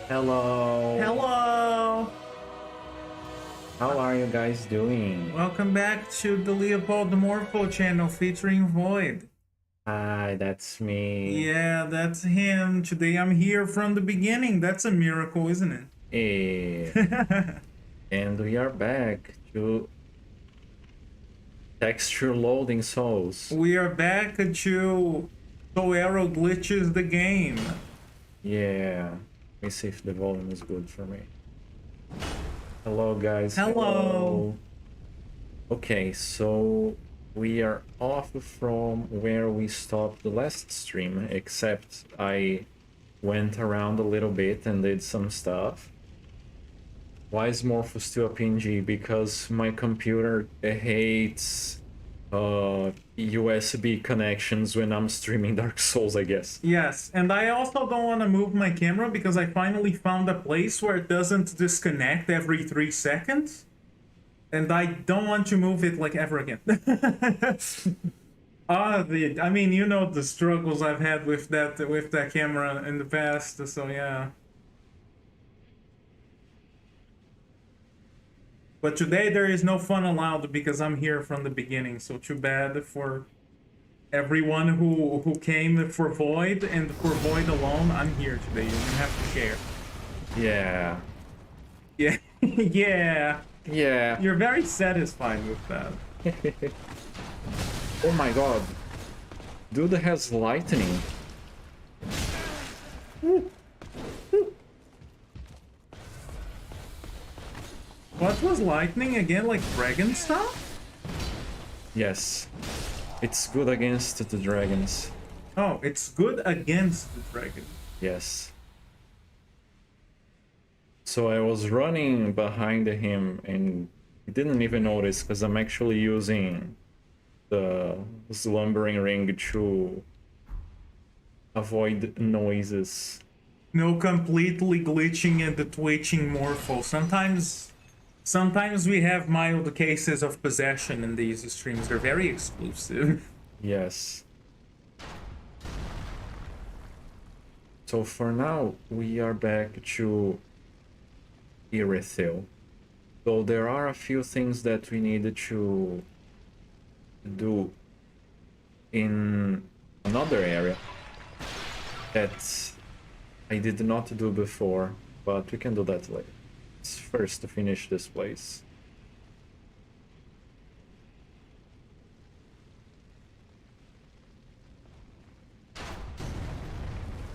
Hello. Hello! How are you guys doing? Welcome back to the Leopold Morpho channel featuring Void. Hi, that's me. Yeah, that's him. Today I'm here from the beginning. That's a miracle, isn't Eh, it? and we are back to texture loading souls. We are back to Arrow glitches the game. Yeah. Let me see if the volume is good for me. Hello, guys. Hello! Okay, so we are off from where we stopped the last stream, except I went around a little bit and did some stuff. Why is Morpho still a PNG? Because my computer hates USB connections when I'm streaming Dark Souls, I guess. Yes, and I also don't want to move my camera because I finally found a place where it doesn't disconnect every 3 seconds. And I don't want to move it like ever again. I mean, you know the struggles I've had with that camera in the past. So yeah. But today there is no fun allowed because I'm here from the beginning. So too bad for everyone who came for Void and for Void alone. I'm here today. You don't have to share. Yeah. Yeah, yeah. Yeah. You're very satisfied with that. Oh my god. Dude has lightning. What was lightning again? Like dragon stuff? Yes. It's good against the dragons. Oh, it's good against the dragon. Yes. So I was running behind him and he didn't even notice because I'm actually using the slumbering ring to avoid noises. No completely glitching and the twitching morpho. Sometimes we have mild cases of possession in these streams. They're very exclusive. Yes. So for now, we are back to Irithil. So there are a few things that we needed to do in another area that I did not do before, but we can do that later. Let's first to finish this place.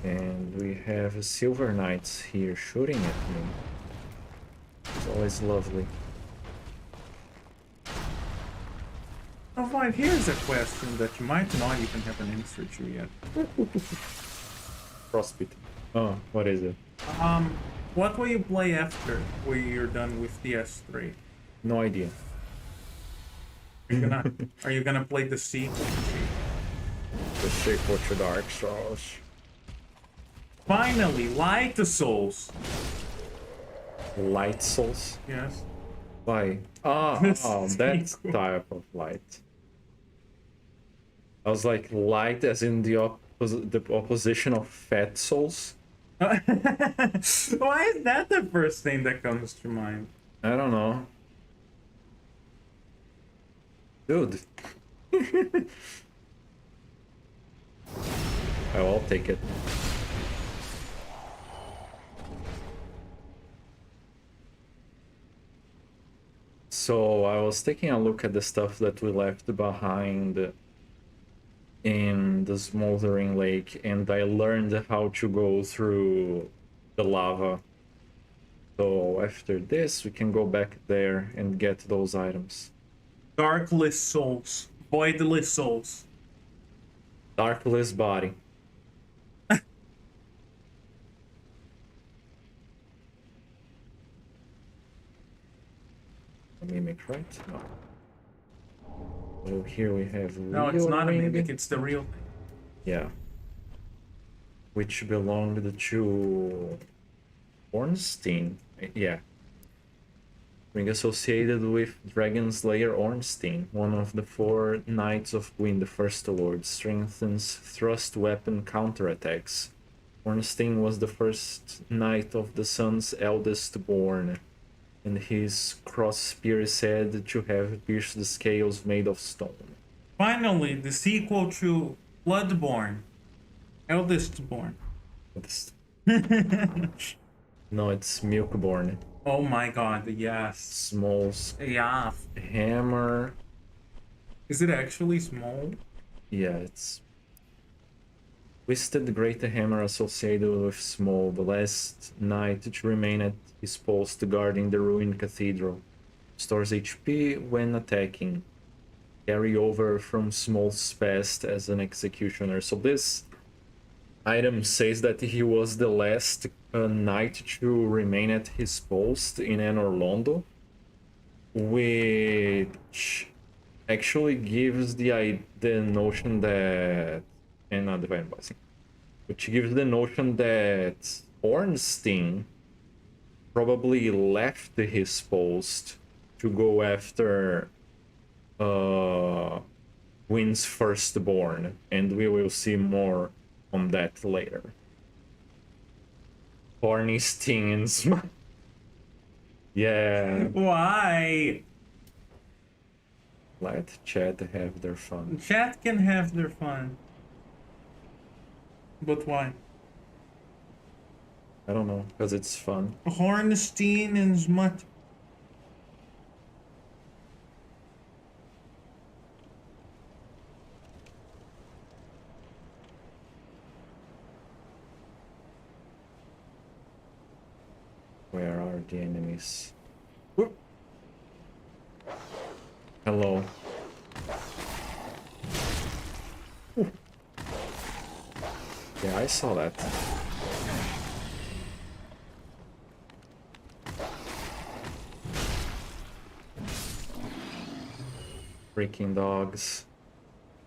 And we have silver knights here shooting at me. It's always lovely. Oh, Vive, here's a question that you might not even have an answer to yet. Frostbite. Oh, what is it? What will you play after when you're done with the S3? No idea. Are you gonna play the sequel? The sequel to Dark Souls. Finally, Light Souls. Light Souls? Yes. Why? That type of light. I was like, light as in the opposition of fat souls? Why is that the first thing that comes to mind? I don't know. Dude. I'll take it. So I was taking a look at the stuff that we left behind in the smoldering lake, and I learned how to go through the lava. So after this, we can go back there and get those items. Darkless souls. Voidless souls. Darkless body. A mimic, right? No. So here we have No, it's not a mimic, it's the real thing. Yeah. Which belonged to Ornstein. Yeah. Ring associated with Dragon Slayer Ornstein, one of the 4 Knights of Gwyn, the First Lord, strengthens thrust weapon counterattacks. Ornstein was the first knight of the sun's eldest born, and his cross spear is said to have pierced the scales made of stone. Finally, the sequel to Bloodborne. Eldest born. It's- no, it's Milkborn. Oh my god, yes. Small Yeah. hammer. Is it actually small? Yeah, it's twisted great hammer associated with Small, the last knight to remain at his post guarding the ruined cathedral. Stores HP when attacking. Carry over from Small's past as an executioner. So this item says that he was the last knight to remain at his post in Anor Londo, which actually gives the notion that, and not divine blessing, which gives the notion that Ornstein probably left his post to go after Wynn's firstborn, and we will see more on that later. Ornstein's. Yeah. Why? Let chat have their fun. Chat can have their fun. But why? I don't know, because it's fun. Hornstein and Smut. Where are the enemies? Whoop. Hello. Ooh. Yeah, I saw that. Freaking dogs.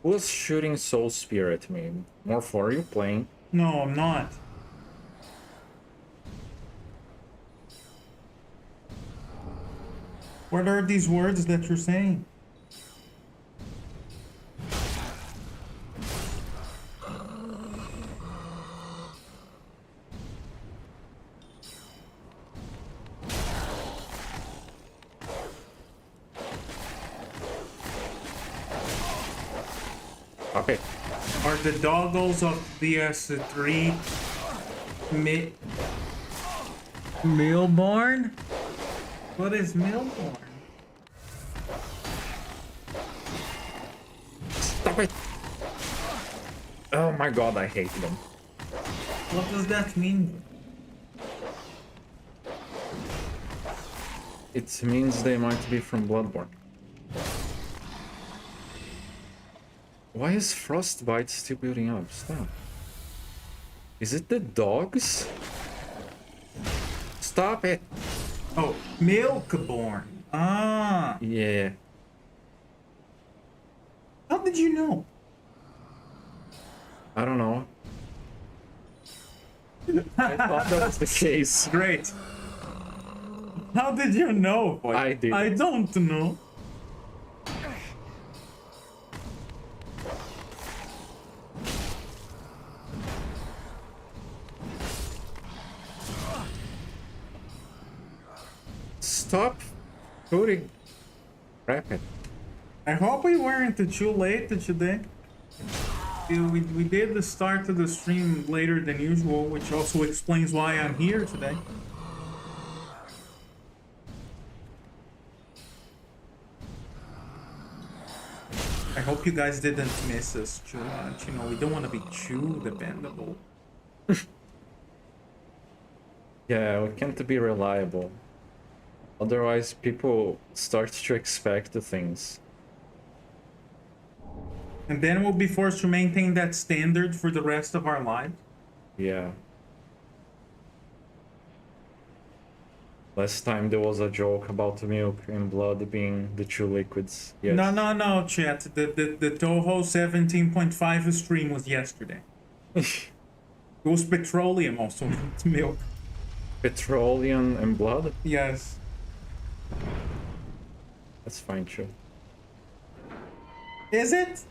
Who's shooting Soul Spear at me? More for you playing? No, I'm not. What are these words that you're saying? Okay. Are the doggles of DS3 Millborn? What is Millborn? Stop it! Oh my god, I hate them. What does that mean? It means they might be from Bloodborne. Why is Frostbite still building up? Stop. Is it the dogs? Stop it! Oh, Milkborn. Ah. Yeah. How did you know? I don't know. I thought that was the case. Great. How did you know? Boy? I did. I don't know. Stop shooting. Rapid. I hope we weren't too late today. We did the start of the stream later than usual, which also explains why I'm here today. I hope you guys didn't miss us too much. You know, we don't want to be too dependable. Yeah, we can't be reliable. Otherwise, people start to expect the things. And then we'll be forced to maintain that standard for the rest of our lives. Yeah. Last time there was a joke about milk and blood being the two liquids. Yes. No, chat. The Toho 17.5 stream was yesterday. It was petroleum also, not milk. Petroleum and blood? Yes. That's fine too. Is it?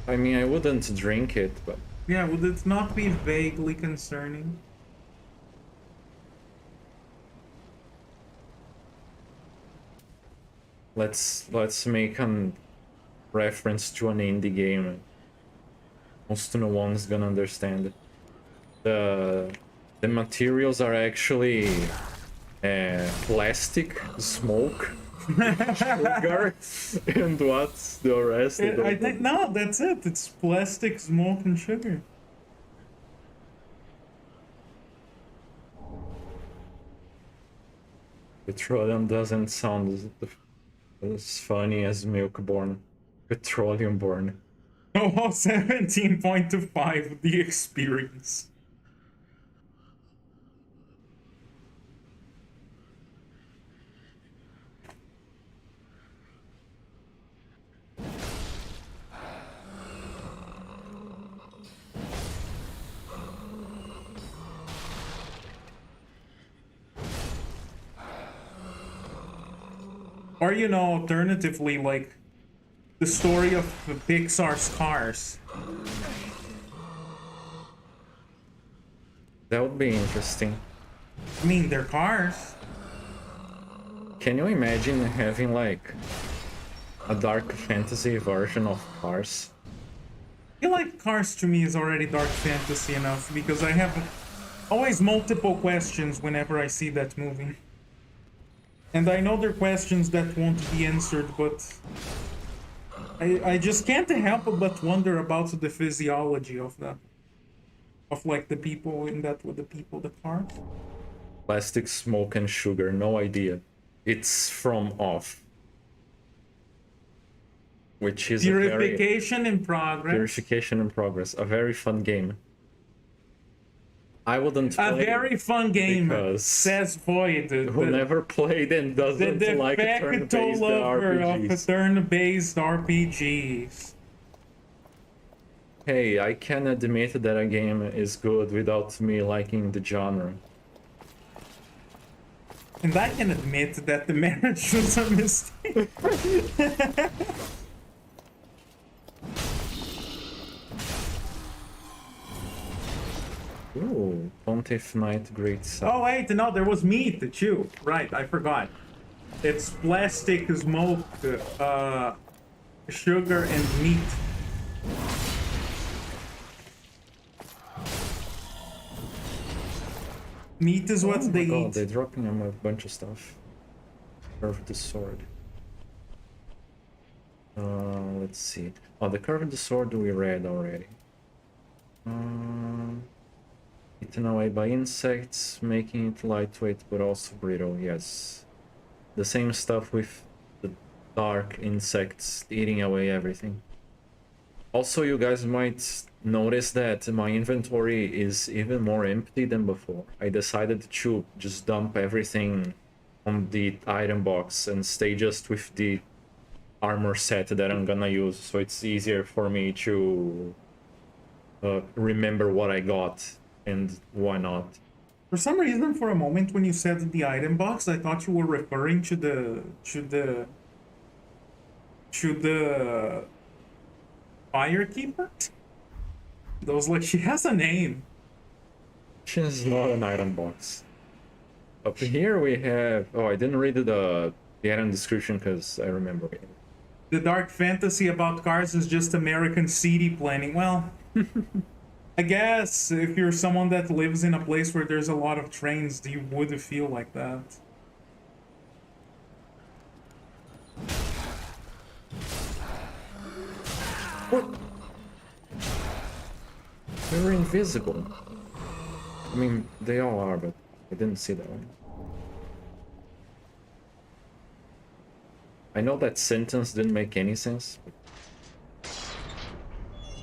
I mean, I wouldn't drink it, but Yeah, would it not be vaguely concerning? Let's make a reference to an indie game. Most no one's gonna understand. The materials are actually plastic, smoke, sugar, and what's the rest? I think no, that's it. It's plastic, smoke, and sugar. Petroleum doesn't sound as funny as milk-born. Petroleum-born. Oh, 17.25, the experience. Or, you know, alternatively, like, the story of Pixar's Cars. That would be interesting. I mean, they're cars. Can you imagine having like a dark fantasy version of Cars? I feel like Cars to me is already dark fantasy enough because I have always multiple questions whenever I see that movie. And I know they're questions that won't be answered, but I just can't help but wonder about the physiology of that. Of like the people in that with the cars. Plastic, smoke, and sugar. No idea. It's from Off, which is Purification in progress. Purification in progress. A very fun game. I wouldn't play a very fun game, says Void. Who never played and doesn't like turn-based RPGs. Of turn-based RPGs. Hey, I can admit that a game is good without me liking the genre. And I can admit that the marriage was a mistake. Ooh, Pontiff Knight Great Sun. Oh wait, no, there was meat to chew. Right, I forgot. It's plastic, smoke, sugar, and meat. Meat is what they eat. They're dropping them a bunch of stuff. Curved sword. Let's see. Oh, the curved sword we read already. Eaten away by insects, making it lightweight but also brittle. Yes, the same stuff with the dark insects eating away everything. Also, you guys might notice that my inventory is even more empty than before. I decided to just dump everything on the item box and stay just with the armor set that I'm gonna use, so it's easier for me to remember what I got and why not. For some reason, for a moment when you said the item box, I thought you were referring to the Firekeeper? I was like, she has a name. She's not an item box. Up here we have... Oh, I didn't read the item description because I remember it. The dark fantasy about cars is just American city planning. Well, I guess if you're someone that lives in a place where there's a lot of trains, you would feel like that. What? They're invisible. I mean, they all are, but I didn't see that one. I know that sentence didn't make any sense.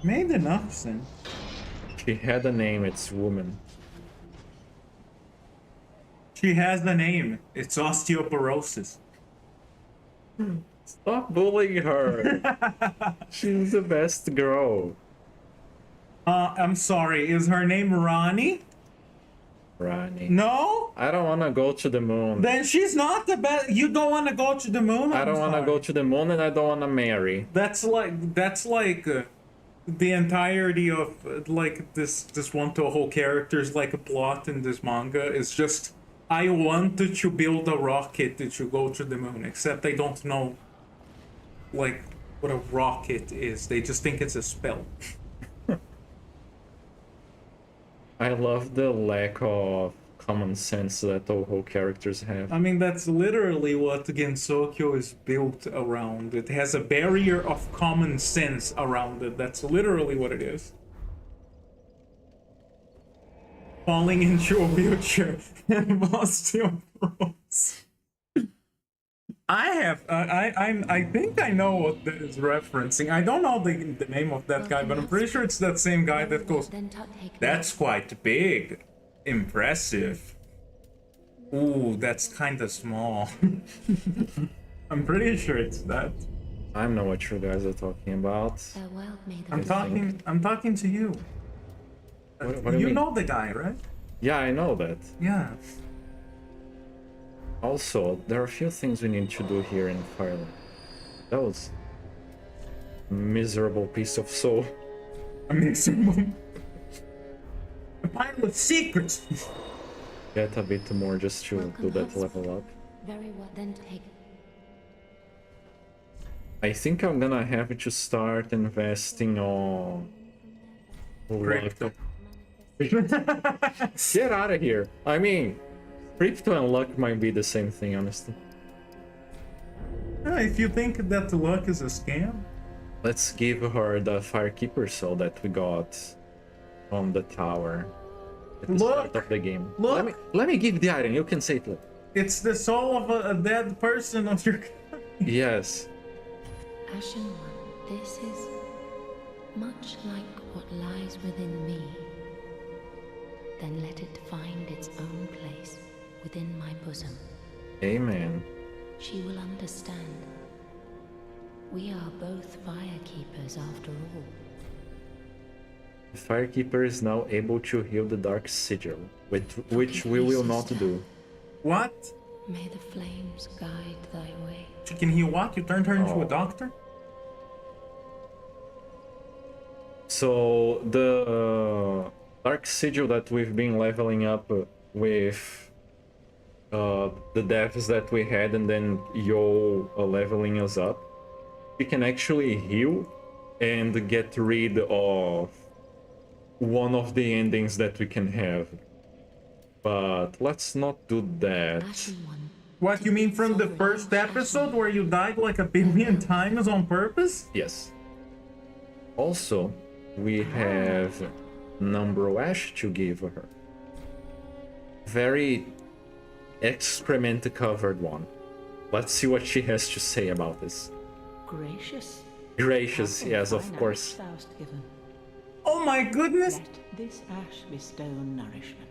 Made enough sense. She had a name, it's woman. She has the name. It's osteoporosis. Stop bullying her. She's the best girl. I'm sorry. Is her name Ronnie? Ronnie. No? I don't want to go to the moon. Then she's not the best. You don't want to go to the moon? I don't want to go to the moon and I don't want to marry. That's like the entirety of like this one Toho character's like a plot in this manga is just I wanted to build a rocket to go to the moon, except they don't know like what a rocket is. They just think it's a spell. I love the lack of common sense that Toho characters have. I mean, that's literally what Gensokyo is built around. It has a barrier of common sense around it. That's literally what it is. Falling into a wheelchair and osteoporosis. I think I know what that is referencing. I don't know the name of that guy, but I'm pretty sure it's that same guy that goes, "That's quite big. Impressive. Ooh, that's kind of small." I'm pretty sure it's that. I know what you guys are talking about. I'm talking to you. What do you mean? know the guy, right? Yeah, I know that. Yeah. Also, there are a few things we need to do here in Firelight. That was a miserable piece of soul. A miserable. A pile of secrets. Get a bit more just to do that level up. Very well, then take. I think I'm gonna have to start investing on Crypto. Get out of here. I mean, crypto and luck might be the same thing, honestly. Yeah, if you think that the luck is a scam. Let's give her the Firekeeper soul that we got on the tower at the start of the game. Look. Let me give the item. You can say it. It's the soul of a dead person of your. Yes. Ashen One, this is much like what lies within me. Then let it find its own place within my bosom. Amen. She will understand. We are both firekeepers after all. The Firekeeper is now able to heal the Dark Sigil, which we will not do. What? May the flames guide thy way. She can heal what? You turned her into a doctor? So the Dark Sigil that we've been leveling up with the deaths that we had, and then Yo leveling us up, we can actually heal and get rid of one of the endings that we can have. But let's not do that. Ashen One. What, you mean from the first episode where you died like a billion times on purpose? Yes. Also, we have Numbro Ash to give her. Very excrement covered one. Let's see what she has to say about this. Gracious. Gracious, yes, of Fine course. ash thou'st given. Oh my goodness! Let this ash bestow nourishment.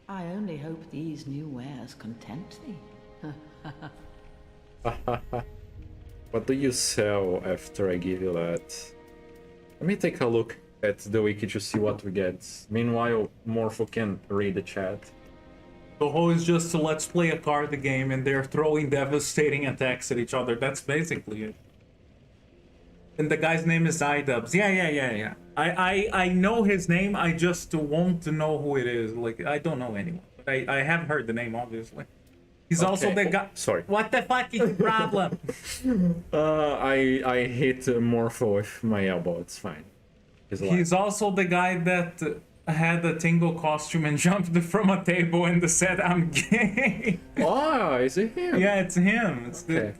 I only hope these new wares content thee. What do you sell after I give you that? Let me take a look at the wiki to see what we get. Meanwhile, Morpho can read the chat. The whole is just to let's play a card game and they're throwing devastating attacks at each other. That's basically it. And the guy's name is iDubbbz. Yeah. I know his name, I just want to know who it is. Like, I don't know anyone. But I have heard the name, obviously. He's also the guy. Sorry. What the fuck is the problem? I hit Morpho with my elbow. It's fine. He's also the guy that had a Tingle costume and jumped from a table and said, "I'm gay." Oh, is it him? Yeah, it's him. It's Okay.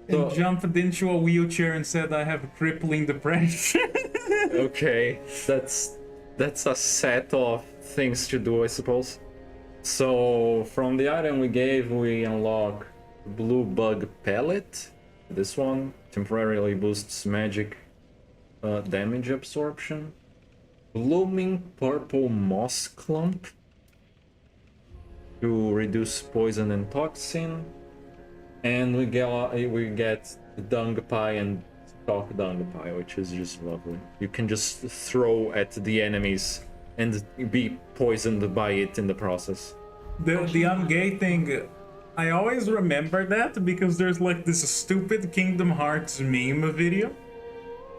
and jumped into a wheelchair and said, "I have crippling depression." Okay, that's a set of things to do, I suppose. So from the item we gave, we unlock Blue Bug Pellet. This one temporarily boosts magic damage absorption. Blooming Purple Moss Clump to reduce poison and toxin. And we get Dung Pie and Stock Dung Pie, which is just lovely. You can just throw at the enemies and be poisoned by it in the process. The I'm gay thing, I always remember that because there's like this stupid Kingdom Hearts meme video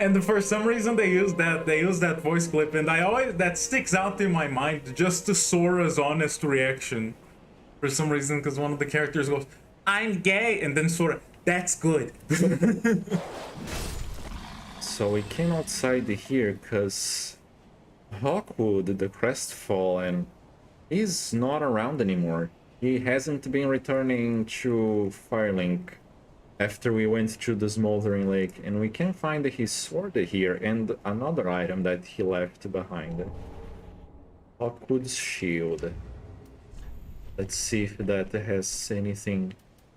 And for some reason they use that voice clip, and that sticks out in my mind just to Sora's honest reaction. For some reason, because one of the characters goes, "I'm gay," and then Sora, "That's good." So we came outside here because Hawkwood, the Crestfallen, is not around anymore. He hasn't been returning to Firelink after we went to the Smoldering Lake, and we can find his sword here and another item that he left behind. Hawkwood's shield. Let's see if that has anything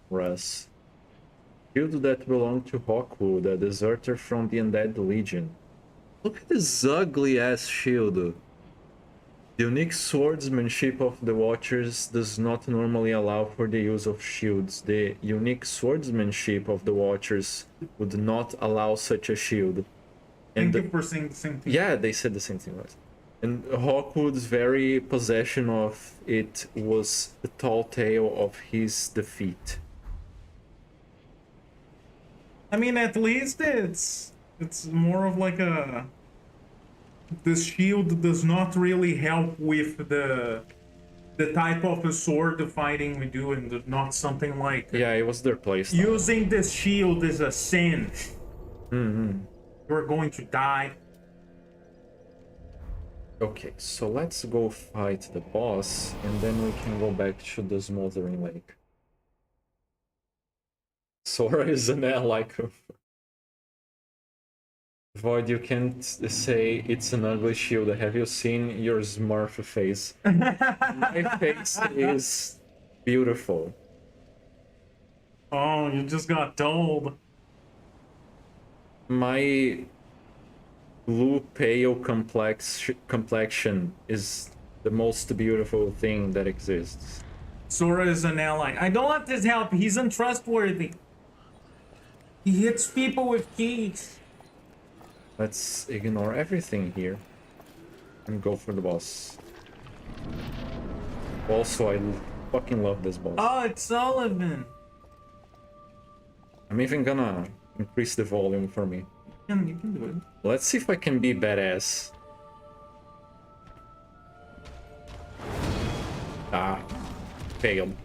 for us. Shield that belonged to Hawkwood, a deserter from the Undead Legion. Look at this ugly-ass shield. The unique swordsmanship of the Watchers does not normally allow for the use of shields. The unique swordsmanship of the Watchers would not allow such a shield. Thank you for saying the same thing. Yeah, they said the same thing, right? And Hawkwood's very possession of it was the tall tale of his defeat. I mean, at least it's more of like a... This shield does not really help with the type of a sword fighting we do, and not something like... Yeah, it was their place. Using this shield is a sin. You're going to die. Okay, so let's go fight the boss, and then we can go back to the Smoldering Lake. Sora is an ally. Void, you can't say it's an ugly shield. Have you seen your Smurf face? My face is beautiful. Oh, you just got told. My blue pale complexion is the most beautiful thing that exists. Sora is an ally. I don't want his help. He's untrustworthy. He hits people with keys. Let's ignore everything here and go for the boss. Also, I fucking love this boss. Oh, it's Sullivan. I'm even gonna increase the volume for me. You can do it. Let's see if I can be badass. Ah, failed.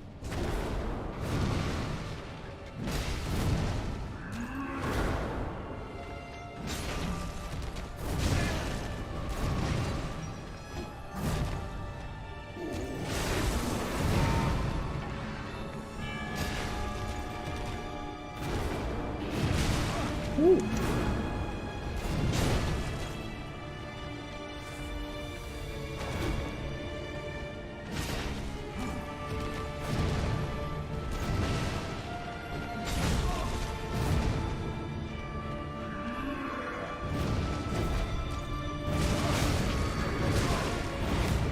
Ooh.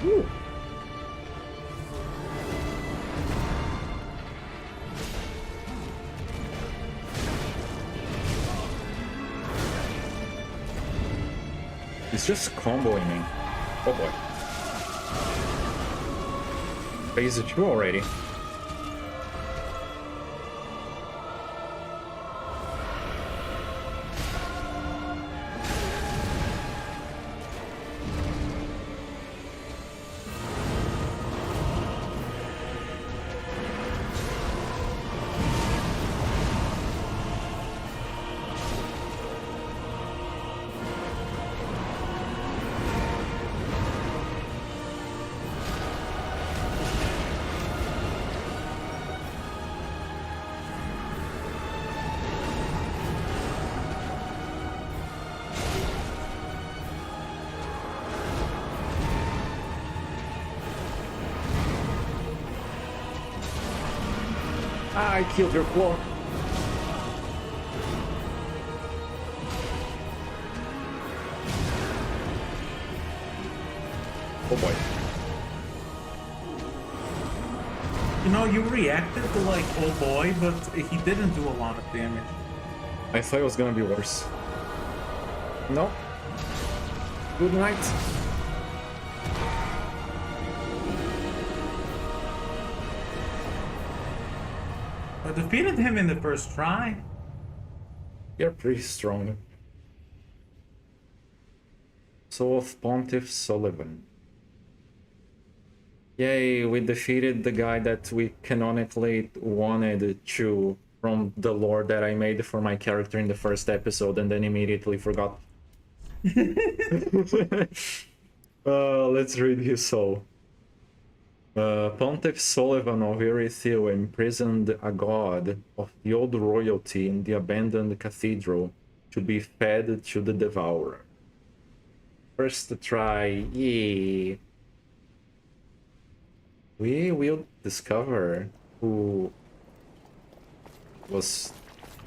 Ooh. He's just comboing me. Oh boy. Phase 2 already. I killed your claw. Oh boy. You know, you reacted to like, oh boy, but he didn't do a lot of damage. I thought it was gonna be worse. No. Good night. I defeated him in the first try. You're pretty strong. Soul of Pontiff Sullivan. Yay, we defeated the guy that we canonically wanted to from the lore that I made for my character in the first episode and then immediately forgot. Let's read his soul. Pontiff Sullivan of Irithil imprisoned a god of the old royalty in the abandoned cathedral to be fed to the devourer. First try, yay. We will discover who was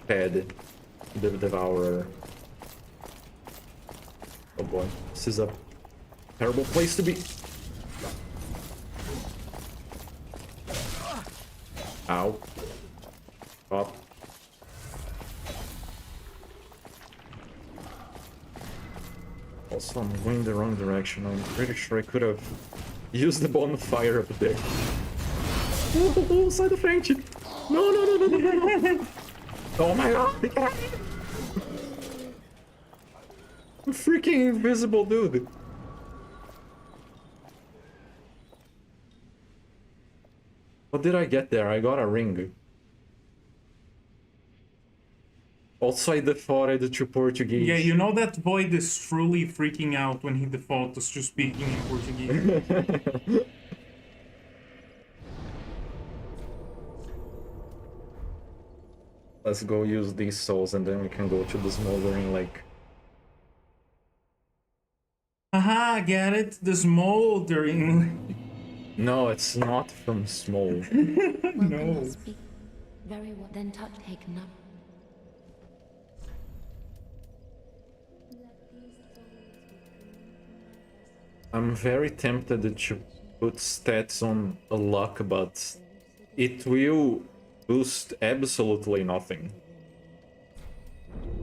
fed to the devourer. Oh boy, this is a terrible place to be. Ow. Stop. Also, I'm going the wrong direction. I'm pretty sure I could have used the bonfire up there. Oh, sai da frente! No, no, no, no, no, no, no. Oh my god! I'm freaking invisible, dude! What did I get there? I got a ring. Also, I defaulted to Portuguese. Yeah, you know that Void is truly freaking out when he defaults to speaking in Portuguese. Let's go use these souls and then we can go to the smoldering lake. Aha, get it? The smoldering. No, it's not from Small. No. Speak very well. Then touch taken up. I'm very tempted to put stats on a luck, but it will boost absolutely nothing.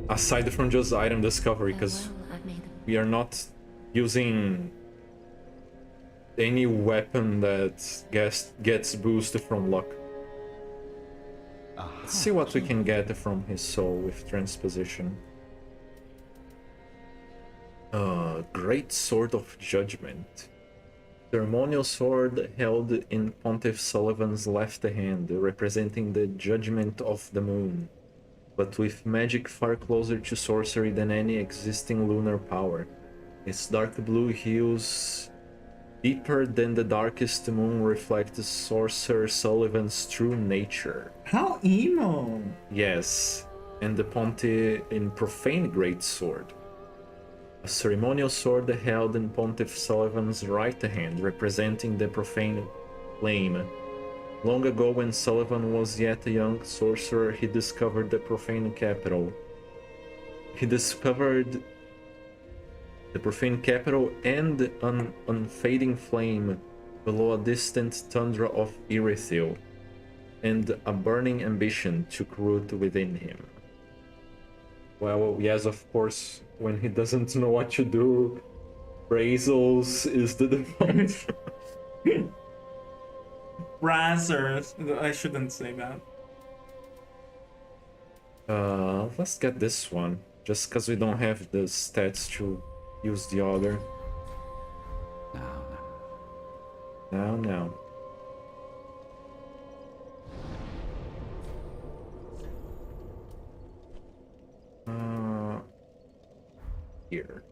Aside from just item discovery, because we are not using any weapon that gets boosted from luck. Let's see what we can get from his soul with transposition. Great Sword of Judgment. Ceremonial sword held in Pontiff Sullivan's left hand, representing the judgment of the moon, but with magic far closer to sorcery than any existing lunar power. Its dark blue hues, deeper than the darkest moon, reflect Sorcerer Sullivan's true nature. How emo! Yes, and the Pontiff in Profane Greatsword. A ceremonial sword held in Pontiff Sullivan's right hand, representing the profane flame. Long ago, when Sullivan was yet a young sorcerer, he discovered the profane capital. He discovered the profane capital and an unfading flame below a distant tundra of Irithil, and a burning ambition took root within him. Well, yes, of course, when he doesn't know what to do, Brazils is the device. Brazzers. I shouldn't say that. Let's get this one, just because we don't have the stats to use the other. Now. Here.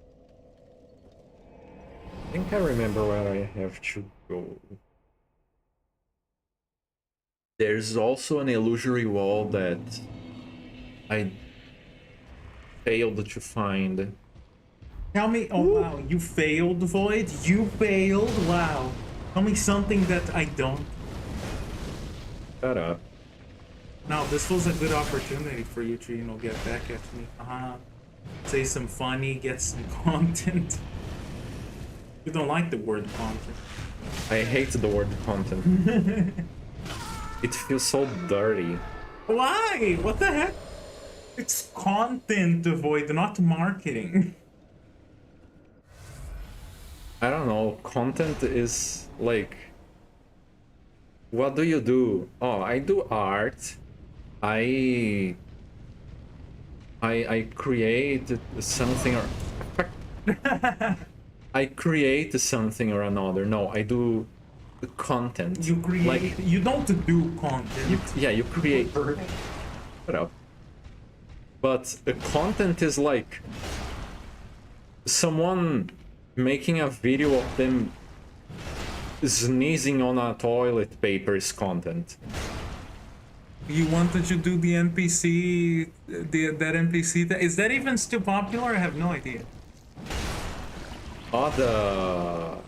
I think I remember where I have to go. There's also an illusory wall that I failed to find. Tell me, oh wow, you failed, Void? You failed? Wow. Tell me something that I don't. Shut up. Now, this was a good opportunity for you to, get back at me. Say some funny, get some content. You don't like the word content. I hate the word content. It feels so dirty. Why? What the heck? It's content, Void, not marketing. I don't know, content is like... What do you do? Oh, I do art. I create something or... I create something or another. No, I do the content. You create. Like, You don't do content. yeah, you create. Shut up. But the content is like someone making a video of them sneezing on a toilet paper is content. You wanted to do the NPC, that NPC. Is that even still popular? I have no idea. Oh,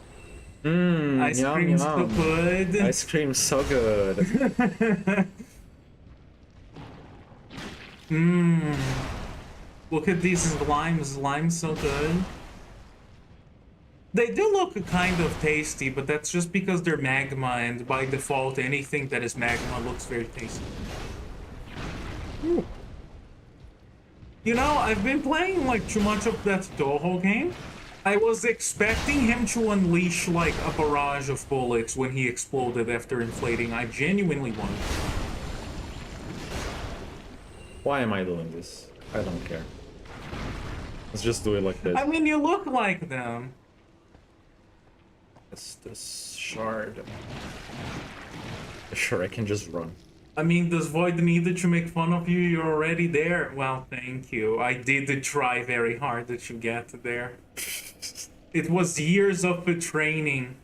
the Ice yum, cream's so yum. good. Ice cream's so good. Look at these limes. Lime's so good. They do look kind of tasty, but that's just because they're magma, and by default, anything that is magma looks very tasty. You know, I've been playing like too much of that Toho game. I was expecting him to unleash like a barrage of bullets when he exploded after inflating. I genuinely wanted. Why am I doing this? I don't care. Let's just do it like this. I mean, you look like them. It's this shard. Sure, I can just run. I mean, does Void need to make fun of you? You're already there. Well, thank you. I did try very hard to get there. It was years of training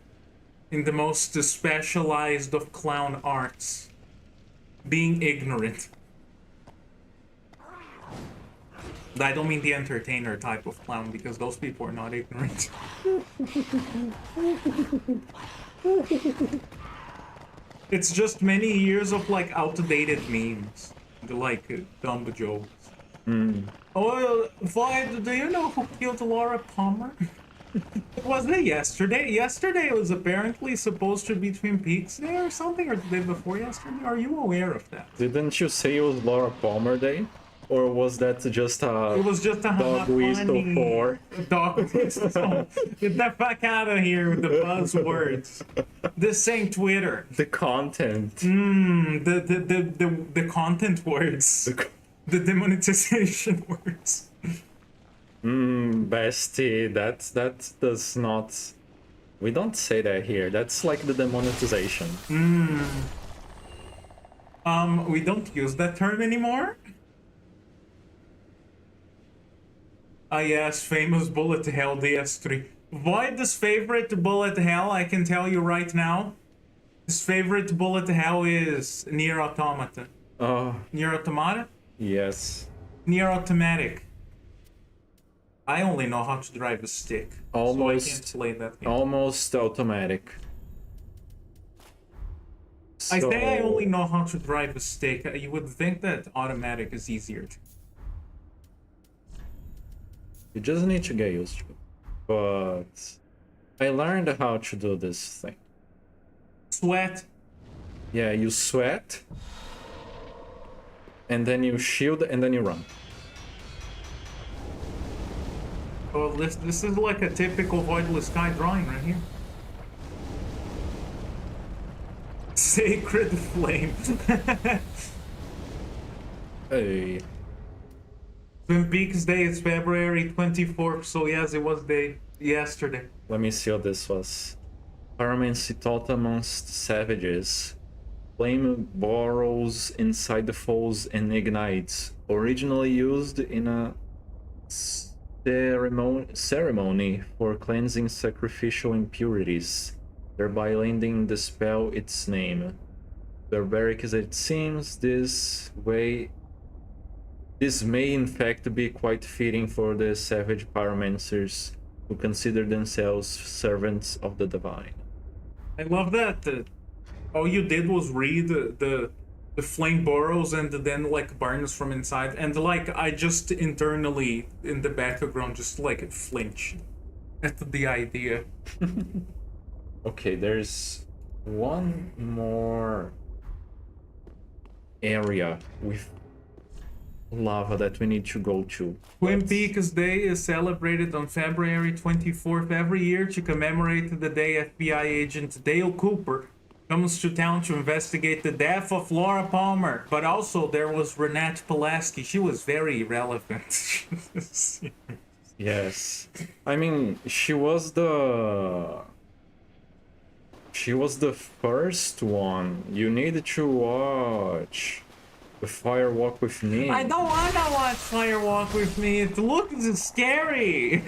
in the most specialized of clown arts. Being ignorant. I don't mean the entertainer type of clown, because those people are not ignorant. It's just many years of like outdated memes, like dumb jokes. Oh, Void, do you know who killed Laura Palmer? Was it yesterday? Yesterday was apparently supposed to be Twin Peaks Day or something, or the day before yesterday? Are you aware of that? Didn't you say it was Laura Palmer Day? Or was that just a It was just a dog whistle for? Dog whistle. Get the fuck out of here with the buzzwords. This ain't Twitter. The content. The content words. The demonetization words. Bestie, that does not. We don't say that here. That's like the demonetization. We don't use that term anymore. Ah yes, famous bullet hell DS3. Void's favorite bullet hell, I can tell you right now. His favorite bullet hell is Nier Automata. Oh, Nier Automata? yes. Nier Automatic. I only know how to drive a stick. Almost, so I can't play that game. almost automatic. I say I So- only know how to drive a stick. You would think that automatic is easier to. You just need to get used to it. But I learned how to do this thing. Sweat. Yeah, you sweat, and then you shield, and then you run. Oh, this is like a typical Voidless Sky drawing right here. Sacred Flame. Hey. Twin Peaks Day is February 24th, so yes, it was yesterday. Let me see what this was. Pyromancy taught amongst savages. Flame burrows inside the foes and ignites. Originally used in a ceremony for cleansing sacrificial impurities, thereby lending the spell its name. Barbaric as it seems, this may in fact be quite fitting for the savage pyromancers who consider themselves servants of the divine. I love that. All you did was read the flame burrows and then like burns from inside, and like I just internally in the background just like flinch at the idea. Okay, there's one more area with lava that we need to go to. Twin Peaks Day is celebrated on February 24th every year to commemorate the day FBI agent Dale Cooper comes to town to investigate the death of Laura Palmer. But also there was Renate Pulaski. She was very relevant. Yes. I mean, she was the first one. You need to watch the Fire Walk with Me. I don't wanna watch Fire Walk with Me. It looks scary.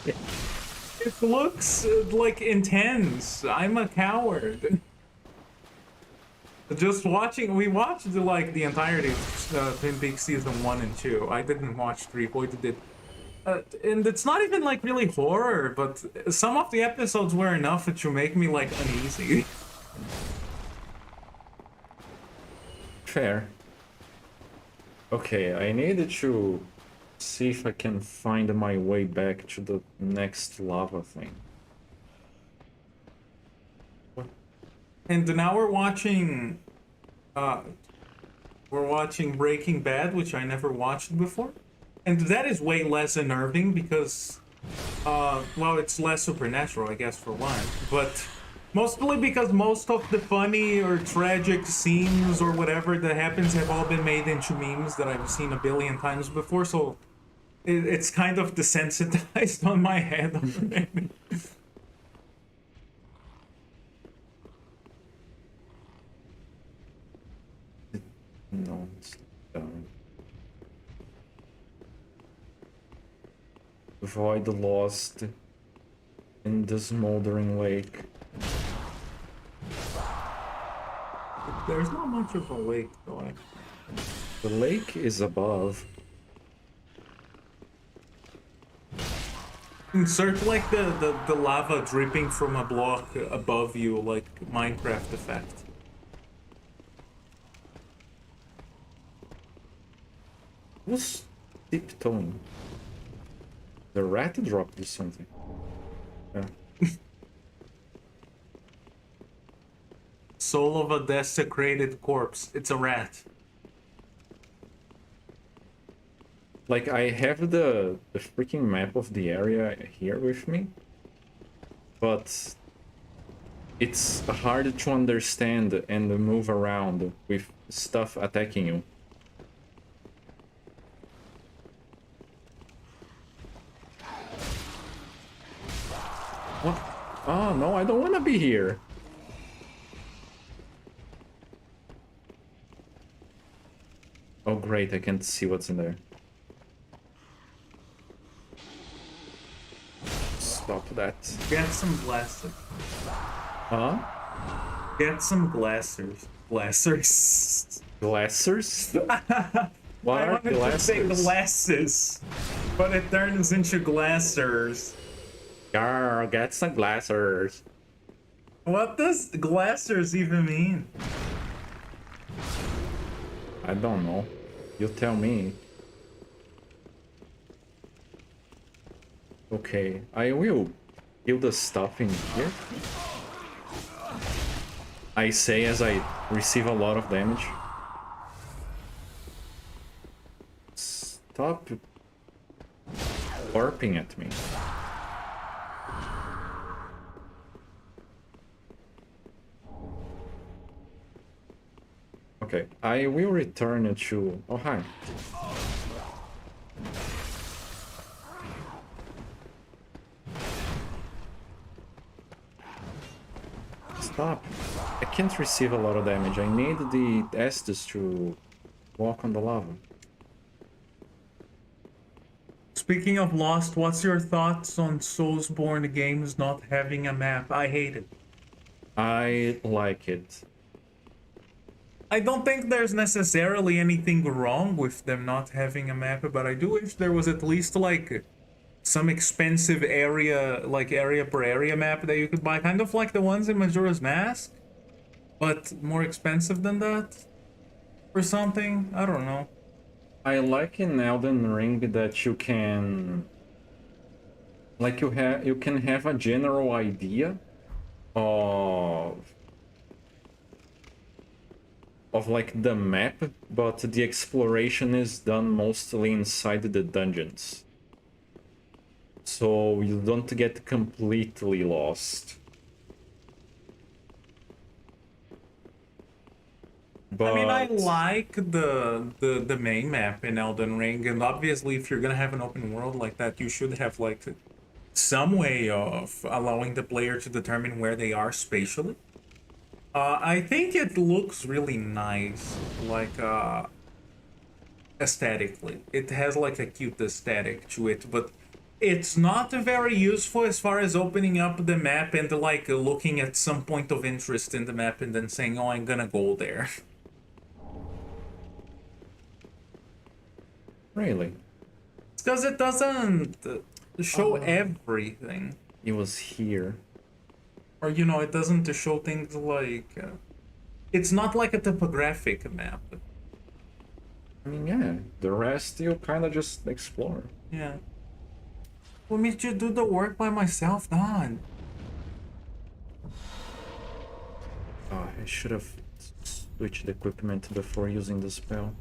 It looks like intense. I'm a coward. Just watching, we watched like the entirety of Twin Peaks season 1 and 2. I didn't watch 3. Boyd did. And it's not even like really horror, but some of the episodes were enough to make me like uneasy. Fair. Okay, I need to see if I can find my way back to the next lava thing. What? And now we're watching Breaking Bad, which I never watched before. And that is way less unnerving because, well, it's less supernatural, I guess, for one. But mostly because most of the funny or tragic scenes or whatever that happens have all been made into memes that I've seen a billion times before. So it's kind of desensitized on my head already. No, it's down. Void lost in the smoldering lake. There's not much of a lake, though. The lake is above. Insert like the lava dripping from a block above you, like Minecraft effect. Who's tiptoeing? The rat dropped something. Yeah. Soul of a desecrated corpse. It's a rat. Like, I have the freaking map of the area here with me, but it's hard to understand and move around with stuff attacking you. What? Oh, no, I don't want to be here. Oh, great, I can't see what's in there. Stop that. Get some glasses. Huh? Get some glassers. Glassers. Glassers? What I are wanted to say glassers? glasses, but it turns into glassers. Girl, get some glassers. What does glassers even mean? I don't know. You tell me. Okay, I will kill the stuff in here. I say as I receive a lot of damage. Stop burping at me. Okay, I will return to... Oh, hi. Stop. I can't receive a lot of damage. I need the Estes to walk on the lava. Speaking of Lost, what's your thoughts on Soulsborne games not having a map? I hate it. I like it. I don't think there's necessarily anything wrong with them not having a map, but I do wish there was at least like some expensive area, like area per area map that you could buy, kind of like the ones in Majora's Mask, but more expensive than that or something. I don't know. I like in Elden Ring that you can... Like you can have a general idea of like the map, but the exploration is done mostly inside the dungeons. So you don't get completely lost. But I mean, I like the main map in Elden Ring, and obviously, if you're gonna have an open world like that, you should have like some way of allowing the player to determine where they are spatially. I think it looks really nice, like aesthetically. It has like a cute aesthetic to it, but it's not very useful as far as opening up the map and like looking at some point of interest in the map and then saying, "Oh, I'm gonna go there." really, Because it doesn't show everything. it was here. Or, you know, it doesn't show things like... it's not like a topographic map. I mean, yeah, the rest you kind of just explore. Yeah. Want me to do the work by myself? Done. Oh, I should have switched equipment before using the spell.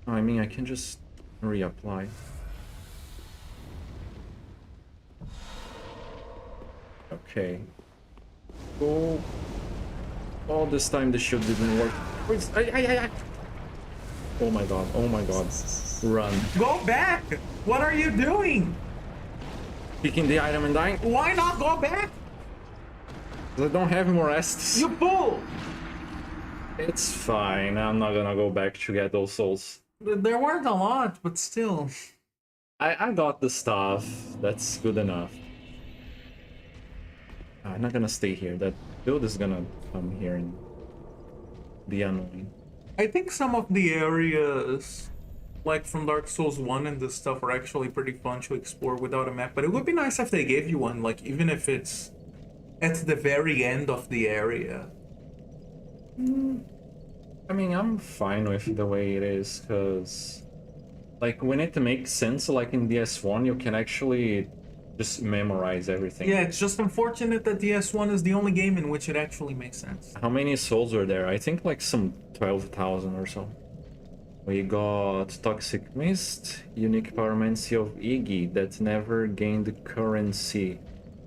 Oh, I mean, I can just reapply. Okay. Oh, all this time the shield didn't work. Oh my god, oh my god. Run. Go back! What are you doing? Picking the item and dying. Why not go back? I don't have more rests. You fool! It's fine, I'm not gonna go back to get those souls. There weren't a lot, but still. I got the stuff. That's good enough. I'm not gonna stay here. That build is gonna come here and be annoying. I think some of the areas, like from Dark Souls 1 and this stuff, are actually pretty fun to explore without a map. But it would be nice if they gave you one, like even if it's at the very end of the area. I mean, I'm fine with the way it is, because like when it makes sense, like in DS1, you can actually just memorize everything. Yeah, it's just unfortunate that DS1 is the only game in which it actually makes sense. How many souls were there? I think like some 12,000 or so. We got Toxic Mist, unique pyromancy of Iggy that never gained currency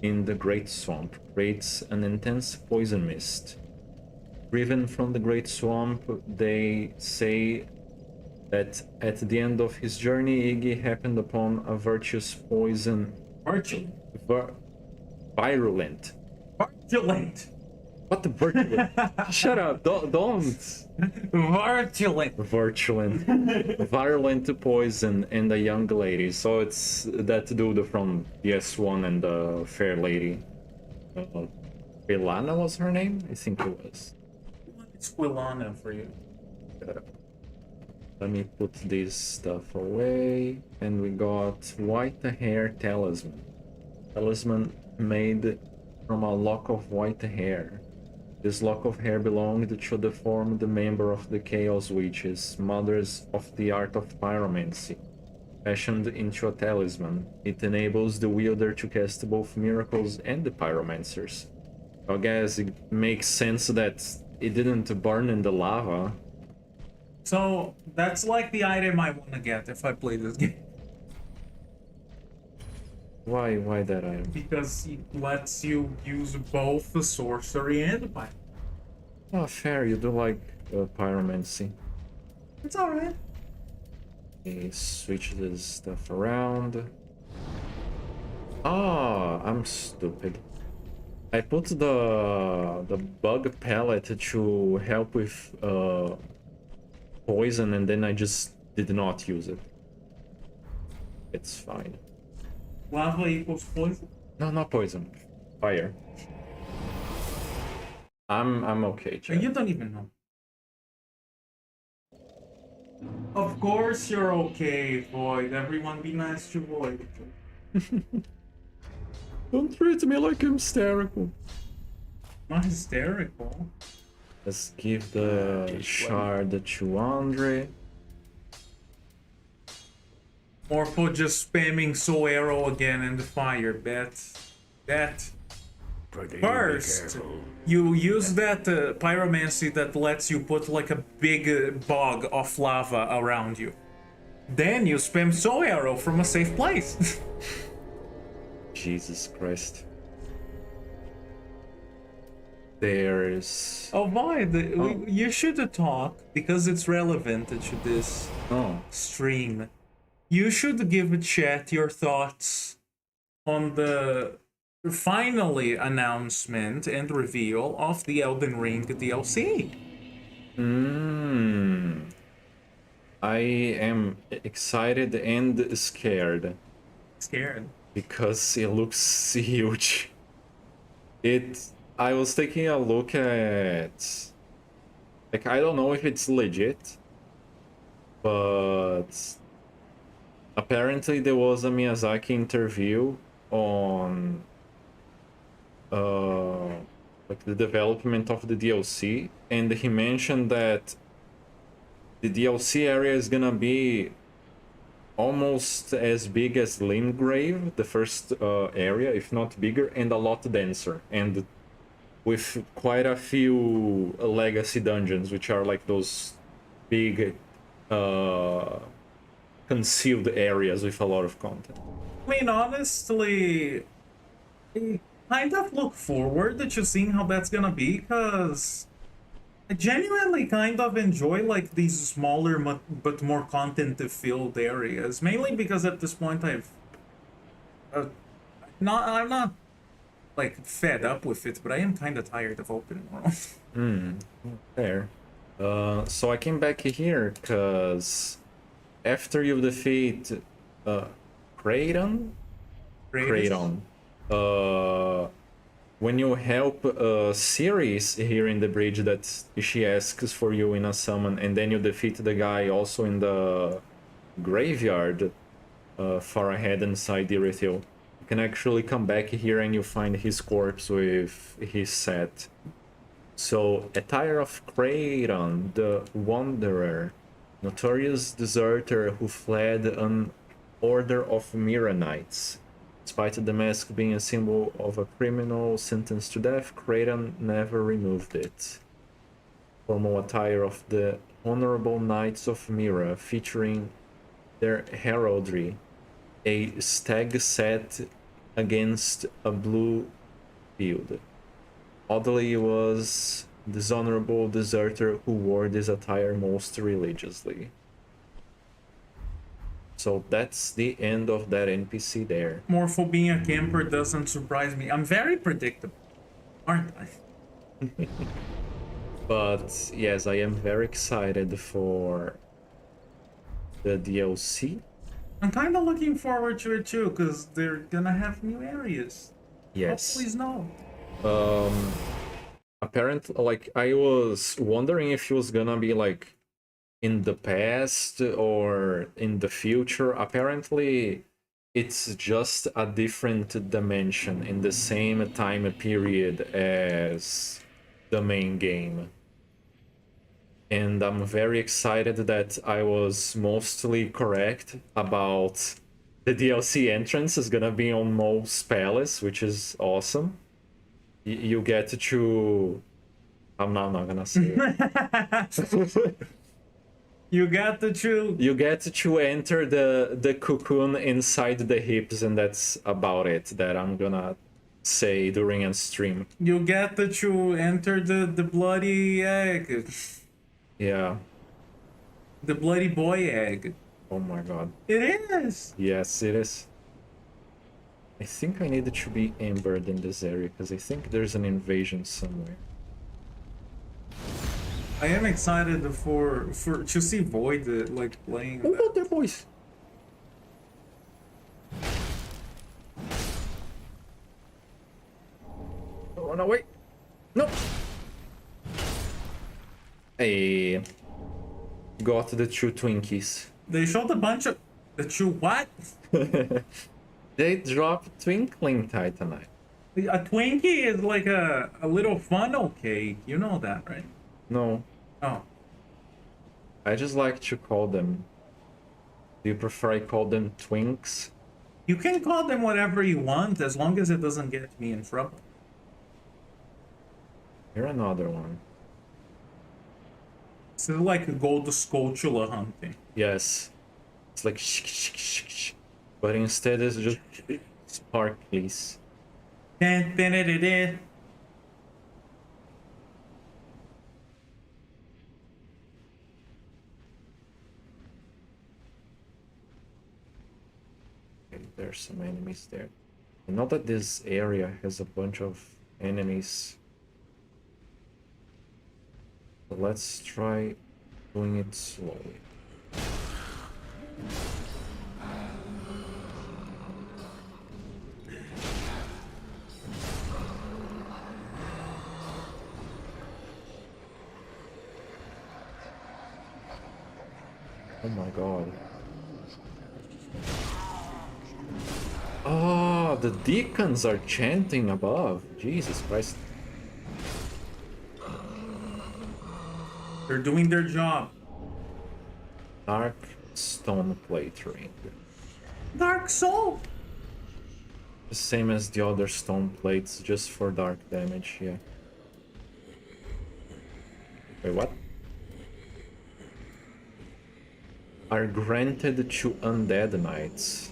in the Great Swamp, creates an intense poison mist. Driven from the Great Swamp, they say that at the end of his journey, Iggy happened upon a virtuous poison. Virulent. Virulent. Virulent. What the virulent? Shut up! Don't. Virulent. Virulent poison and a young lady. So it's that dude from DS1 and the fair lady. Ilana was her name? I think it was. It's Quilana for you. Let me put this stuff away. And we got white hair talisman. Talisman made from a lock of white hair. This lock of hair belonged to the formed member of the Chaos Witches, mothers of the art of pyromancy. Fashioned into a talisman, it enables the wielder to cast both miracles and the pyromancers. I guess it makes sense that it didn't burn in the lava. So that's like the item I want to get if I play this game. Why that item? Because it lets you use both the sorcery and the pyro. Oh, fair, you do like pyromancy. It's alright. Okay, switch this stuff around. Ah, I'm stupid. I put the bug pellet to help with poison, and then I just did not use it. It's fine. Lava equals poison? No, not poison. Fire. I'm okay, Chad. You don't even know. Of course you're okay, Void. Everyone be nice to Void. Don't treat me like I'm hysterical. Not hysterical. Let's give the shard to Andre. Or for just spamming Soul Arrow again in the fire. Bet. First, you use that pyromancy that lets you put like a big bog of lava around you. Then you spam Soul Arrow from a safe place. Jesus Christ. There's... Oh boy, Oh. you should talk because it's relevant to this Oh. stream. You should give a chat your thoughts on the finally announcement and reveal of the Elden Ring DLC. I am excited and scared Scared. because it looks huge. I was taking a look at... Like, I don't know if it's legit, but apparently there was a Miyazaki interview on like the development of the DLC, and he mentioned that the DLC area is gonna be almost as big as Limgrave, the first area, if not bigger, and a lot denser, and with quite a few legacy dungeons, which are like those big concealed areas with a lot of content. I mean, honestly, I kind of look forward to seeing how that's gonna be, because I genuinely kind of enjoy like these smaller but more content-filled areas. Mainly because at this point I'm not like fed up with it, but I am kind of tired of open world. Fair. So I came back here because after you defeat Kraton, when you help Ceres here in the bridge, that she asks for you in a summon, and then you defeat the guy also in the graveyard far ahead inside the Erythil, you can actually come back here and you find his corpse with his set. So, attire of Kraton, the Wanderer, notorious deserter who fled an order of Mira Knights. Despite the mask being a symbol of a criminal sentenced to death, Kraton never removed it. Formal attire of the Honorable Knights of Mira, featuring their heraldry, a stag set against a blue field. Oddly, it was this honorable deserter who wore this attire most religiously. So that's the end of that NPC there. Morpho being a camper doesn't surprise me. I'm very predictable, aren't I? But yes, I am very excited for the DLC. I'm kind of looking forward to it too, because they're gonna have new areas. Yes. Oh, please no. Apparently, like, I was wondering if it was gonna be like in the past or in the future. Apparently, it's just a different dimension in the same time period as the main game. And I'm very excited that I was mostly correct about the DLC entrance is gonna be on Mo's Palace, which is awesome. You get to... I'm not gonna say it. You got the truth. You get to enter the cocoon inside the hips, and that's about it that I'm gonna say during a stream. You get to enter the bloody egg. Yeah. The bloody boy egg. Oh my god. It is. Yes, it is. I think I needed to be ambered in this area, because I think there's an invasion somewhere. I am excited for to see Void like playing. Oh, That. there, boys! Run away! No! Hey, got the two Twinkies. They showed a bunch of the two what? They dropped Twinkling Titanite. A Twinkie is like a little funnel cake. You know that, right? No, Oh. I just like to call them. Do you prefer I call them Twinks? You can call them whatever you want as long as it doesn't get me in trouble. Here another one. This is like a gold scotula hunting. Yes. It's like but instead it's just sparklies. there's some enemies there. I know that this area has a bunch of enemies. So let's try doing it slowly. Oh my god. Oh, the deacons are chanting above. Jesus Christ. They're doing their job. Dark stone plate ring. Dark Soul! The same as the other stone plates, just for dark damage, yeah. Wait, what? Are granted to undead knights.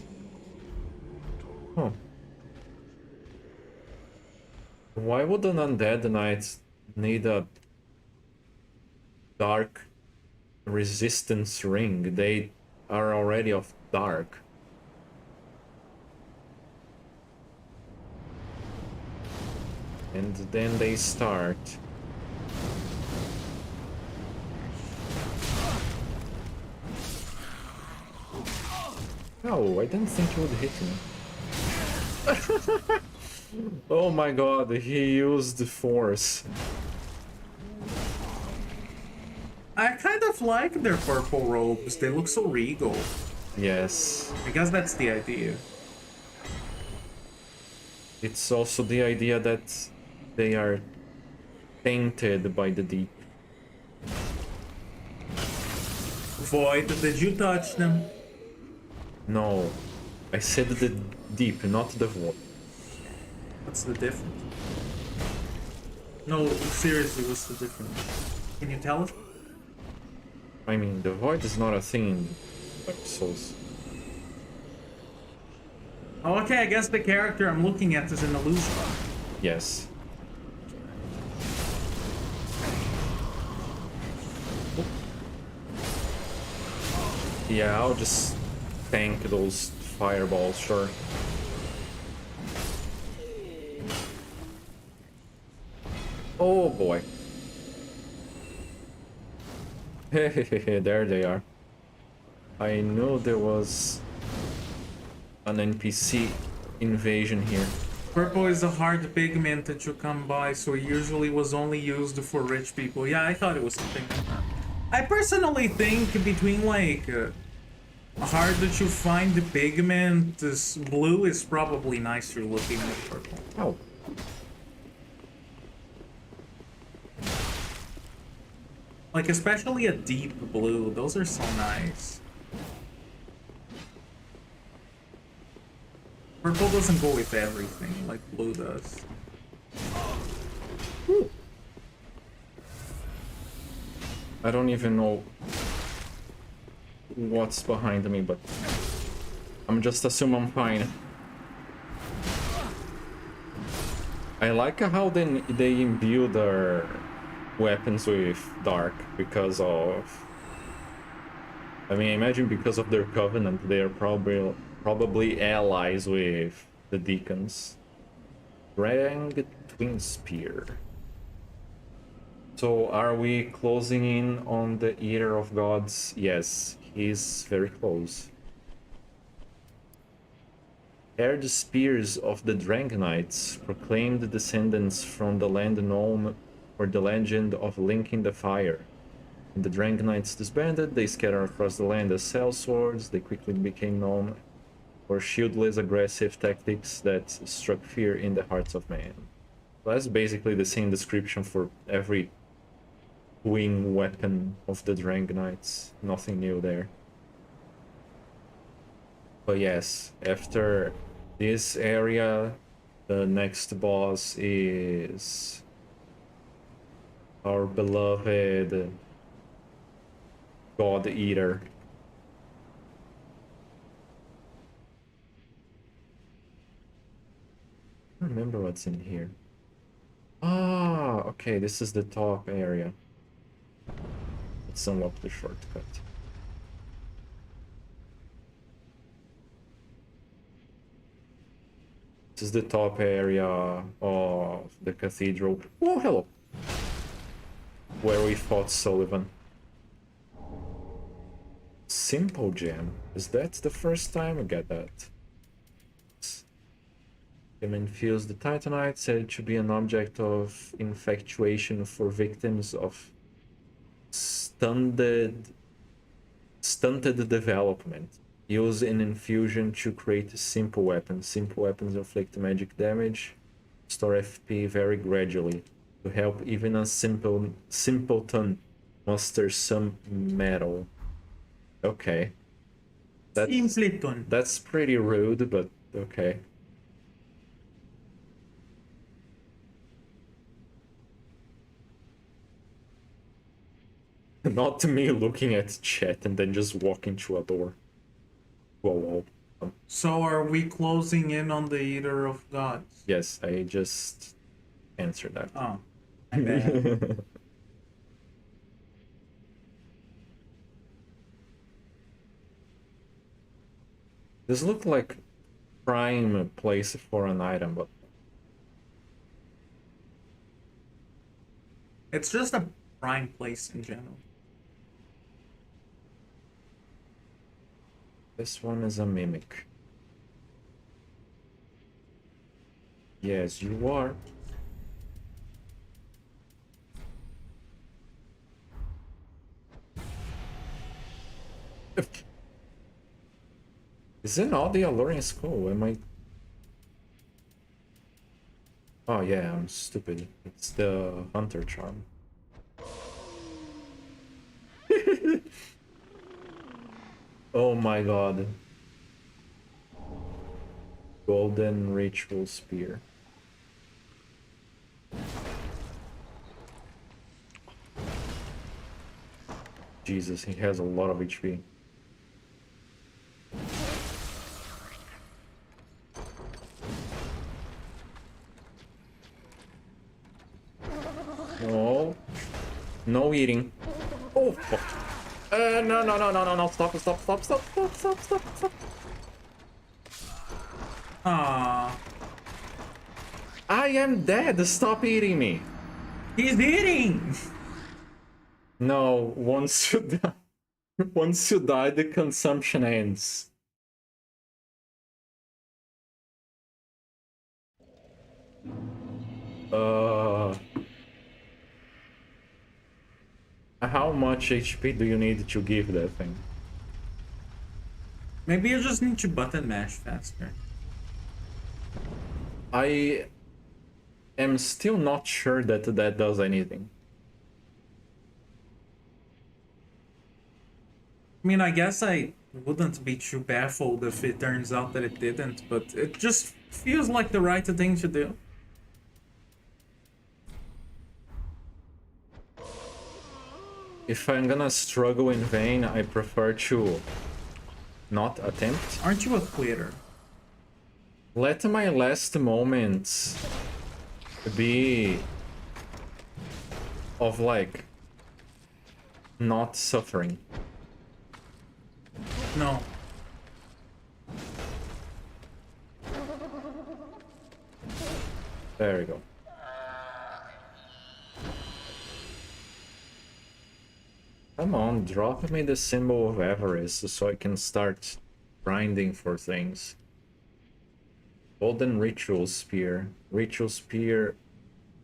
Huh. Why would an undead knight need a dark resistance ring? They are already of dark. And then they start. No, I didn't think he would hit me. Oh my god, he used the force. I kind of like their purple robes. They look so regal. Yes. I guess that's the idea. It's also the idea that they are tainted by the deep. Void, did you touch them? No, I said the deep, not the void. What's the difference? No, seriously, what's the difference? Can you tell us? I mean, the void is not a thing in Dark Souls. Oh, okay, I guess the character I'm looking at is an illusion. Yes. Yeah, I'll just tank those fireballs, sure. Oh boy. There they are. I knew there was an NPC invasion here. Purple is a hard pigment that you come by, so it usually was only used for rich people. Yeah, I thought it was something like that. I personally think between like hard that you find the pigment, this blue is probably nicer looking than purple. Oh. Like especially a deep blue, those are so nice. Purple doesn't go with everything like blue does. Ooh. I don't even know what's behind me, but I'm just assuming I'm fine. I like how they imbue their weapons with dark because of... I mean, imagine because of their covenant, they are probably allies with the deacons. Drang Twin Spear. So are we closing in on the Eater of Gods? Yes, he's very close. Ere the spears of the Drang Knights proclaimed descendants from the land known for the legend of linking the fire. When the Drang Knights disbanded, they scattered across the land as cell swords. They quickly became known for shieldless aggressive tactics that struck fear in the hearts of men. So that's basically the same description for every wing weapon of the Drang Knights. Nothing new there. But yes, after this area, the next boss is our beloved God Eater. I don't remember what's in here. Ah, okay, this is the top area. Let's unlock the shortcut. This is the top area of the cathedral. Oh, hello. Where we fought Sullivan. Simple gem. Is that the first time I get that? Him infused the Titanite, said to be an object of infatuation for victims of stunted development. Use an infusion to create simple weapons. Simple weapons inflict magic damage, store FP very gradually to help even a simpleton muster some metal. Okay. Simpleton. That's pretty rude, but okay. Not me looking at chat and then just walking to a door. To a wall. So are we closing in on the Eater of Gods? Yes, I just answered that. Oh, my bad. This looked like prime place for an item, but It's just a prime place in general. this one is a mimic. Yes, you are. Is it not the alluring skull? Am I... Oh yeah, I'm stupid. It's the hunter charm. Oh my god. Golden ritual spear. Jesus, he has a lot of HP. No. No eating. Oh, fuck. No, stop. Ah, I am dead, stop eating me. he's eating! No, once you die, once you die, the consumption ends. How much HP do you need to give that thing? Maybe you just need to button mash faster. I am still not sure that that does anything. I mean, I guess I wouldn't be too baffled if it turns out that it didn't, but it just feels like the right thing to do. If I'm gonna struggle in vain, I prefer to not attempt. Aren't you a quitter? Let my last moments be of like not suffering. No. There we go. Come on, drop me the symbol of avarice so I can start grinding for things. Golden Ritual Spear. Ritual Spear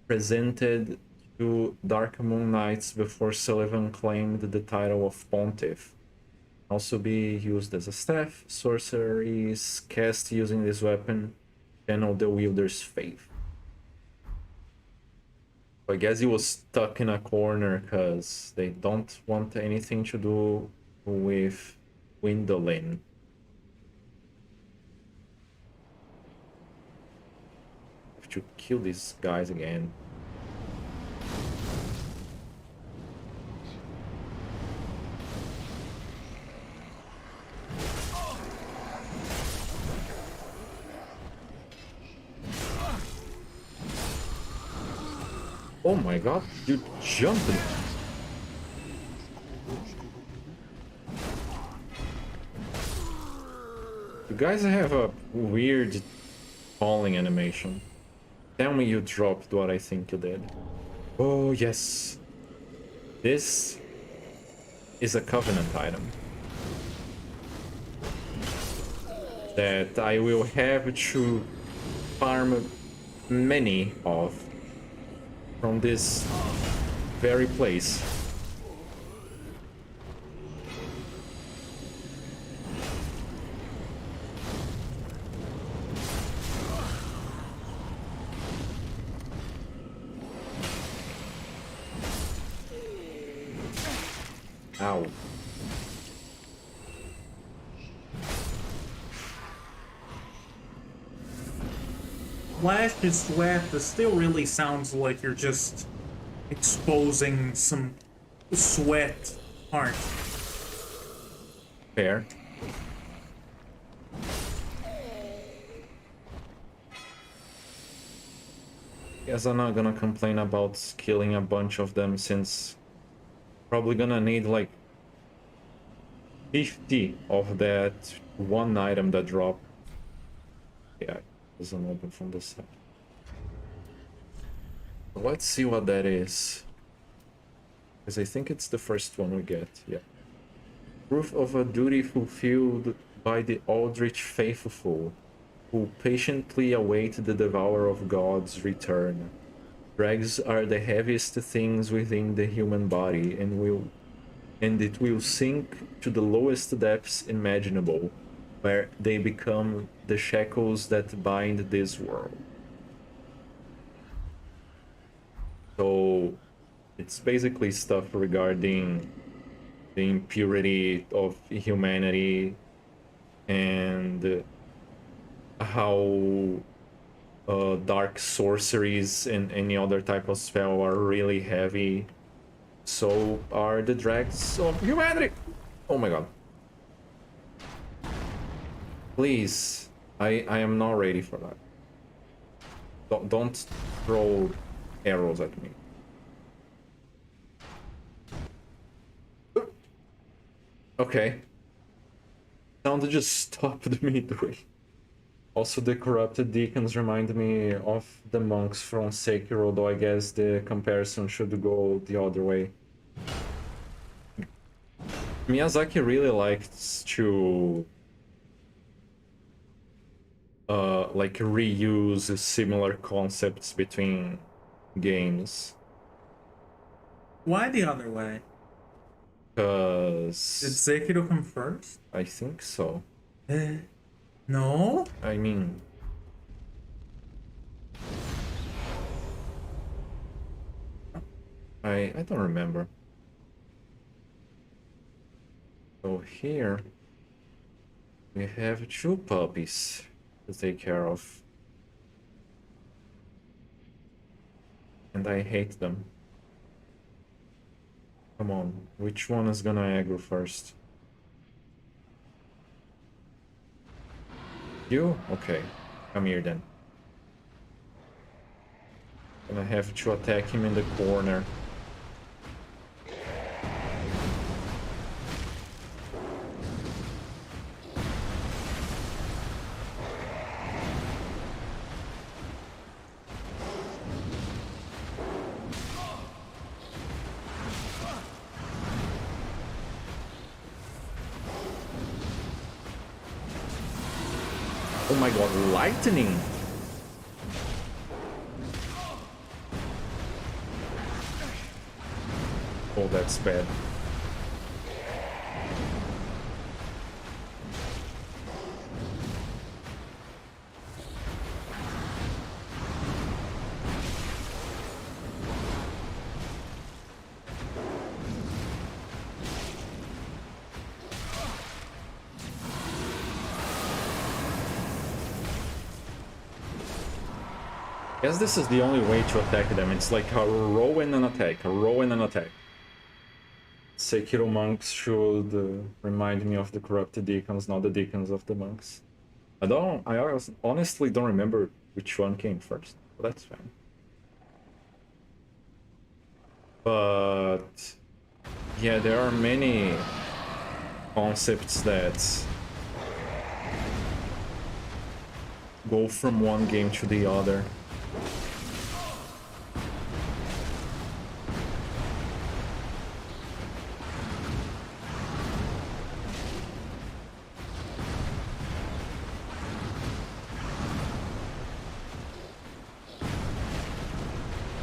presented to Dark Moon Knights before Sullivan claimed the title of Pontiff. Also be used as a staff. Sorceries cast using this weapon channel the wielder's faith. I guess he was stuck in a corner because they don't want anything to do with Gwendolyn. Have to kill these guys again. Oh my god, you jumped. You guys have a weird falling animation. Tell me you dropped what I think you did. Oh, yes. This is a Covenant item that I will have to farm many of from this very place. Ow. Flash and sweat, this still really sounds like you're just exposing some sweat art. Fair. Guess I'm not gonna complain about killing a bunch of them since probably gonna need like 50 of that one item that drop. Yeah, it doesn't open from this side. Let's see what that is. Because I think it's the first one we get, yeah. Proof of a duty fulfilled by the Aldrich faithful, who patiently await the Devourer of God's return. Dregs are the heaviest things within the human body, and it will sink to the lowest depths imaginable, where they become the shackles that bind this world. So it's basically stuff regarding the impurity of humanity and how dark sorceries and any other type of spell are really heavy. So are the dregs of humanity. Oh my god. Please, I am not ready for that. Don't throw arrows at me. Okay. Sound just stopped midway. Also, the corrupted deacons remind me of the monks from Sekiro, though I guess the comparison should go the other way. Miyazaki really likes to like reuse similar concepts between games. Why the other way? Cause Did Sekiro come first? I think so. No? I mean, I don't remember. So here we have two puppies to take care of. And I hate them. Come on, which one is gonna aggro first? You? Okay, come here then. Gonna have to attack him in the corner. Oh my god, lightning! Oh, that's bad. I guess this is the only way to attack them. It's like a row and an attack, a row and an attack. Sekiro monks should remind me of the corrupted deacons, not the deacons of the monks. I honestly don't remember which one came first, but that's fine. But yeah, there are many concepts that go from one game to the other.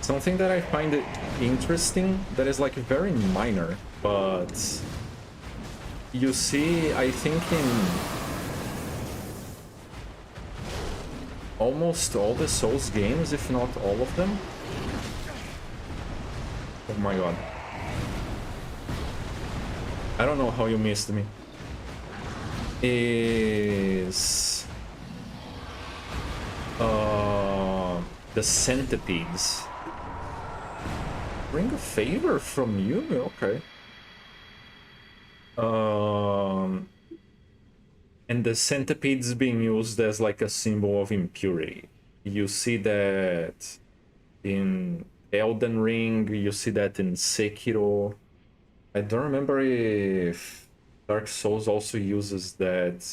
Something that I find it interesting, that is like very minor, but you see, I think in almost all the Souls games, if not all of them. Oh my god. I don't know how you missed me. Is the centipedes. Ring of favor from you? Okay. And the centipedes being used as like a symbol of impurity. You see that in Elden Ring, you see that in Sekiro. I don't remember if Dark Souls also uses that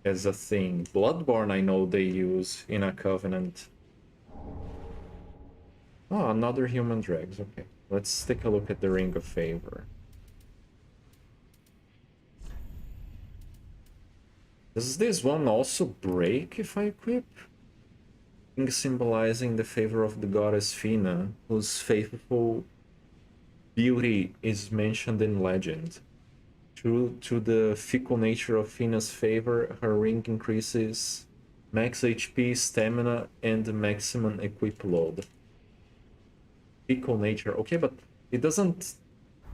as a thing. Bloodborne, I know they use in a Covenant. Oh, another human dregs. Okay, let's take a look at the Ring of Favor. Does this one also break if I equip? Ring symbolizing the favor of the goddess Fina, whose faithful beauty is mentioned in legend. Due to the fickle nature of Fina's favor, her ring increases max HP, stamina, and maximum equip load. Fickle nature. Okay, but it doesn't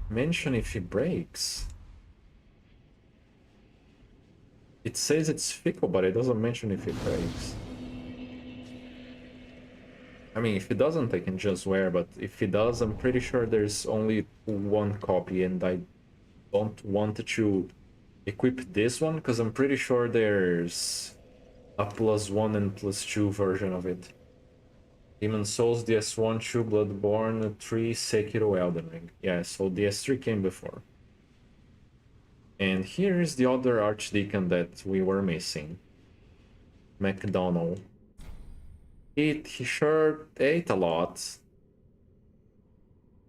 mention if it breaks. It says it's fickle, but it doesn't mention if it breaks. I mean, if it doesn't, I can just wear, but if it does, I'm pretty sure there's only one copy, and I don't want to equip this one, because I'm pretty sure there's a +1 and +2 version of it. Demon Souls, DS1, 2, Bloodborne, 3, Sekiro, Elden Ring. Yeah, so DS3 came before. And here's the other Archdeacon that we were missing. McDonald. He sure ate a lot.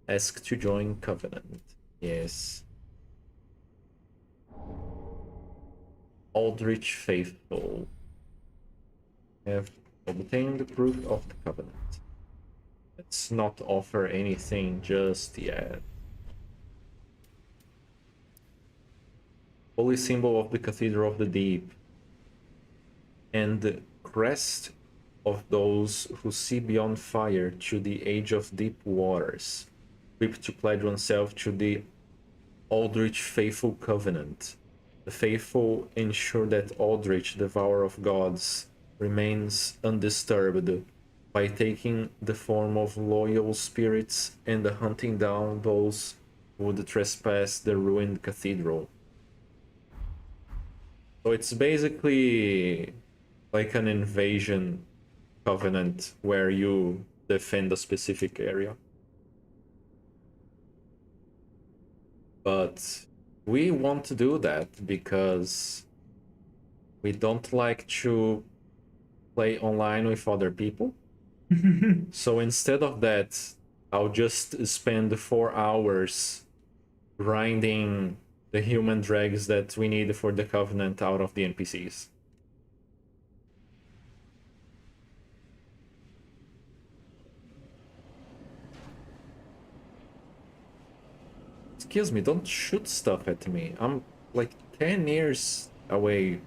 Asked to join Covenant. Yes. Aldrich Faithful. Have obtained the proof of the Covenant. Let's not offer anything just yet. Holy symbol of the Cathedral of the Deep. And the crest of those who see beyond fire to the age of deep waters, equipped to pledge oneself to the Aldrich Faithful Covenant. The faithful ensure that Aldrich, devourer of gods, remains undisturbed by taking the form of loyal spirits and hunting down those who would trespass the ruined cathedral. So it's basically like an invasion covenant where you defend a specific area. But we want to do that because we don't like to play online with other people. So instead of that, I'll just spend 4 hours grinding the human dregs that we need for the Covenant out of the NPCs. Excuse me, don't shoot stuff at me. I'm like 10 years away.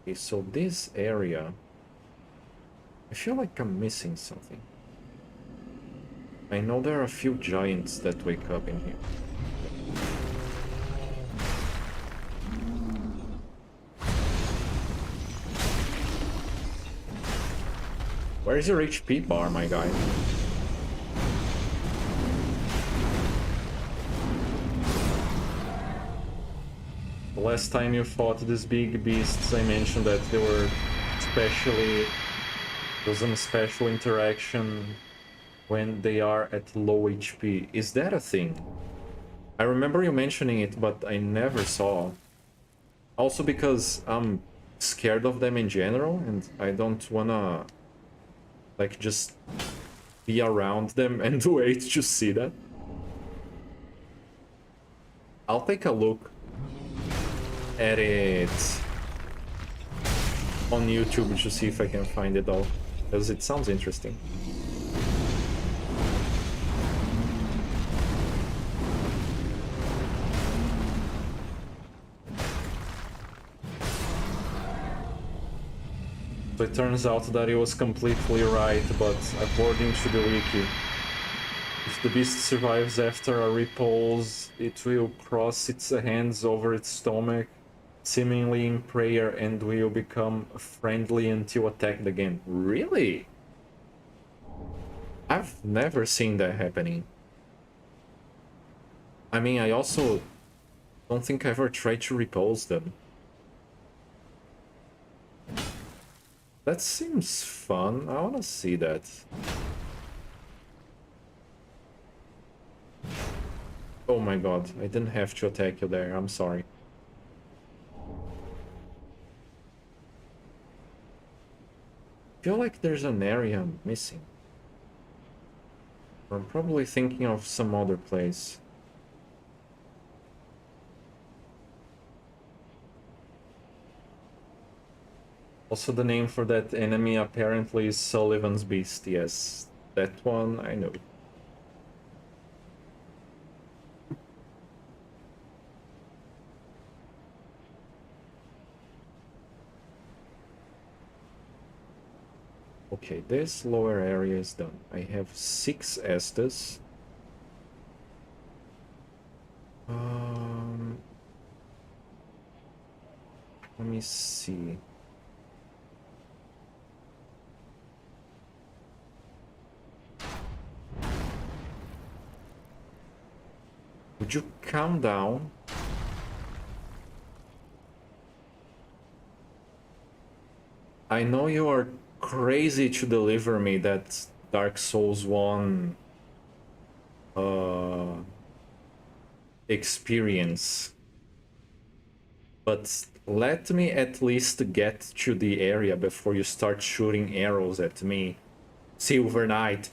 Okay, so this area, I feel like I'm missing something. I know there are a few giants that wake up in here. Where's your HP bar, my guy? The last time you fought these big beasts, I mentioned that they were especially... There's a special interaction when they are at low HP. Is that a thing? I remember you mentioning it, but I never saw. Also because I'm scared of them in general, and I don't wanna, like, just be around them and wait to see that. I'll take a look at it on YouTube to see if I can find it all, because it sounds interesting. So it turns out that it was completely right, but according to the wiki, if the beast survives after a repulse, it will cross its hands over its stomach, seemingly in prayer, and will become friendly until attacked again. Really? I've never seen that happening. I mean, I also don't think I ever tried to repulse them. That seems fun. I wanna see that. Oh my god, I didn't have to attack you there, I'm sorry. I feel like there's an area I'm missing. I'm probably thinking of some other place. Also, the name for that enemy apparently is Sullivan's Beast. Yes, that one I know. Okay, this lower area is done. I have 6 Estes. Let me see. Would you calm down? I know you are crazy to deliver me that Dark Souls 1 experience. But let me at least get to the area before you start shooting arrows at me. Silver Knight.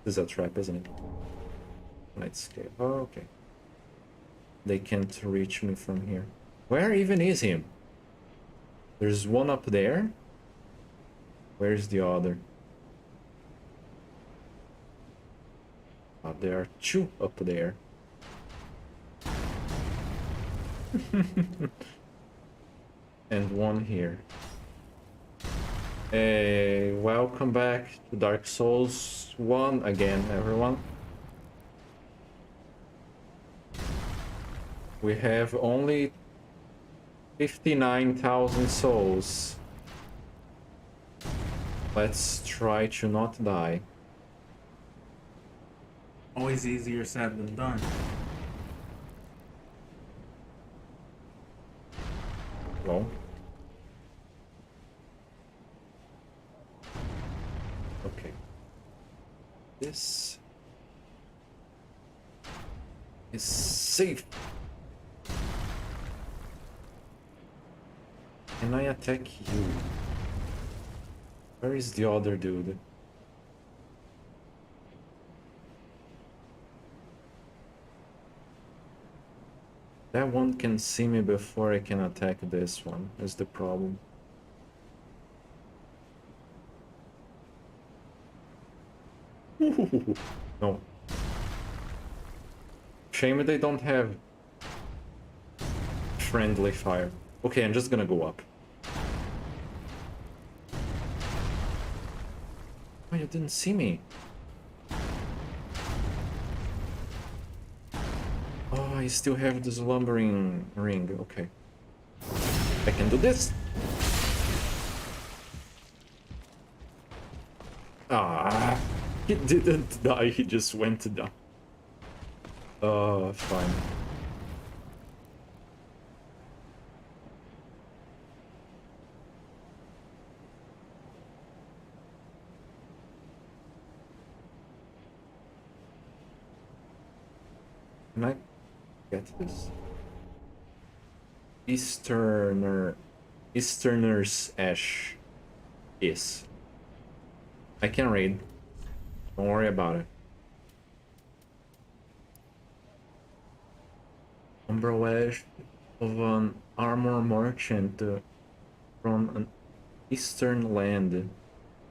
This is a trap, isn't it? Let's escape. Oh, okay. They can't reach me from here. Where even is him? There's one up there. Where's the other? There are 2 up there. And 1 here. Hey, welcome back to Dark Souls 1 again, everyone. We have only 59,000 souls. Let's try to not die. Always easier said than done. Well. Okay. This is safe. Can I attack you? Where is the other dude? That one can see me before I can attack this one, is the problem. No. Shame they don't have friendly fire. Okay, I'm just gonna go up. Oh, you didn't see me. Oh, I still have the slumbering ring. Okay. I can do this. Ah, he didn't die, he just went down. Fine. Can I get this? Easterner's Ash is. I can read. Don't worry about it. Umbrage of an armor merchant from an eastern land.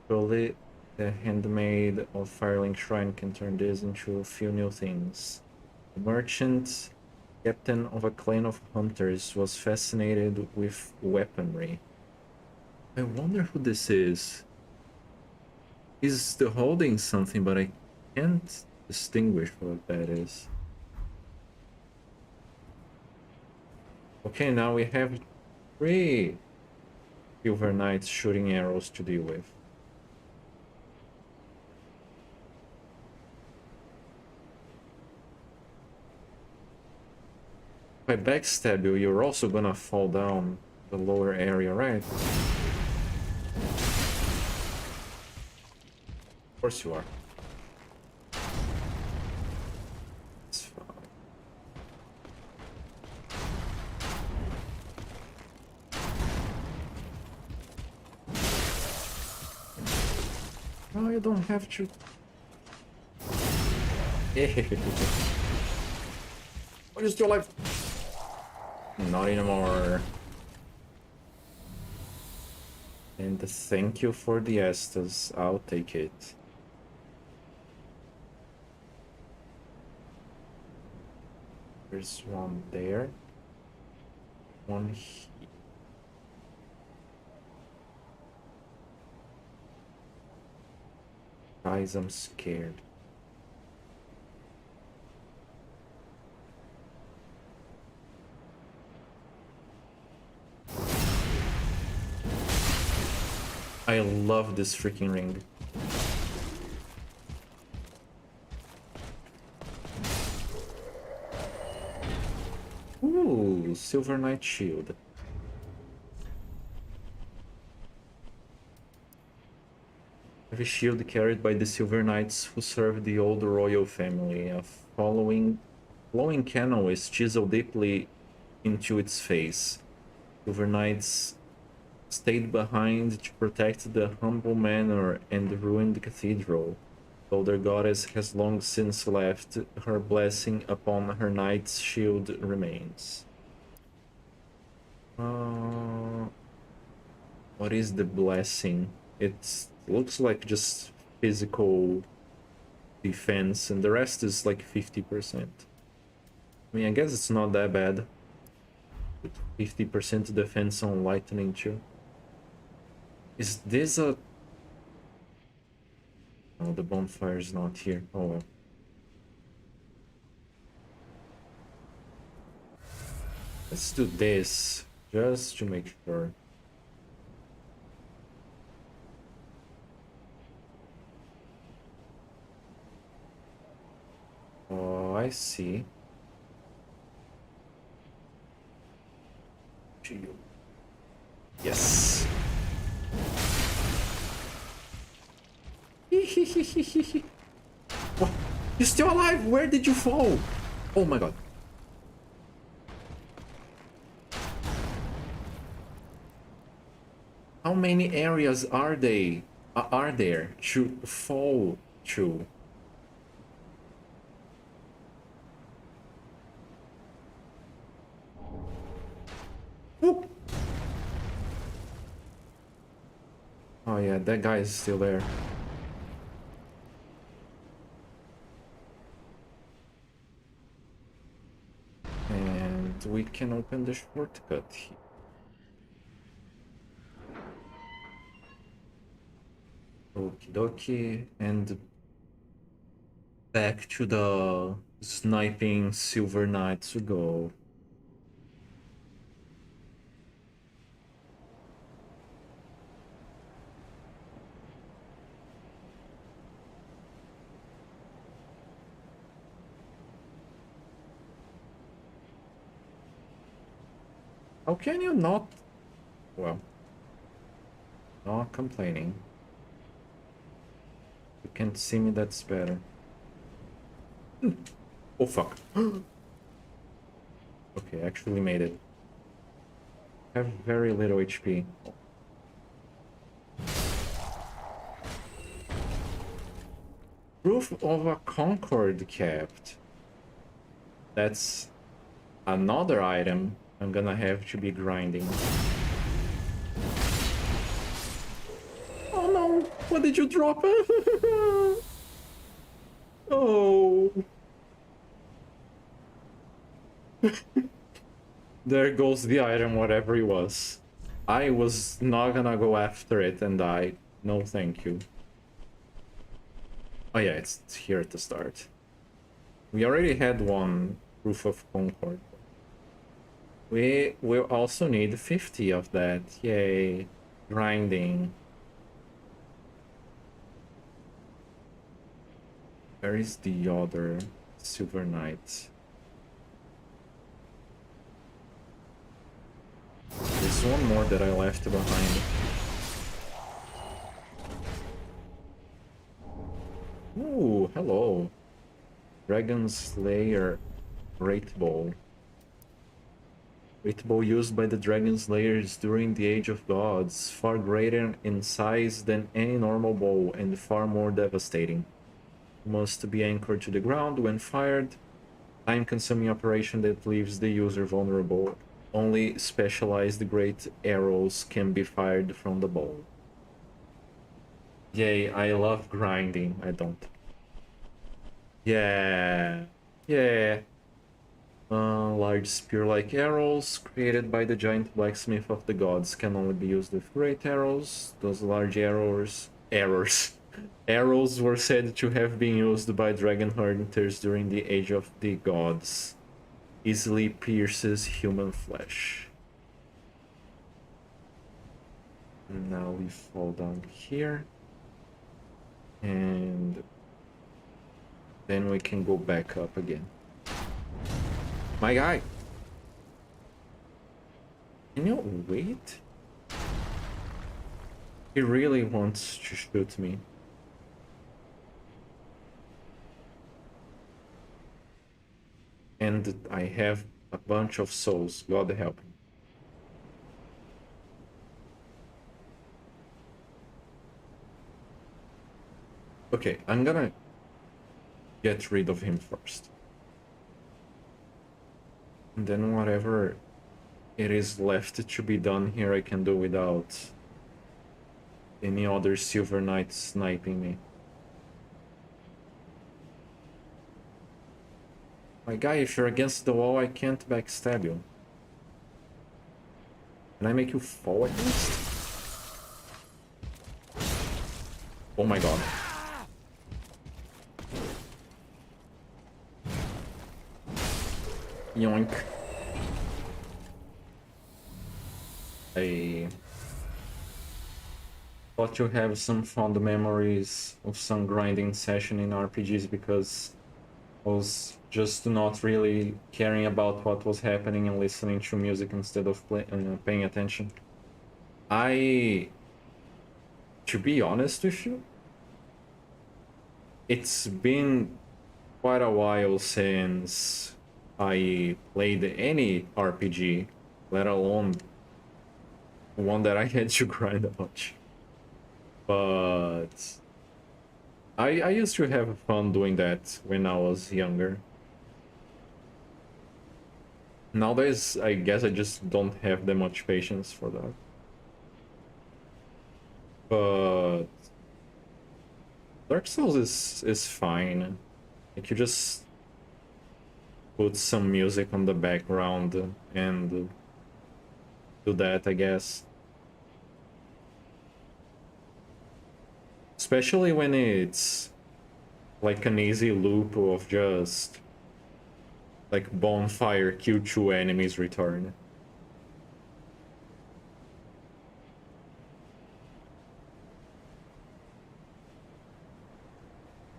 Surely the handmaid of Firelink Shrine can turn this into a few new things. The merchant, captain of a clan of hunters, was fascinated with weaponry. I wonder who this is. He's holding something, but I can't distinguish what that is. Okay, now we have 3 Silver Knights shooting arrows to deal with. If I backstab you, you're also gonna fall down the lower area, right? Of course you are. It's fine. No, you don't have to. What is your life? Not anymore. And thank you for the Estus. I'll take it. There's one there. One here. Guys, I'm scared. I love this freaking ring. Ooh, Silver Knight Shield. Heavy shield carried by the Silver Knights who served the old royal family. A flowing canal is chiseled deeply into its face. Silver Knights stayed behind to protect the humble manor and the ruined cathedral. Though their goddess has long since left, her blessing upon her knight's shield remains. What is the blessing? It looks like just physical defense, and the rest is like 50%. I mean, I guess it's not that bad. 50% defense on lightning too. Is this a... Oh, the bonfire is not here. Oh well. Let's do this, just to make sure. Oh, I see. Yes. What? You're still alive? Where did you fall? Oh my god. How many areas are there to fall to? Whoop. Oh yeah, that guy is still there. And we can open the shortcut here. Okie dokie, and back to the sniping Silver Knights we go. How can you not... Well, not complaining. You can't see me, that's better. Oh fuck. Okay, actually made it. I have very little HP. Proof of a Concord kept. That's another item I'm gonna have to be grinding. Oh no! What did you drop? Oh! There goes the item, whatever it was. I was not gonna go after it and die. No, thank you. Oh yeah, it's here at the start. We already had one proof of Concord. We will also need 50 of that. Yay. Grinding. Where is the other Silver Knight? There's one more that I left behind. Ooh, hello. Dragon Slayer Great Bow. Great bow used by the Dragon Slayers during the Age of Gods, far greater in size than any normal bow and far more devastating. Must be anchored to the ground when fired. Time-consuming operation that leaves the user vulnerable. Only specialized great arrows can be fired from the bow. Yay, I love grinding. I don't. Yeah. Yeah. Large spear-like arrows created by the giant blacksmith of the gods can only be used with great arrows. Those large arrows were said to have been used by dragon hunters during the Age of the Gods. Easily pierces human flesh. And now we fall down here. And then we can go back up again. My guy! Can you wait? He really wants to shoot me. And I have a bunch of souls, God help me. Okay, I'm gonna get rid of him first. And then whatever it is left to be done here, I can do without any other Silver Knight sniping me. My guy, if you're against the wall, I can't backstab you. Can I make you fall at least? Oh my god. Yoink. I thought you have some fond memories of some grinding session in RPGs because I was just not really caring about what was happening and listening to music instead of paying attention. To be honest with you, it's been quite a while since I played any RPG, let alone one that I had to grind a bunch. But I used to have fun doing that when I was younger. Nowadays, I guess I just don't have that much patience for that. But Dark Souls is fine. Like, you just put some music on the background and do that, I guess. Especially when it's like an easy loop of just like bonfire, kill 2 enemies, return.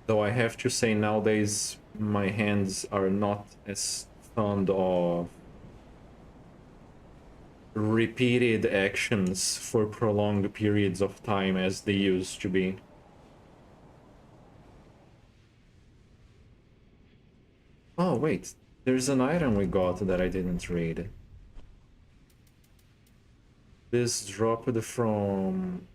Though I have to say nowadays my hands are not as fond of repeated actions for prolonged periods of time as they used to be. Oh, wait. There's an item we got that I didn't read. This dropped from...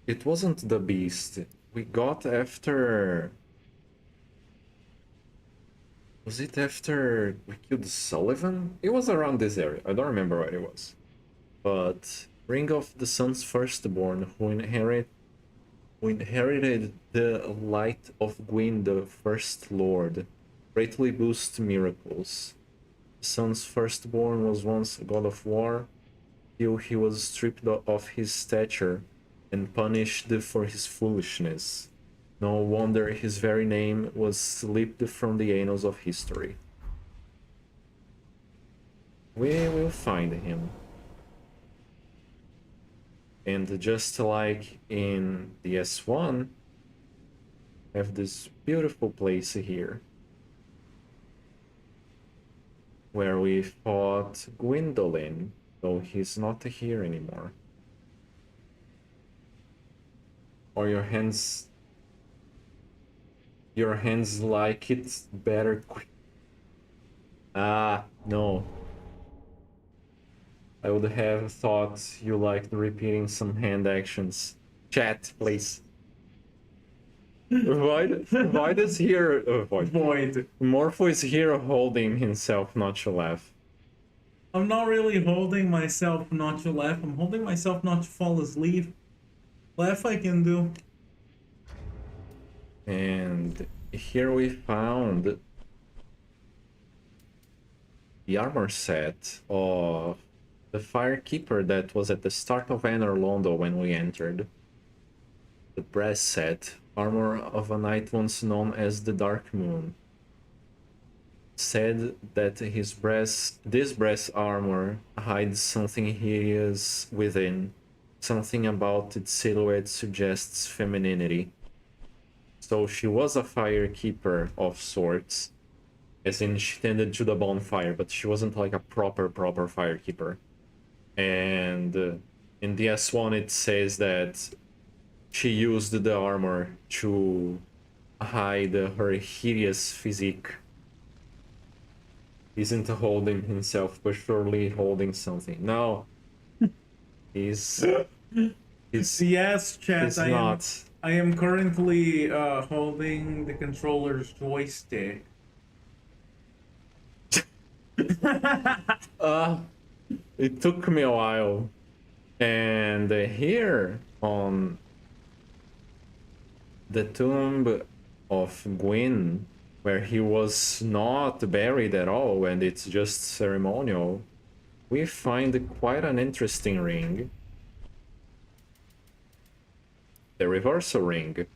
It wasn't the beast. We got after... Was it after we killed Sullivan? It was around this area. I don't remember what it was. But Ring of the Sun's Firstborn, who inherited the light of Gwyn, the First Lord, greatly boosts miracles. The Sun's Firstborn was once a god of war, till he was stripped of his stature and punished for his foolishness. No wonder his very name was slipped from the annals of history. We will find him. And just like in the S1, we have this beautiful place here, where we fought Gwendolyn, though he's not here anymore. Or your hands like it better quick. Ah, no. I would have thought you liked repeating some hand actions. Chat, please. Void is here. Void. Morpho is here holding himself not to laugh. I'm not really holding myself not to laugh. I'm holding myself not to fall asleep. Laugh I can do. And here we found the armor set of the Firekeeper that was at the start of Anor Londo when we entered. The brass set, armor of a knight once known as the Dark Moon. Said that this brass armor hides something hideous within. Something about its silhouette suggests femininity. So she was a Firekeeper of sorts, as in she tended to the bonfire, but she wasn't like a proper Firekeeper. And in the S1 it says that she used the armor to hide her hideous physique. Isn't holding himself, but surely holding something. No, he's Yes, chat. he's not. I am currently holding the controller's joystick. It took me a while. And here on the tomb of Gwyn, where he was not buried at all and it's just ceremonial, we find quite an interesting ring. The Reversal Ring.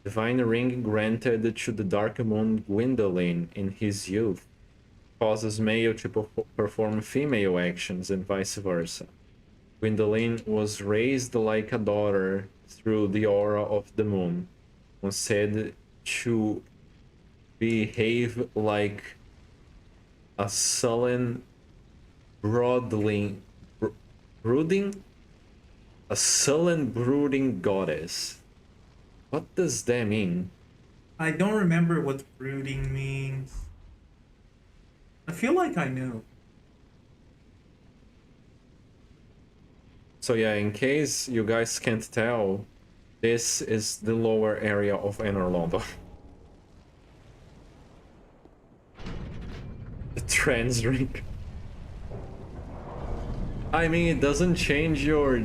Divine ring granted to the Dark Moon Gwendolyn in his youth. Causes male to perform female actions and vice versa. Gwendolyn was raised like a daughter through the aura of the moon, was said to behave like a sullen, brooding goddess. What does that mean? I don't remember what brooding means. I feel like I knew. So yeah, in case you guys can't tell, this is the lower area of Anor Londo. The trans ring. I mean, it doesn't change your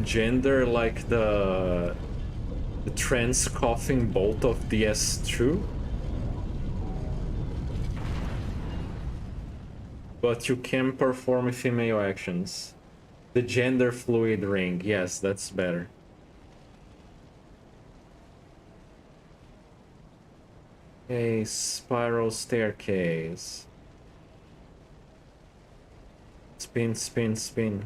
gender like the trans coughing bolt of the S2. But you can perform female actions. The gender fluid ring, yes, that's better. A spiral staircase. Spin, spin, spin.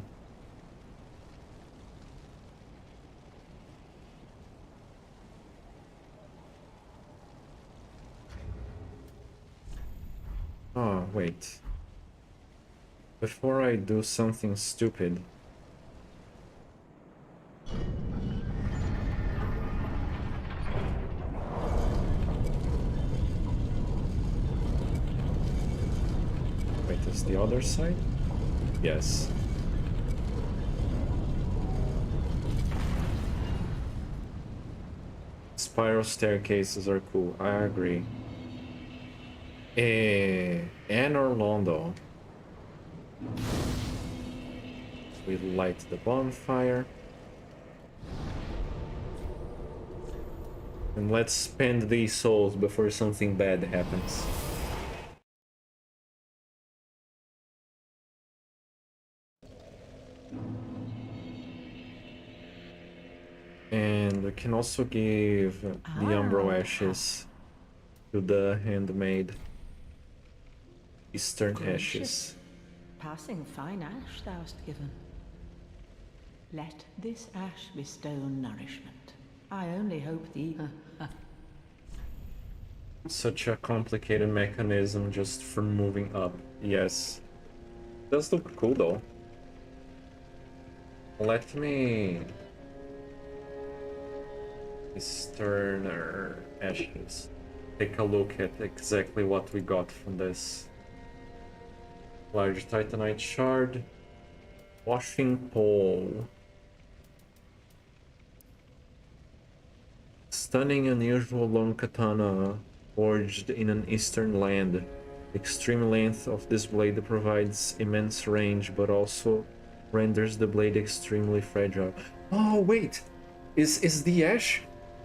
Oh, wait. Before I do something stupid. the other side? Yes. Spiral staircases are cool. I agree. And Orlando. We light the bonfire. And let's spend these souls before something bad happens. And we can also give the Umbro Ashes to the handmaid. Eastern Gracious. Ashes. Passing fine ash thou hast given. Let this ash bestow nourishment. I only hope thee. Such a complicated mechanism just for moving up. Yes. Does look cool though. Let me... Sterner Ashes. Take a look at exactly what we got from this. Large Titanite shard. Washing pole. Stunning, unusual long katana forged in an eastern land. Extreme length of this blade provides immense range, but also renders the blade extremely fragile. Oh wait, is the ash?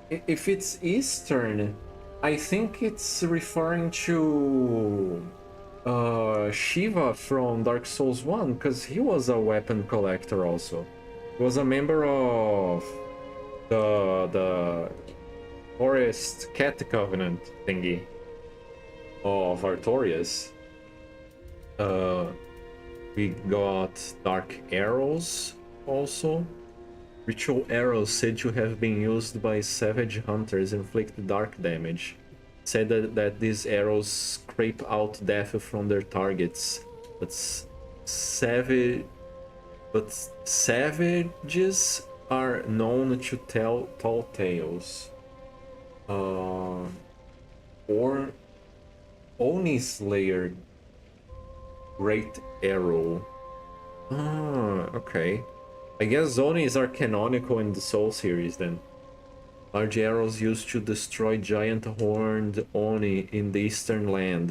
If it's eastern, I think it's referring to Shiva from Dark Souls 1, because he was a weapon collector also. He was a member of the Forest Cat Covenant thingy of Artorias. We got Dark Arrows also. Ritual arrows said to have been used by savage hunters inflict dark damage. Said that these arrows scrape out death from their targets, but savages are known to tell tall tales. Or Oni Slayer Great Arrow. Ah, okay. I guess Onis are canonical in the Soul series then. Large arrows used to destroy giant horned Oni in the Eastern Land.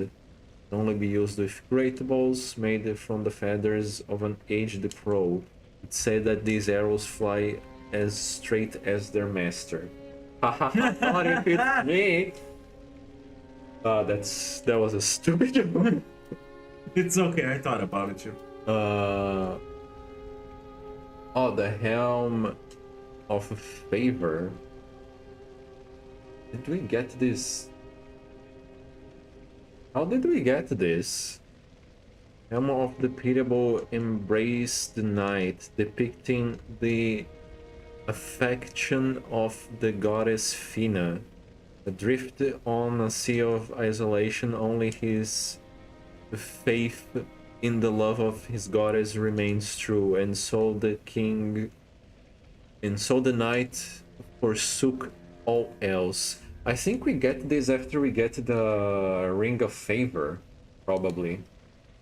Can only be used with great bows made from the feathers of an aged crow. It's said that these arrows fly as straight as their master. Haha, what if it's me? That was a stupid joke. It's okay, I thought about it too. Oh, the Helm of Favor. Did we get this? How did we get this? Helm of the Pitiable Embrace the Night, depicting the affection of the goddess Fina. Adrift on a sea of isolation, only his faith in the love of his goddess remains true, and so the knight forsook all else. I think we get this after we get the Ring of Favor, probably.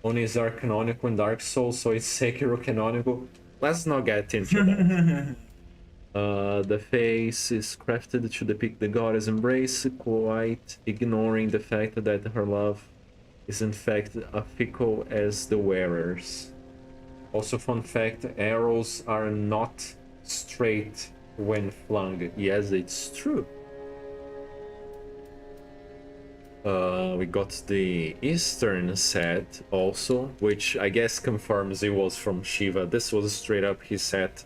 Onis are canonical in Dark Souls, so it's Sekiro canonical. Let's not get into that. The face is crafted to depict the goddess embrace, quite ignoring the fact that her love is in fact as fickle as the wearers. Also, fun fact, arrows are not straight when flung. Yes, it's true. We got the Eastern set also, which I guess confirms it was from Shiva. This was straight up his set.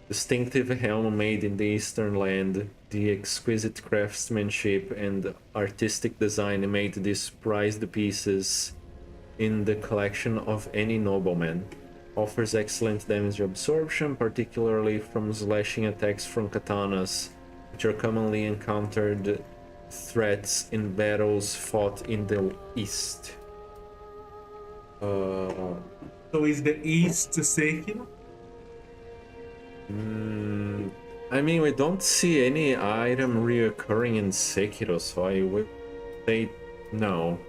Distinctive helm made in the Eastern Land. The exquisite craftsmanship and artistic design made these prized pieces in the collection of any nobleman. Offers excellent damage absorption, particularly from slashing attacks from katanas, which are commonly encountered threats in battles fought in the East. So is the East Sekiro? I mean, we don't see any item reoccurring in Sekiro, so I would say no.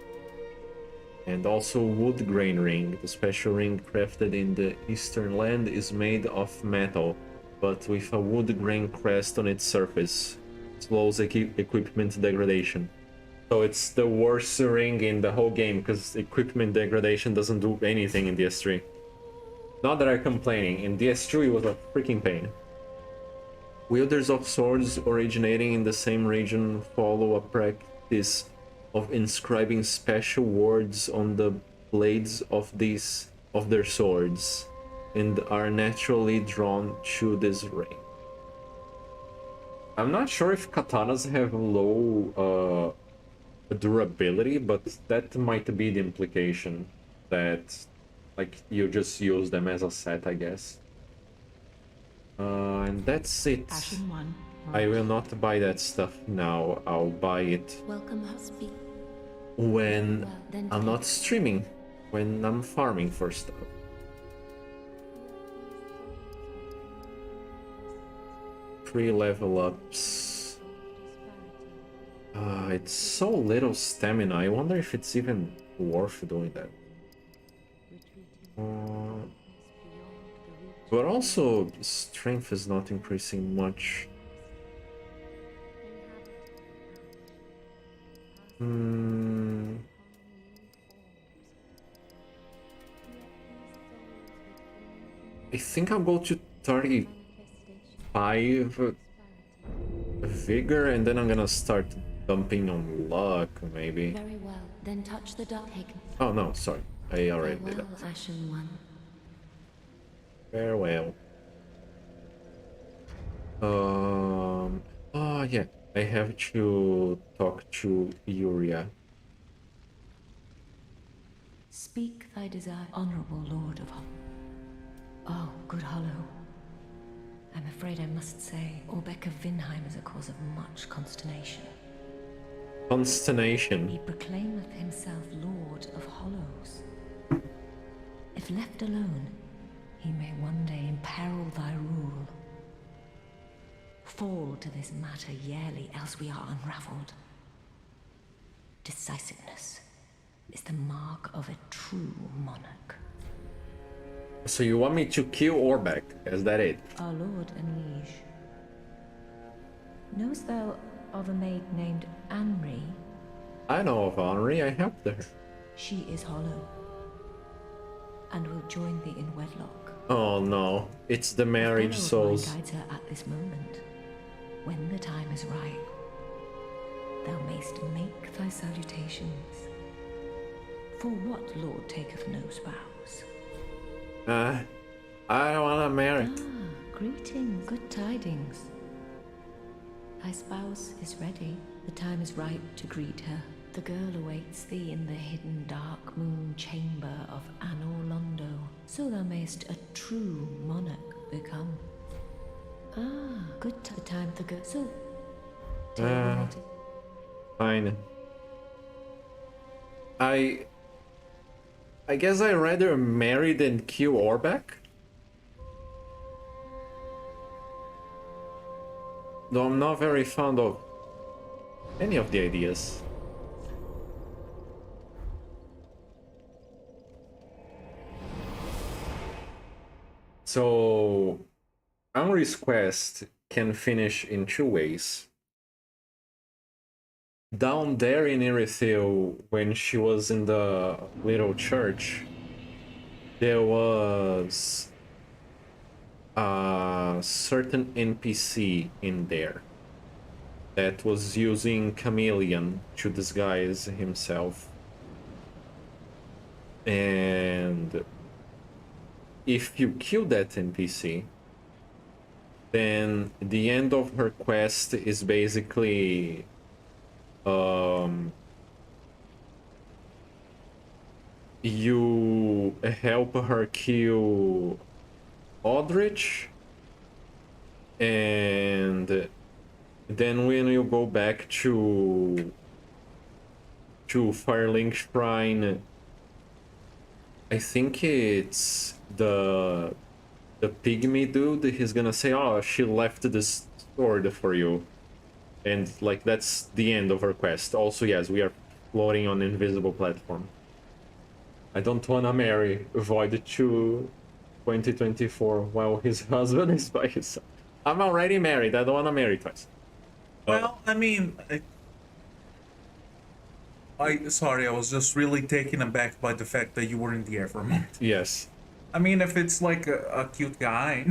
And also wood grain ring. The special ring crafted in the eastern land is made of metal, but with a wood grain crest on its surface. Slows equipment degradation. So it's the worst ring in the whole game, because equipment degradation doesn't do anything in DS3. Not that I'm complaining, in DS2 it was a freaking pain. Wielders of swords originating in the same region follow a practice of inscribing special words on the blades of their swords, and are naturally drawn to this ring. I'm not sure if katanas have low durability, but that might be the implication, that like you just use them as a set, I guess. And that's it. Ashen one. I will not buy that stuff now. I'll buy it Welcome, husband. when Well, then I'm take not streaming, when I'm farming for stuff. Three level ups. It's so little stamina. I wonder if it's even worth doing that. But also, strength is not increasing much. I think I'll go to 35 vigor, and then I'm gonna start dumping on luck, maybe. Very well. Then touch the dark hagen. Oh no, sorry. I already did Farewell, that. Ashen One. Farewell. Oh yeah, I have to talk to Yuria. Speak thy desire, honorable Lord of Oh, good Hollow. I'm afraid I must say, Orbeck of Vinheim is a cause of much consternation. Consternation. He proclaimeth himself Lord of Hollows. If left alone, he may one day imperil thy rule. Fall to this matter yearly, else we are unraveled. Decisiveness is the mark of a true monarch. So you want me to kill Orbeck? Is that it? Our lord and liege. Knowest thou of a maid named Anri? I know of Henri, I helped her. She is hollow, and will join thee in wedlock. Oh no, it's the marriage A fellow of mine souls. guides her at this moment. When the time is ripe, thou mayst make thy salutations. For what lord taketh no spouse? I don't wanna marry. Greetings, good tidings. Thy spouse is ready. The time is ripe to greet her. The girl awaits thee in the hidden dark moon chamber of Anor Londo, so thou mayst a true monarch become. Good time to go. So, tell me later. Fine. I guess I'd rather marry than kill Orbeck. Though I'm not very fond of any of the ideas. So, Amri's quest can finish in two ways. Down there in Irithil, when she was in the little church, there was a certain NPC in there that was using chameleon to disguise himself. And if you kill that NPC, then the end of her quest is basically you help her kill Aldrich, and then when you go back to Firelink Shrine, I think it's the pygmy dude. He's gonna say, "Oh, she left this sword for you," and like that's the end of her quest. Also, yes, we are floating on invisible platform. I don't wanna marry Void to 2024 while his husband is by his side. I'm already married. I don't wanna marry twice. Well, I mean, sorry, I was just really taken aback by the fact that you were in the air for a moment. Yes. I mean, if it's like a cute guy.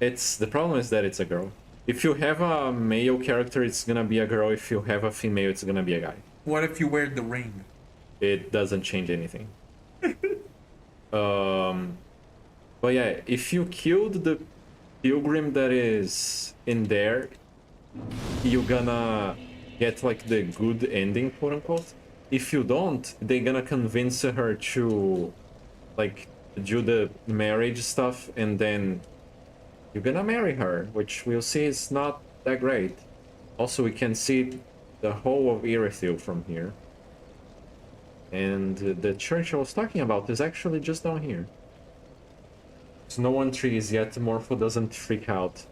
It's the problem is that it's a girl. If you have a male character, it's gonna be a girl. If you have a female, it's gonna be a guy. What if you wear the ring? It doesn't change anything. But yeah, if you killed the pilgrim that is in there, you're gonna get like the good ending, quote unquote. If you don't, they're gonna convince her to like do the marriage stuff, and then you're gonna marry her, which we'll see is not that great. Also, we can see the whole of Irithyll from here. And the church I was talking about is actually just down here. There's no one trees yet, Morpho doesn't freak out.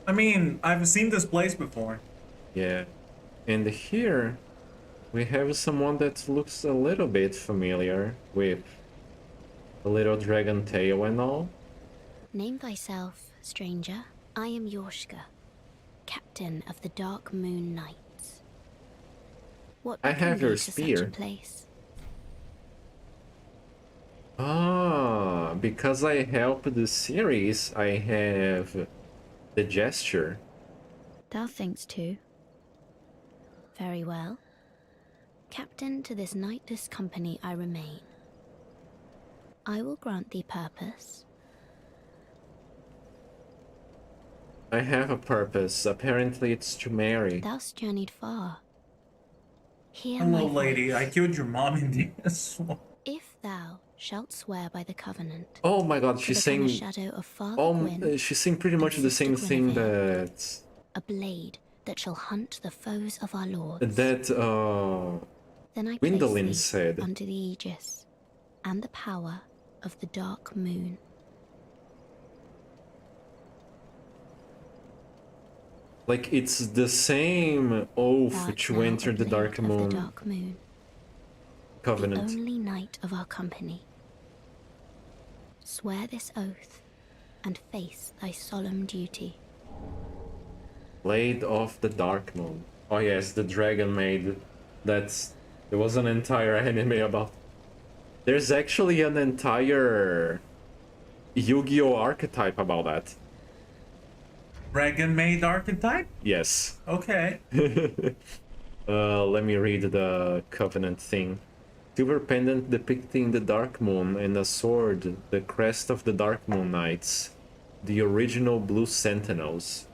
I mean, I've seen this place before. Yeah. And here, we have someone that looks a little bit familiar, with a little dragon tail and all. Name thyself, stranger. I am Yorshka, captain of the Dark Moon Knights. What I have your to such spear. a place? Ah, because I helped the series, I have the gesture. Thou thinkst too. Very well. Captain to this knightless company I remain. I will grant thee purpose. I have a purpose. Apparently it's to marry. Thou'st journeyed far. Hear Hello, my lady. voice. I killed your mom in this. If thou shalt swear by the covenant. Oh my god, to she's become saying... a shadow of Father Gwyn, she's saying pretty much the same Sister thing Guinevere. that... a blade that shall hunt the foes of our lords. That, Then I place Gwendolyn thee said. under the aegis and the power of the Dark Moon. Like, it's the same oath Thou art to now enter a the blade Dark of the Moon Dark Moon, Covenant. the only knight of our company. Swear this oath and face thy solemn duty. Blade of the Dark Moon. Oh yes, the Dragon Maid. That's... There was an entire anime about... There's actually an entire Yu-Gi-Oh! Archetype about that. Dragon Maid archetype? Yes. Okay. Let me read the Covenant thing. Silver pendant depicting the Dark Moon and a sword, the crest of the Dark Moon Knights, the original Blue Sentinels.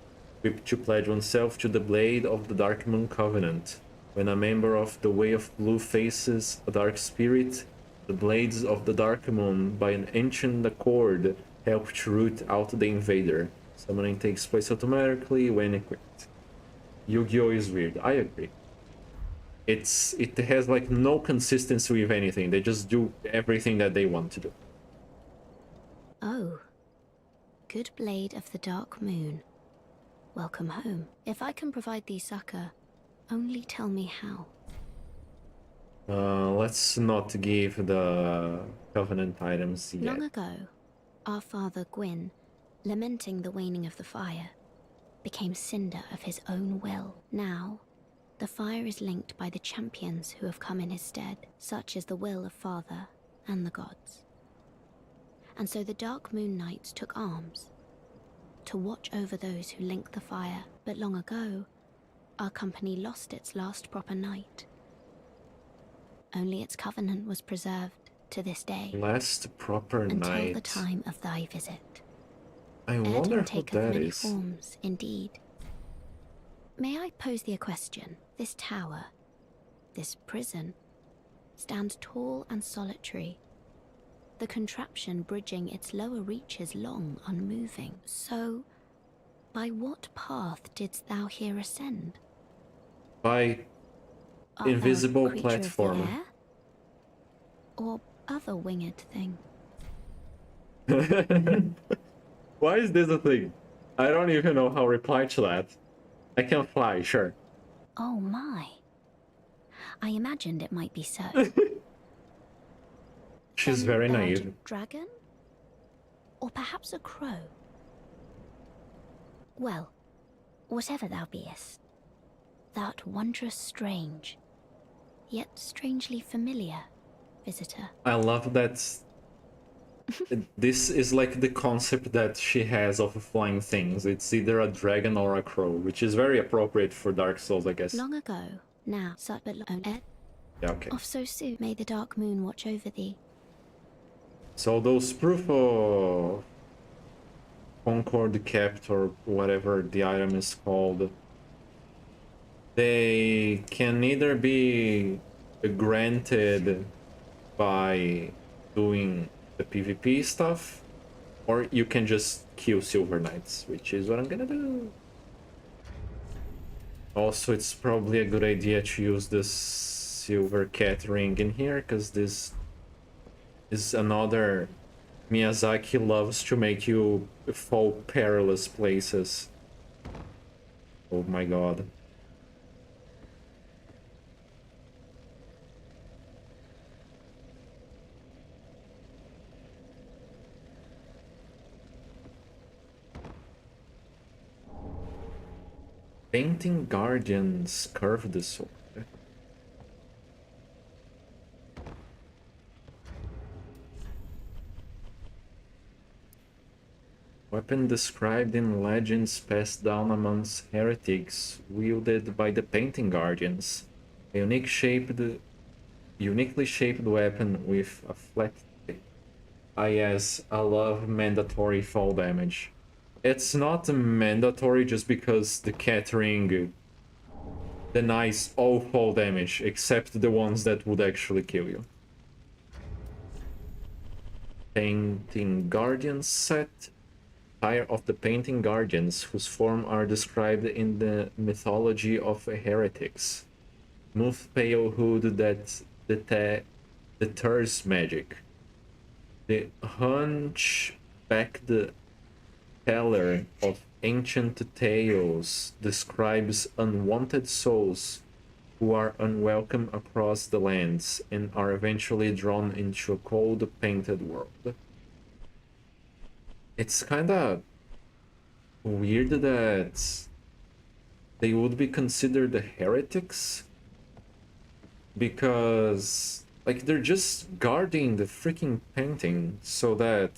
Equipped to pledge oneself to the blade of the Dark Moon Covenant. When a member of the Way of Blue faces a dark spirit, the blades of the Dark Moon, by an ancient accord, help to root out the invader. Summoning takes place automatically when equipped. Yu-Gi-Oh! Is weird, I agree. It has like no consistency with anything, they just do everything that they want to do. Oh, good blade of the Dark Moon. Welcome home. If I can provide thee succor, only tell me how. Let's not give the Covenant items yet. Long ago, our father Gwyn, lamenting the waning of the fire, became cinder of his own will. Now, the fire is linked by the champions who have come in his stead, such is the will of Father and the gods. And so the Dark Moon Knights took arms to watch over those who link the fire. But long ago, our company lost its last proper knight. Only its covenant was preserved to this day. Last proper until night. the time of thy visit. I wonder Erdin who taketh that many is. forms, indeed. May I pose thee a question? This tower, this prison, stands tall and solitary, the contraption bridging its lower reaches long unmoving. So, by what path didst thou here ascend? By Art thou a invisible creature of the platform. air? Or other winged thing? Why is this a thing? I don't even know how to reply to that. I can fly, sure. Oh my. I imagined it might be so. She's Then very thou art naive. a dragon? Or perhaps a crow? Well, whatever thou beest, thou'rt wondrous strange, yet strangely familiar, visitor. I love that this is like the concept that she has of flying things. It's either a dragon or a crow, which is very appropriate for Dark Souls, I guess. Long ago, now, such but long Yeah, okay. off so soon, may the dark moon watch over thee. So those proof of Concord Kept, or whatever the item is called, they can either be granted by doing the PvP stuff, or you can just kill Silver Knights, which is what I'm gonna do. Also, it's probably a good idea to use this Silver Cat ring in here, because this is another... Miyazaki loves to make you fall perilous places. Oh my god. Painting Guardians curve the sword. Weapon described in legends passed down amongst heretics, wielded by the Painting Guardians. A uniquely shaped weapon with a flat tip. Yes, I love mandatory fall damage. It's not mandatory just because the cat ring denies all fall damage, except the ones that would actually kill you. Painting Guardians set. Pair of the Painting Guardians, whose form are described in the mythology of heretics. Smooth pale hood that deters magic. The hunchbacked teller of ancient tales describes unwanted souls who are unwelcome across the lands and are eventually drawn into a cold, painted world. It's kinda weird that they would be considered heretics, because like they're just guarding the freaking painting so that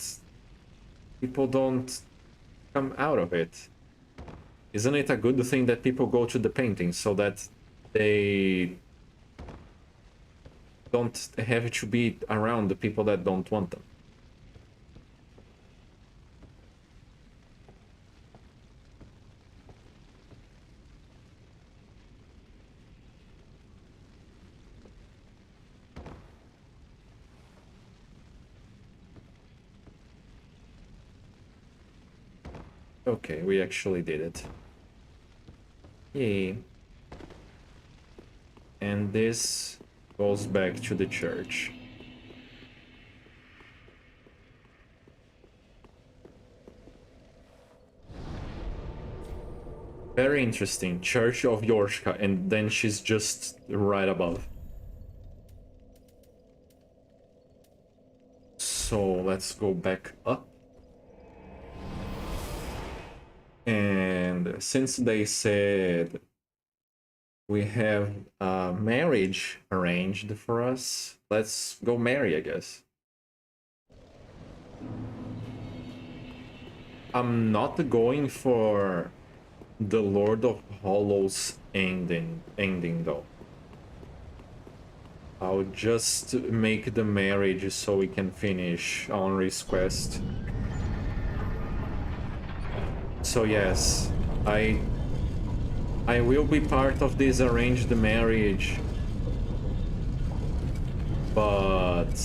people don't come out of it. Isn't it a good thing that people go to the painting so that they don't have to be around the people that don't want them? Okay, we actually did it. Yay. And this goes back to the church. Very interesting. Church of Yorshka, and then she's just right above. So let's go back up. And since they said we have a marriage arranged for us, let's go marry, I guess. I'm not going for the Lord of Hollows ending though. I'll just make the marriage so we can finish Henri's quest. So yes, I will be part of this arranged marriage, but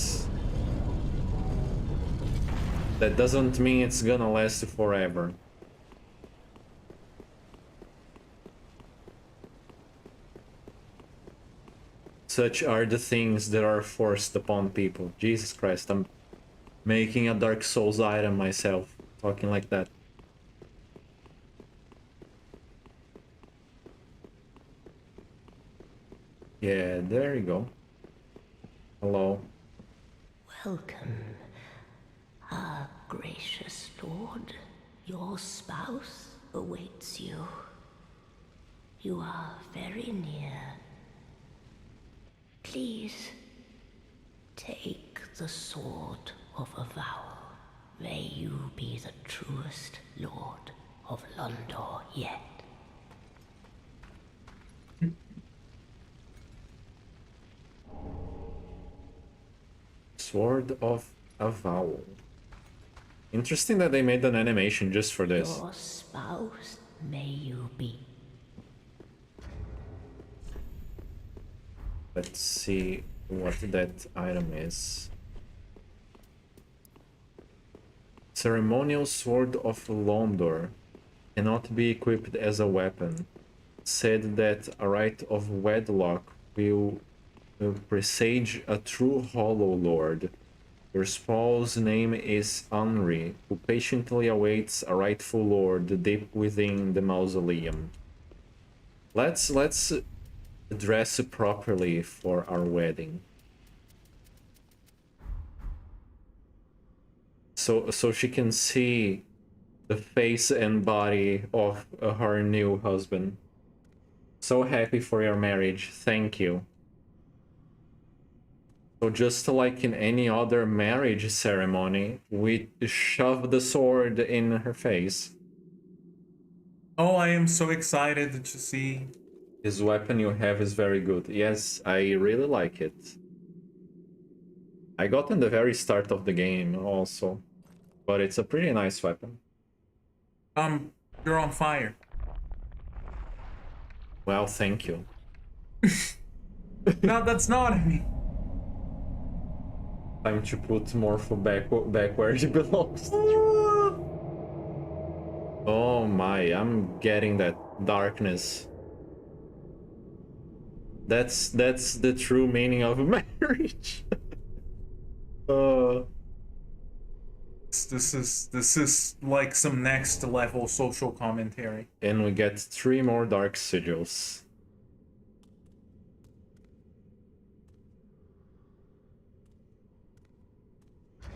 that doesn't mean it's gonna last forever. Such are the things that are forced upon people. Jesus Christ, I'm making a Dark Souls item myself, talking like that. Yeah, there you go. Hello. Welcome, our gracious lord. Your spouse awaits you. You are very near. Please, take the sword of avowal. May you be the truest lord of Londor yet. Sword of Avowal. Interesting that they made an animation just for this. Your spouse may you be. Let's see what that item is. Ceremonial Sword of Londor cannot be equipped as a weapon. Said that a rite of wedlock will presage a true Hollow Lord. Your spouse's name is Henri, who patiently awaits a rightful lord deep within the mausoleum. Let's dress properly for our wedding. So she can see the face and body of her new husband. So happy for your marriage. Thank you. So just like in any other marriage ceremony, we shove the sword in her face. Oh, I am so excited to see. This weapon you have is very good. Yes, I really like it. I got in the very start of the game also, but it's a pretty nice weapon. You're on fire. Well, thank you. No, that's not me. Time to put Morpho back where it belongs. Oh my, I'm getting that darkness. That's the true meaning of marriage. This is like some next level social commentary. And we get 3 more dark sigils.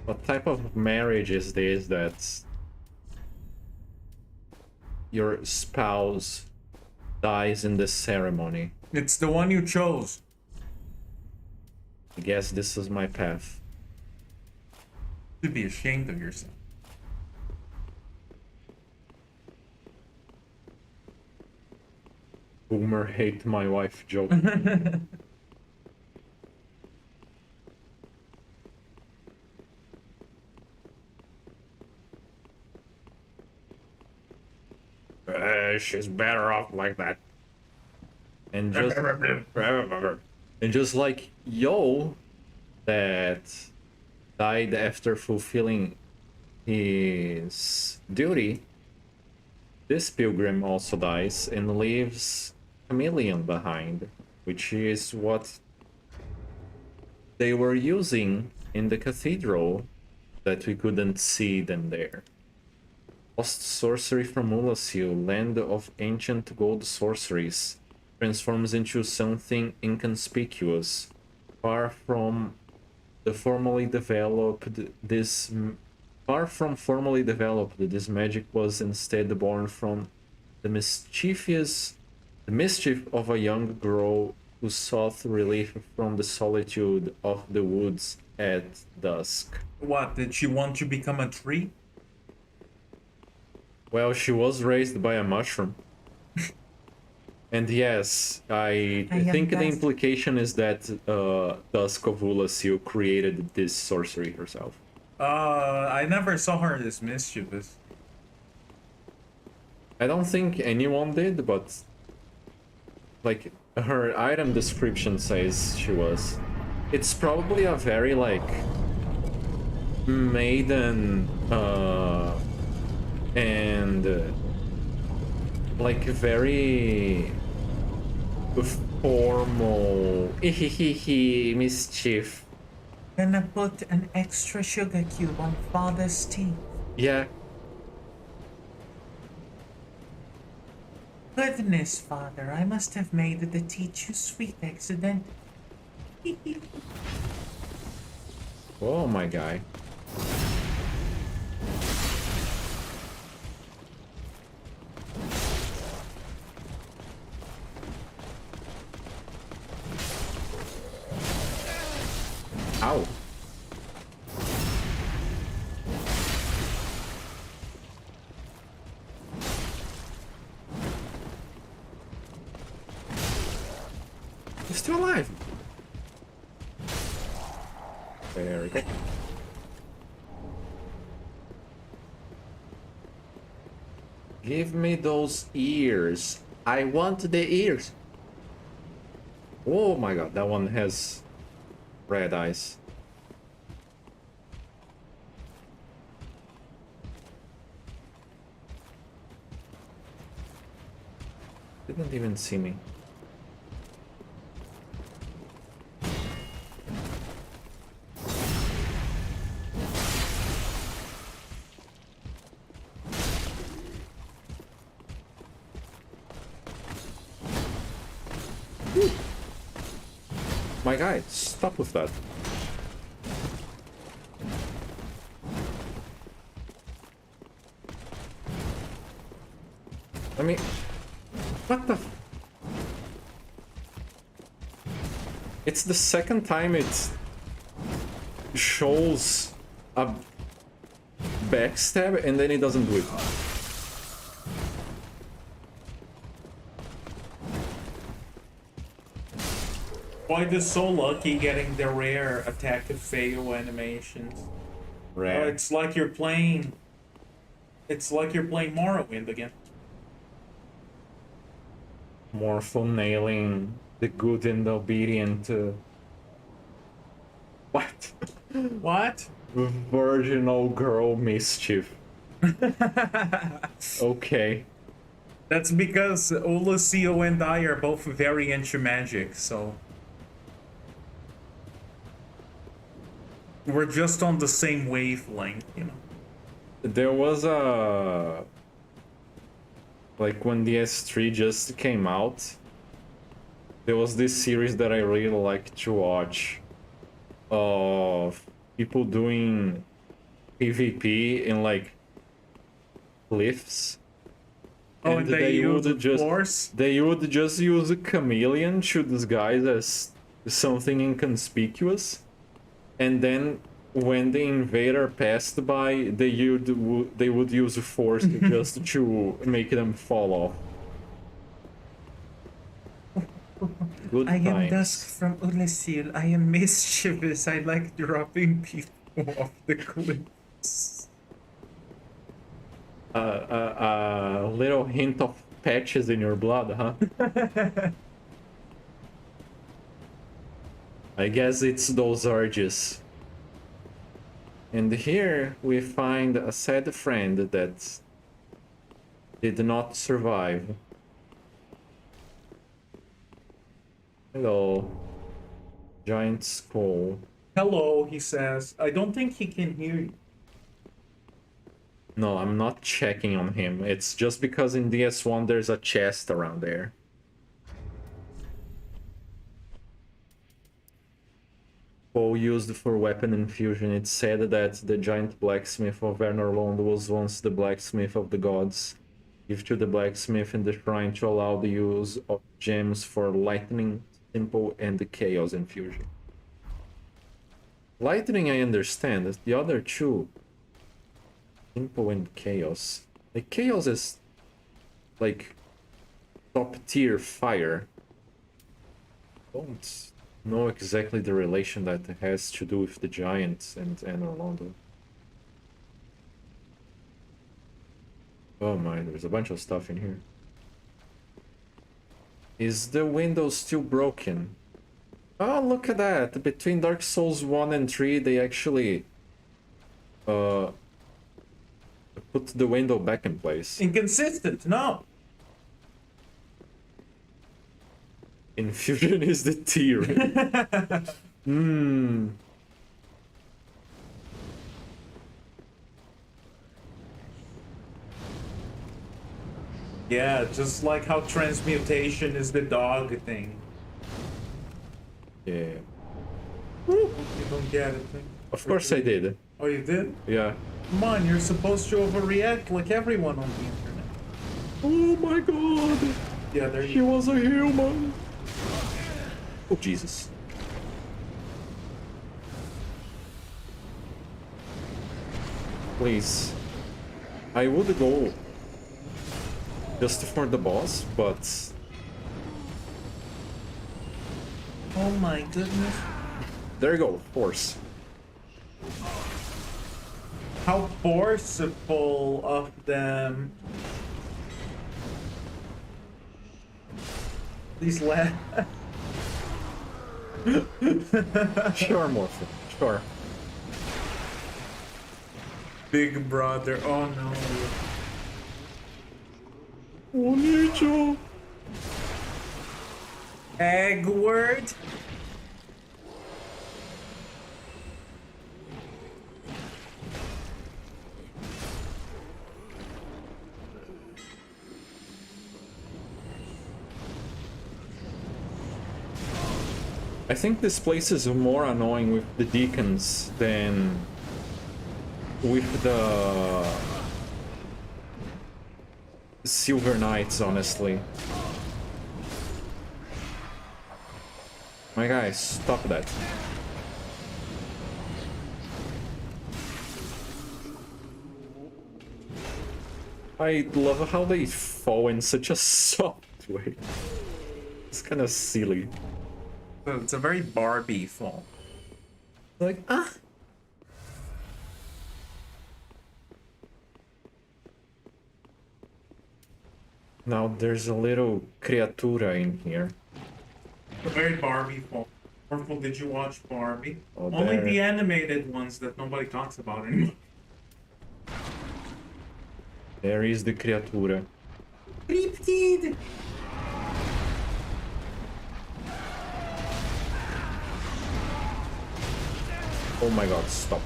What type of marriage is this that your spouse dies in the ceremony? It's the one you chose. I guess this is my path. You should be ashamed of yourself. Boomer hate my wife joke. She's better off like that. And just like Yo that died after fulfilling his duty, this pilgrim also dies and leaves Chameleon behind, which is what they were using in the cathedral that we couldn't see them there. Lost sorcery from Ulasil, land of ancient gold sorceries, transforms into something inconspicuous, far from formally developed. This magic was instead born from the mischief of a young girl who sought relief from the solitude of the woods at dusk. What, did she want to become a tree? Well, she was raised by a mushroom. And yes, I think the implication is that Dusk of Ulasil created this sorcery herself. I never saw her as mischievous. I don't think anyone did, but like her item description says she was. It's probably a very like maiden and like very formal mischief. Gonna put an extra sugar cube on father's teeth. Yeah. Goodness, father, I must have made the tea too sweet accidentally. Oh, my guy. Ow. He's still alive. There we go. Give me those ears. I want the ears. Oh my god, that one has red eyes. Didn't even see me. My guy, stop with that. I mean, what the? It's the second time it shows a backstab and then it doesn't do it. Void is so lucky getting the rare attack and fail animations. Rare. It's like you're playing. It's like you're playing Morrowind again. Morpho nailing the good and obedient. What? What? Virginal girl mischief. Okay. That's because Ulucio and I are both very into magic, so we're just on the same wavelength, you know. There was a... Like when the S3 just came out, there was this series that I really liked to watch of people doing PvP in like cliffs. Oh, and they would just use a chameleon to disguise as something inconspicuous, and then when the invader passed by, they would use force just to make them fall off. Good I am times. Dusk from Ulusil. I am mischievous. I like dropping people off the cliffs. A little hint of patches in your blood, huh? I guess it's those urges. And here we find a sad friend that did not survive. Hello. Giant skull. Hello, he says. I don't think he can hear you. No, I'm not checking on him. It's just because in DS1 there's a chest around there. Bow used for weapon infusion. It's said that the giant blacksmith of Vernerlond was once the blacksmith of the gods. Give to the blacksmith in the shrine to allow the use of gems for lightning, simple, and the chaos infusion. Lightning I understand. The other two, simple and chaos. Like chaos is like top tier fire. Don't know exactly the relation that it has to do with the giants and Orlando. Oh my, there's a bunch of stuff in here. Is the window still broken? Oh, look at that! Between Dark Souls 1 and 3, they actually put the window back in place. Inconsistent, no. Infusion is the tier. Yeah, just like how transmutation is the dog thing. Yeah. You don't get it. Of course I did. Oh, you did? Yeah. Come on, you're supposed to overreact like everyone on the internet. Oh my god! Yeah, there He you was a human! Oh, Jesus. Please. I would go just for the boss, but... Oh my goodness. There you go, horse. How forceful of them. These lads. Sure, Morphin, sure. Big brother. Oh no. Oh, Nicho! Egg word? I think this place is more annoying with the deacons than with the Silver Knights, honestly. My guy, stop that. I love how they fall in such a soft way. It's kind of silly. So it's a very Barbie fall. Like, ah. Now there's a little criatura in here. A very Barbie fall. Orphan, did you watch Barbie? Oh, Only there. the animated ones that nobody talks about anymore. There is the criatura. Cryptid! Oh my god, stop.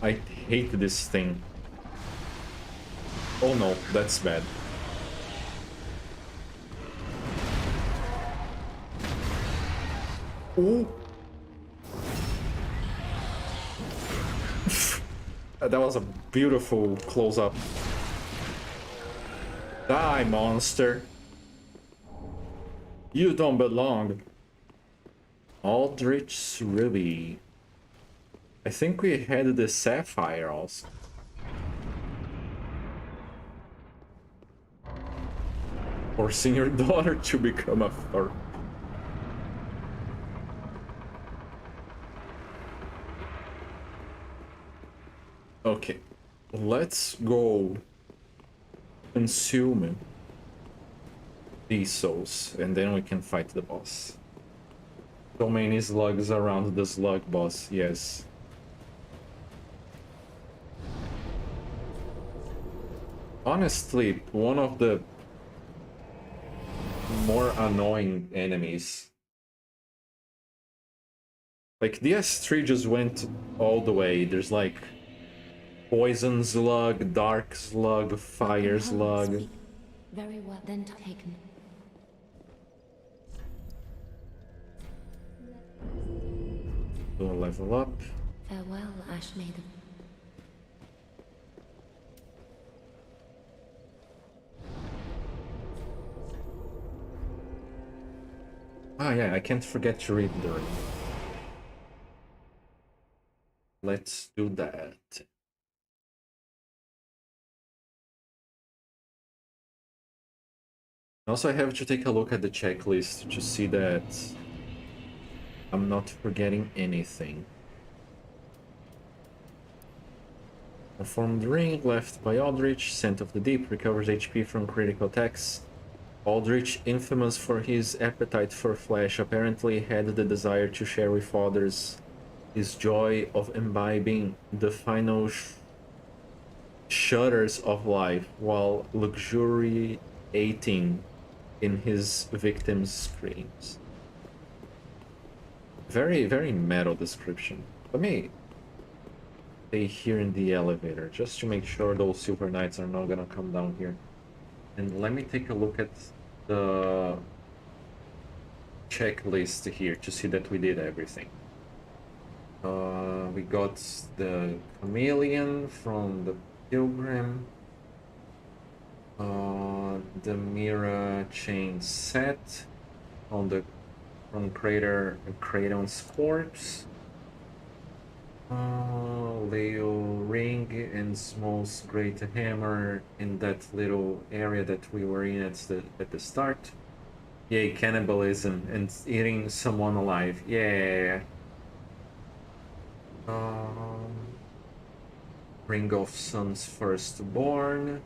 I hate this thing. Oh no, that's bad. Ooh. That was a beautiful close-up. Die, monster. You don't belong. Aldrich's Ruby. I think we had the Sapphire also. Forcing your daughter to become a fur. Okay, let's go consume these souls, and then we can fight the boss. So many slugs around the slug boss, yes. Honestly, one of the more annoying enemies. Like, the S3 just went all the way. There's like poison slug, dark slug, fire slug. Speak. Very well, then taken. Do a level up. Farewell, Ash Maiden. Ah yeah, I can't forget to read the ring. Let's do that. Also, I have to take a look at the checklist to see that I'm not forgetting anything. Performed ring, left by Aldrich, Scent of the Deep, recovers HP from critical attacks. Aldrich, infamous for his appetite for flesh, apparently had the desire to share with others his joy of imbibing the final shudders of life, while 18 in his victim's screams. Very, very metal description. Let me stay here in the elevator just to make sure those Silver Knights are not gonna come down here. And let me take a look at the checklist here to see that we did everything. We got the chameleon from the pilgrim. The mirror chain set on the crater Kraton's corpse. Leo ring and Small's great hammer in that little area that we were in at the start. Yay, cannibalism and eating someone alive. Yeah. Ring of Sun's firstborn.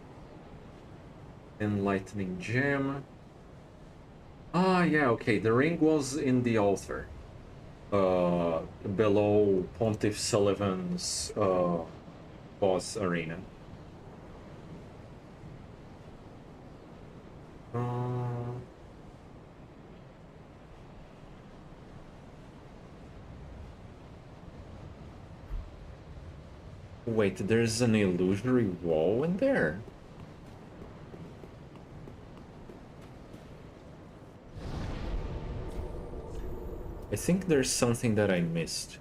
Enlightening gem. Ah, yeah, okay. The ring was in the altar. Below Pontiff Sullivan's boss arena. Wait, there's an illusory wall in there? I think there's something that I missed.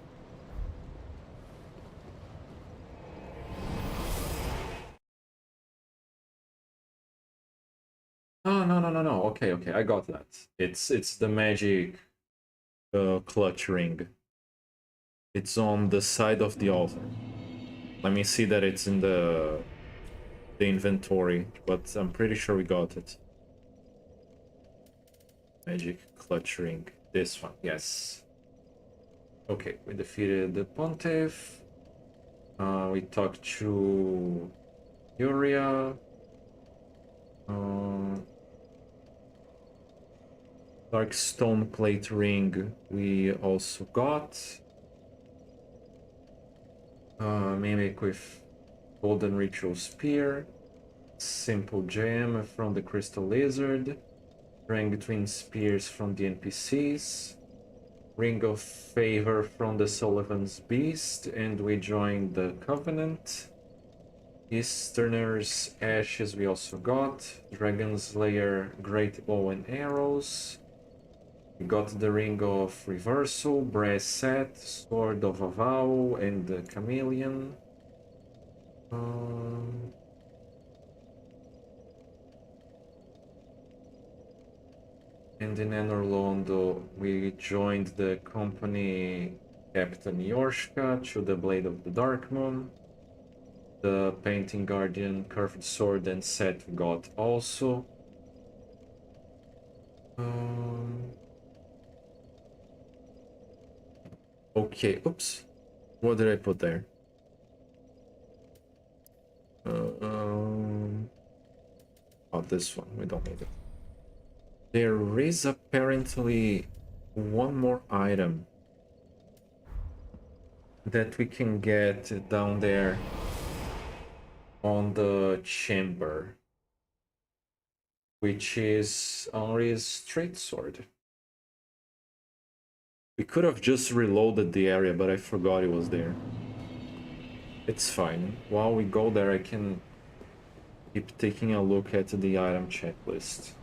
Oh, no. Okay, I got that. It's the magic clutch ring. It's on the side of the altar. Let me see that it's in the inventory, but I'm pretty sure we got it. Magic clutch ring. This one, yes. Okay, we defeated the Pontiff. We talked to Yuria. Dark stone plate ring we also got. Mimic with golden ritual spear. Simple gem from the crystal lizard. Ring between spears from the NPCs. Ring of favor from the Sullivan's beast, and we joined the Covenant. Easterner's ashes we also got. Dragon's Lair, great bow and arrows. We got the Ring of Reversal, brass set, Sword of Avowal, and the Chameleon. And in Enorlondo, we joined the company Captain Yorshka to the Blade of the Dark Moon. The Painting Guardian, Curved Sword, and set we got also. Okay, oops. What did I put there? Oh, this one. We don't need it. There is apparently one more item that we can get down there on the chamber, which is Henri's straight sword. We could have just reloaded the area, but I forgot it was there. It's fine. While we go there, I can keep taking a look at the item checklist.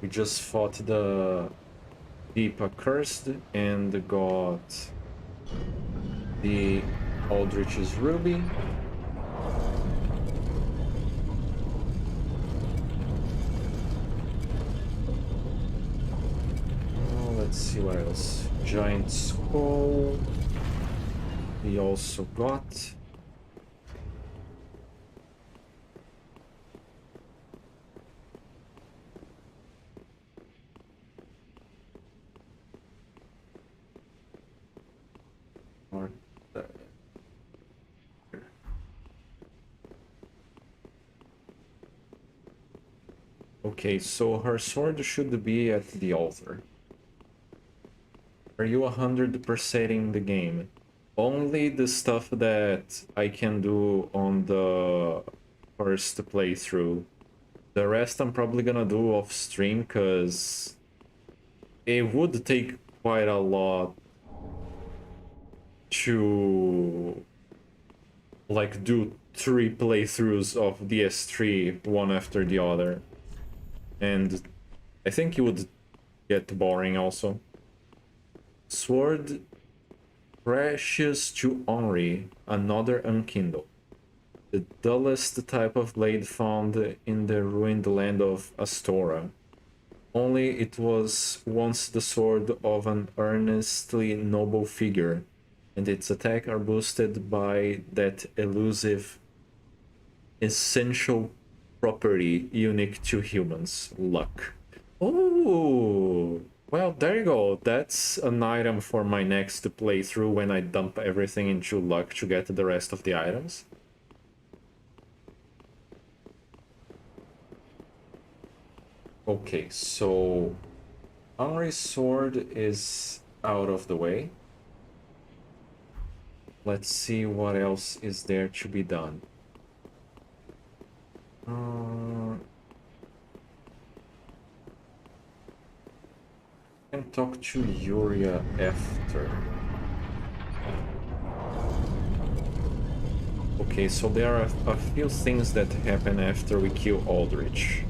We just fought the Deep Accursed and got the Aldrich's Ruby. Let's see what else. Giant Skull. We also got. Okay, so her sword should be at the altar. Are you 100%ing the game? Only the stuff that I can do on the first playthrough The rest I'm probably gonna do off stream, because it would take quite a lot to like do 3 playthroughs of DS3 one after the other, and I think it would get boring also. Sword precious to Henri, another unkindled. The dullest type of blade found in the ruined land of Astora. Only it was once the sword of an earnestly noble figure, and its attack are boosted by that elusive, essential property unique to humans, luck. Oh, well, there you go. That's an item for my next playthrough when I dump everything into luck to get the rest of the items. Okay, so Henri's sword is out of the way. Let's see what else is there to be done. Can talk to Yuria after. Okay, so there are a few things that happen after we kill Aldrich.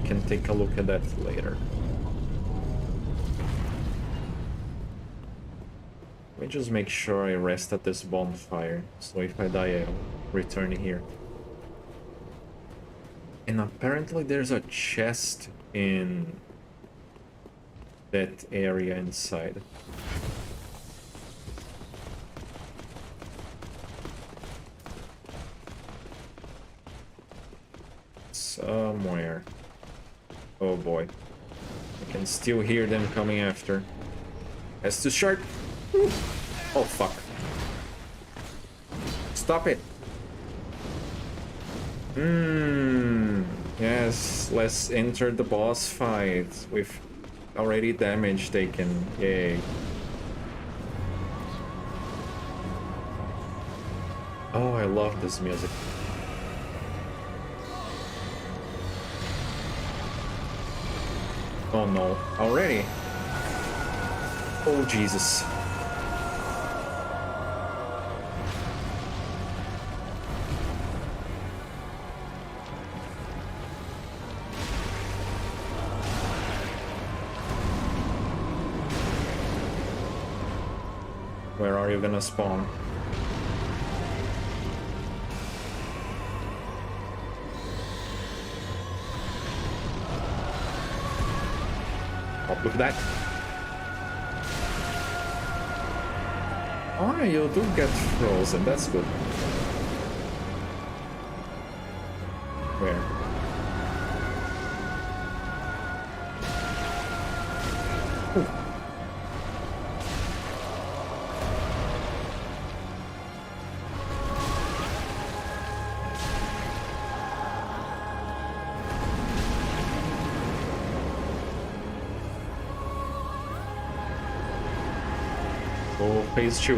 We can take a look at that later. Let me just make sure I rest at this bonfire, so if I die I'll return here. And apparently there's a chest in that area inside. Somewhere. Oh boy. I can still hear them coming after. Has to shark. Oh fuck. Stop it. Yes, let's enter the boss fight with already damage taken. Yay. Oh, I love this music. Oh no, already? Oh Jesus. Where are you gonna spawn? Up with that. Oh, you do get frozen, that's good. Where? Ooh. Go phase 2.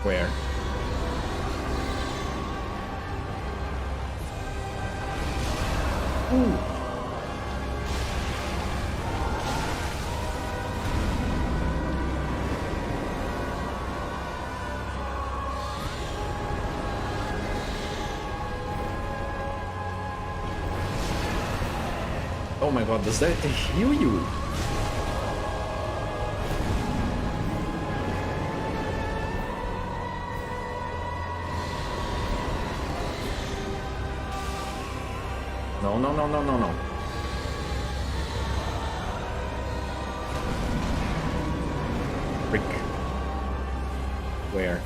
Where? Ooh. Oh my god, does that heal you? No, no, no, no, no, no. Frick. Where?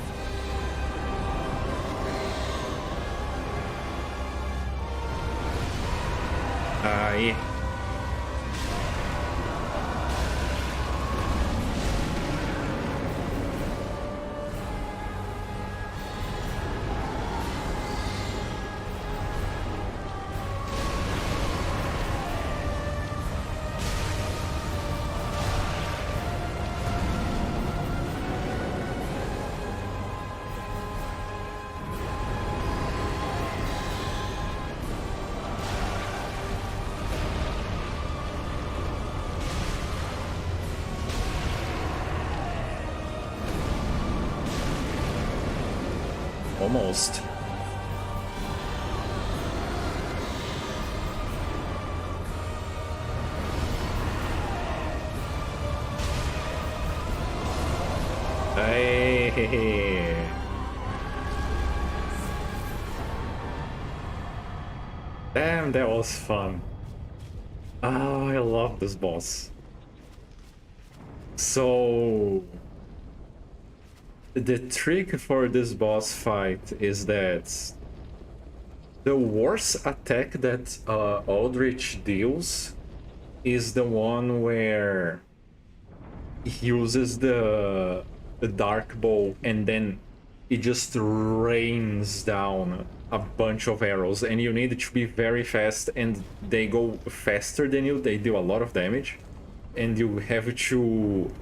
Yeah. Almost. Hey. Damn, that was fun. Oh, I love this boss. So the trick for this boss fight is that the worst attack that Aldrich deals is the one where he uses the dark bow and then it just rains down a bunch of arrows, and you need to be very fast, and they go faster than you. They do a lot of damage, and you have to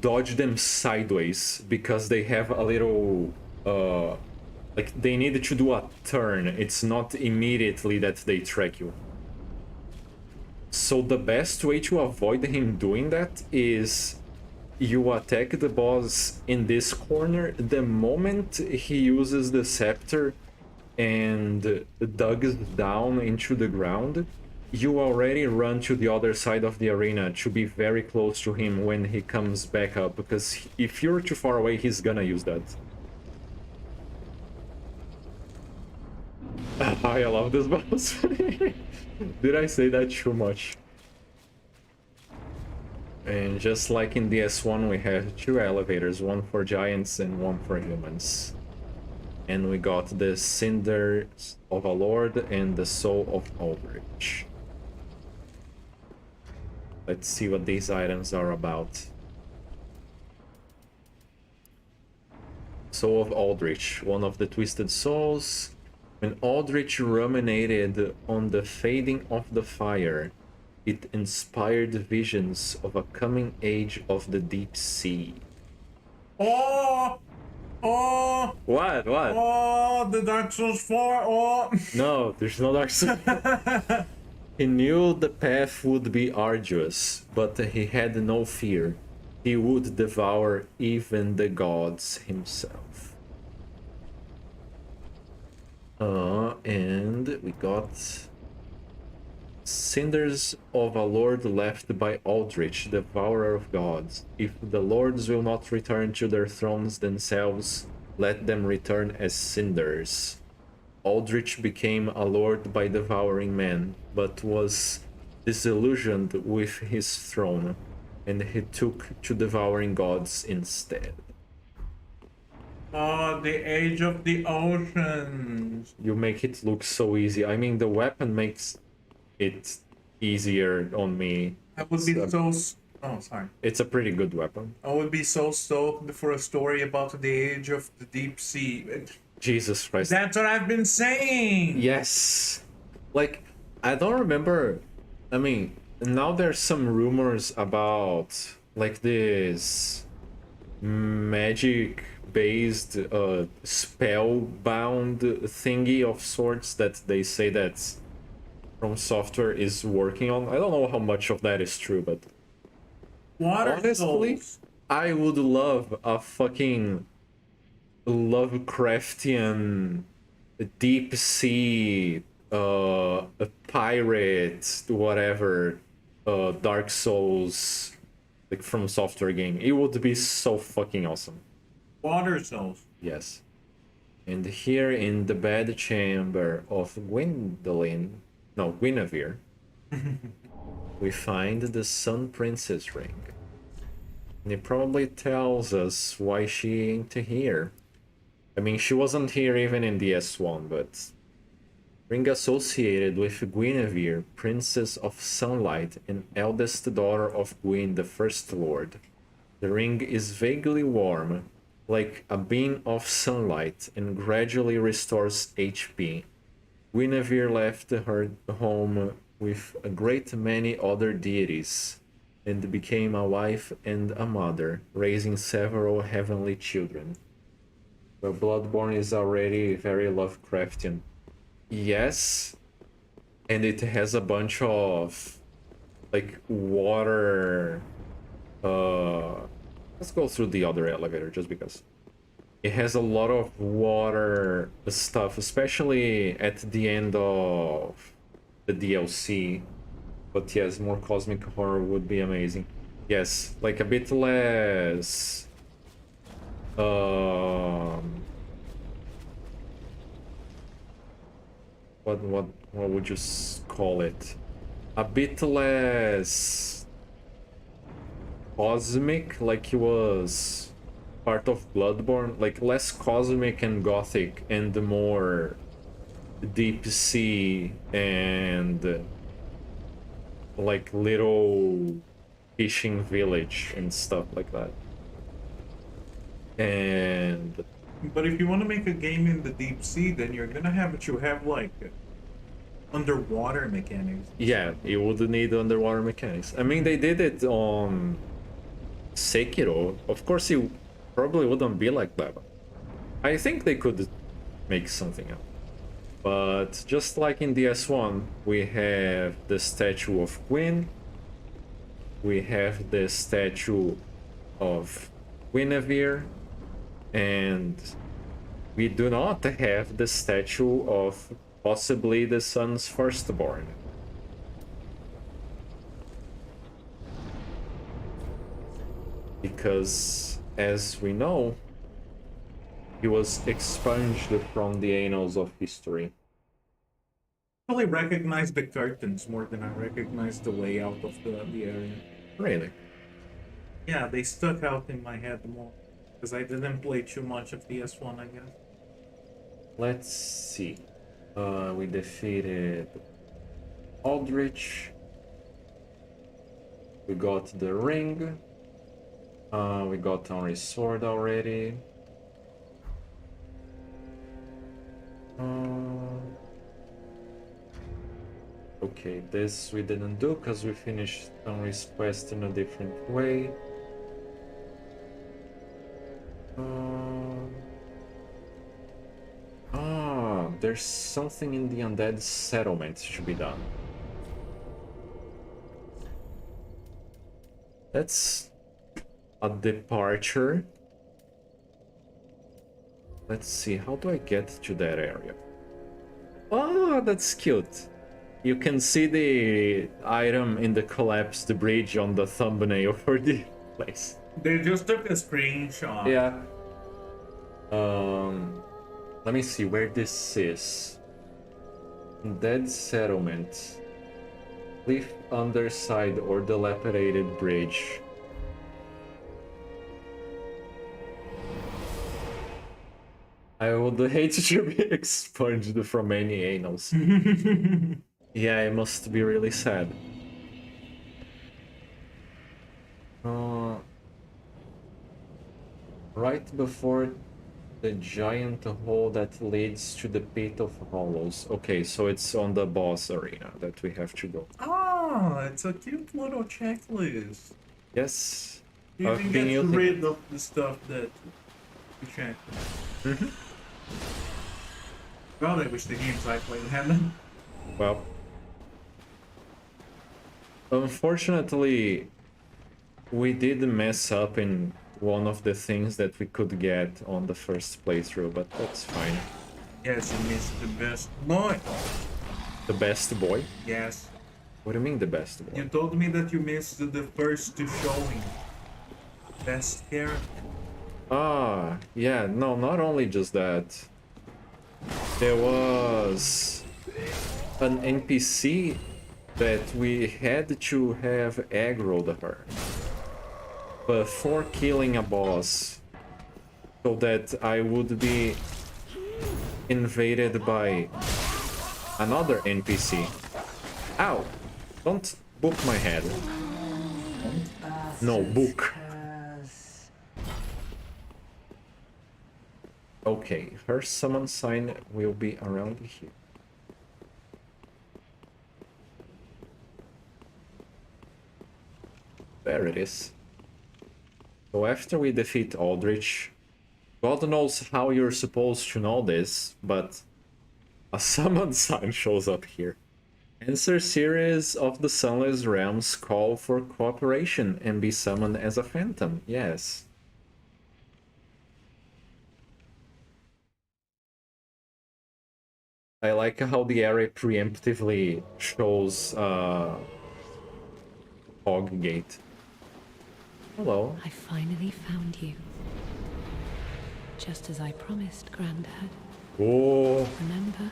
dodge them sideways because they have a little like they need to do a turn. It's not immediately that they track you. So the best way to avoid him doing that is you attack the boss in this corner. The moment he uses the scepter and digs down into the ground, you already run to the other side of the arena to be very close to him when he comes back up, because if you're too far away, he's gonna use that. I love this boss. Did I say that too much? And just like in DS1, we have two elevators, one for giants and one for humans. And we got the Cinders of a Lord and the Soul of Aldrich. Let's see what these items are about. Soul of Aldrich, one of the Twisted Souls. When Aldrich ruminated on the fading of the fire, it inspired visions of a coming age of the deep sea. Oh! Oh! What? Oh, the Dark Souls 4! Oh! No, there's no Dark Souls. He knew the path would be arduous, but he had no fear. He would devour even the gods himself. And we got Cinders of a Lord left by Aldrich, devourer of gods. If the lords will not return to their thrones themselves, let them return as cinders. Aldrich became a lord by devouring men, but was disillusioned with his throne, and he took to devouring gods instead. Oh, the Age of the Oceans. You make it look so easy. I mean, the weapon makes it easier on me. I would be oh, sorry. It's a pretty good weapon. I would be so stoked for a story about the Age of the Deep Sea. Jesus Christ. That's what I've been saying! Yes. Like, I don't remember. I mean, now there's some rumors about, like, this magic based spellbound thingy of sorts that they say that From Software is working on. I don't know how much of that is true, but honestly, Souls. I would love a fucking Lovecraftian deep sea a pirate whatever Dark Souls like From Software game. It would be so fucking awesome. Water Souls. Yes. And here in the bed chamber of Guinevere, we find the Sun Princess ring. And it probably tells us why she ain't here. I mean, she wasn't here even in DS1, but ring associated with Guinevere, Princess of Sunlight and eldest daughter of Gwyn, the First Lord. The ring is vaguely warm, like a beam of sunlight, and gradually restores HP. Guinevere left her home with a great many other deities, and became a wife and a mother, raising several heavenly children. But Bloodborne is already very Lovecraftian. Yes, and it has a bunch of like water. Let's go through the other elevator just because. it has a lot of water stuff, especially at the end of the DLC. But yes, more cosmic horror would be amazing. Yes, like a bit less what would you call it? A bit less cosmic, like it was part of Bloodborne, like less cosmic and gothic and more deep sea and like little fishing village and stuff like that. And But if you want to make a game in the deep sea, then you're gonna have to have like underwater mechanics. yeah, you would need underwater mechanics. I mean, they did it on Sekiro. Of course, it probably wouldn't be like that. I think they could make something else. But just like in DS1, we have the statue of Queen. We have the statue of Guinevere. And we do not have the statue of possibly the sun's firstborn. Because, as we know, he was expunged from the annals of history. I really recognize the curtains more than I recognize the layout of the area. Really? Yeah, they stuck out in my head more. Because I didn't play too much of DS1, I guess. Let's see. We defeated Aldrich. We got the ring. We got Henry's sword already. Okay, this we didn't do because we finished Henry's quest in a different way. There's something in the undead settlement to be done. That's a departure. Let's see, how do I get to that area? Oh, that's cute. You can see the item in the collapsed bridge on the thumbnail for the place. They just took a screenshot. Yeah. Let me see where this is. Dead settlement. Cliff underside or dilapidated bridge. I would hate to be expunged from any annals. Yeah, it must be really sad. Right before the giant hole that leads to the pit of hollows. Okay, so it's on the boss arena that we have to go. Ah, it's a cute little checklist. Yes. You I've can been get using rid of the stuff that you check. God, I wish the games I played had them. Well, unfortunately, we did mess up in one of the things that we could get on the first playthrough, but that's fine. Yes, you missed the best boy. The best boy? Yes. What do you mean the best boy? You told me that you missed the first showing. Best character. Ah, yeah, no, not only just that. There was an NPC that we had to have aggroed her before killing a boss, so that I would be invaded by another NPC. Ow! Don't book my head. No, book. Okay, her summon sign will be around here. There it is. So after we defeat Aldrich, God knows how you're supposed to know this, but a summon sign shows up here. Answer series of the Sunless Realms call for cooperation and be summoned as a phantom. Yes. I like how the area preemptively shows Fog Gate. Hello. I finally found you. Just as I promised, Granddad. Oh, Remember?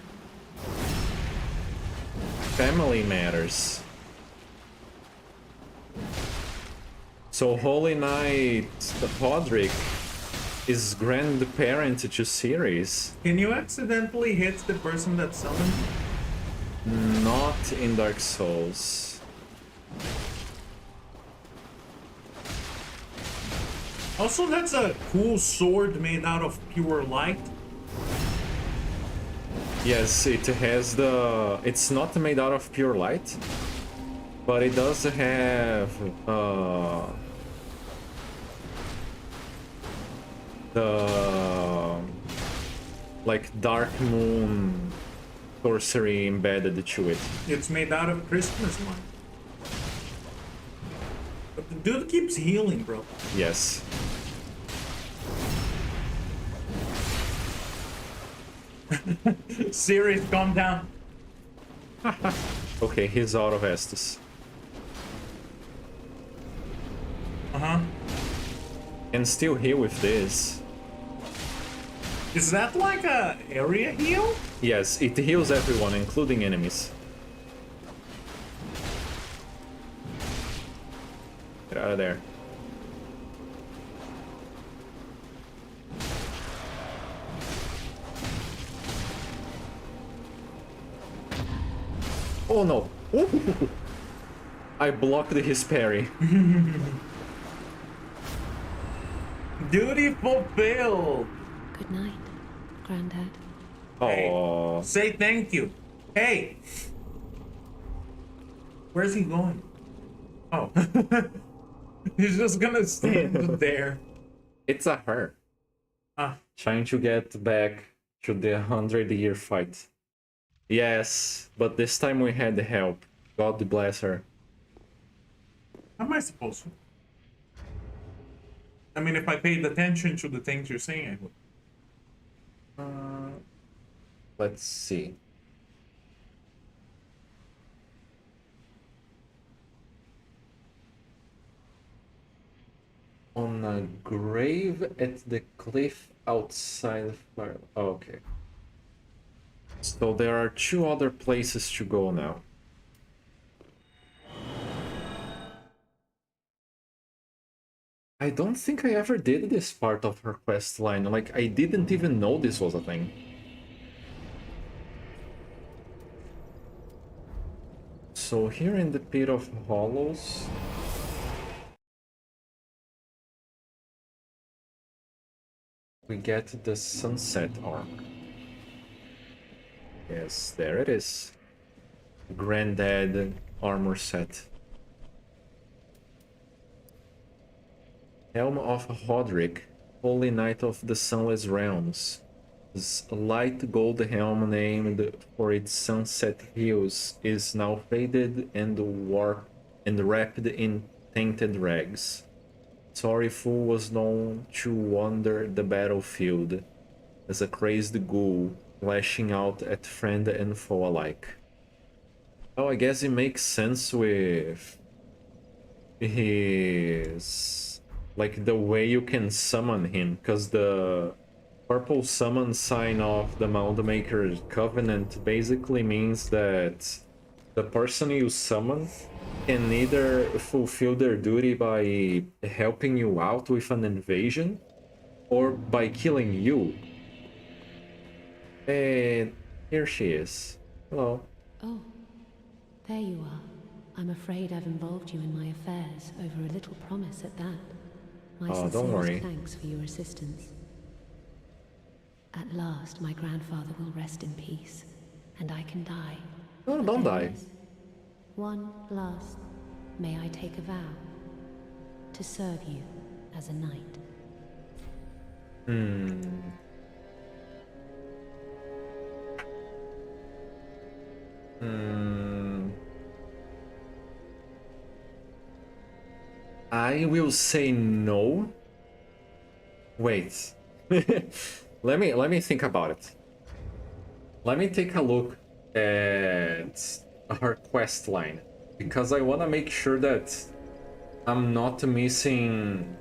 family matters. So Holy Knight Podrick is grandparent to Ceres. Can you accidentally hit the person that summoned? Not in Dark Souls. Also, that's a cool sword made out of pure light. Yes, it has the... It's not made out of pure light, but it does have the like Dark Moon sorcery embedded to it. It's made out of Christmas light. But the dude keeps healing, bro. Yes. Serious, calm down. Okay, he's out of Estus. Uh-huh. Can still heal with this. Is that like a area heal? Yes, it heals everyone, including enemies. Get out of there. Oh no! Ooh. I blocked his parry. Duty fulfilled. Good night, Granddad. Oh, Say thank you. Hey! Where's he going? Oh. He's just gonna stand there. it's a her. Ah. Trying to get back to the 100-year fight. Yes, but this time we had help. God bless her. How am I supposed to? I mean, if I paid attention to the things you're saying, I would. Let's see. On a grave at the cliff outside of fire. Oh, okay. So there are 2 other places to go now. I don't think I ever did this part of her quest line. Like, I didn't even know this was a thing. So here in the Pit of Hollows... we get the Sunset Armor. Yes, there it is. Granddad armor set. Helm of Hodrick, Holy Knight of the Sunless Realms. This light gold helm named for its sunset hues is now faded and warped and wrapped in tainted rags. Sorry Fool was known to wander the battlefield as a crazed ghoul, lashing out at friend and foe alike. Oh, I guess it makes sense with his... like the way you can summon him, because the purple summon sign of the Moundmaker's Covenant basically means that the person you summon can either fulfill their duty by helping you out with an invasion or by killing you. And here she is. Hello. Oh, there you are. I'm afraid I've involved you in my affairs over a little promise at that. My Oh, don't sincerest worry. thanks for your assistance. At last, my grandfather will rest in peace, and I can die. No, But don't there die. is one last, may I take a vow to serve you as a knight. I will say no. Wait. Let me think about it. Let me take a look at her quest line, because I want to make sure that I'm not missing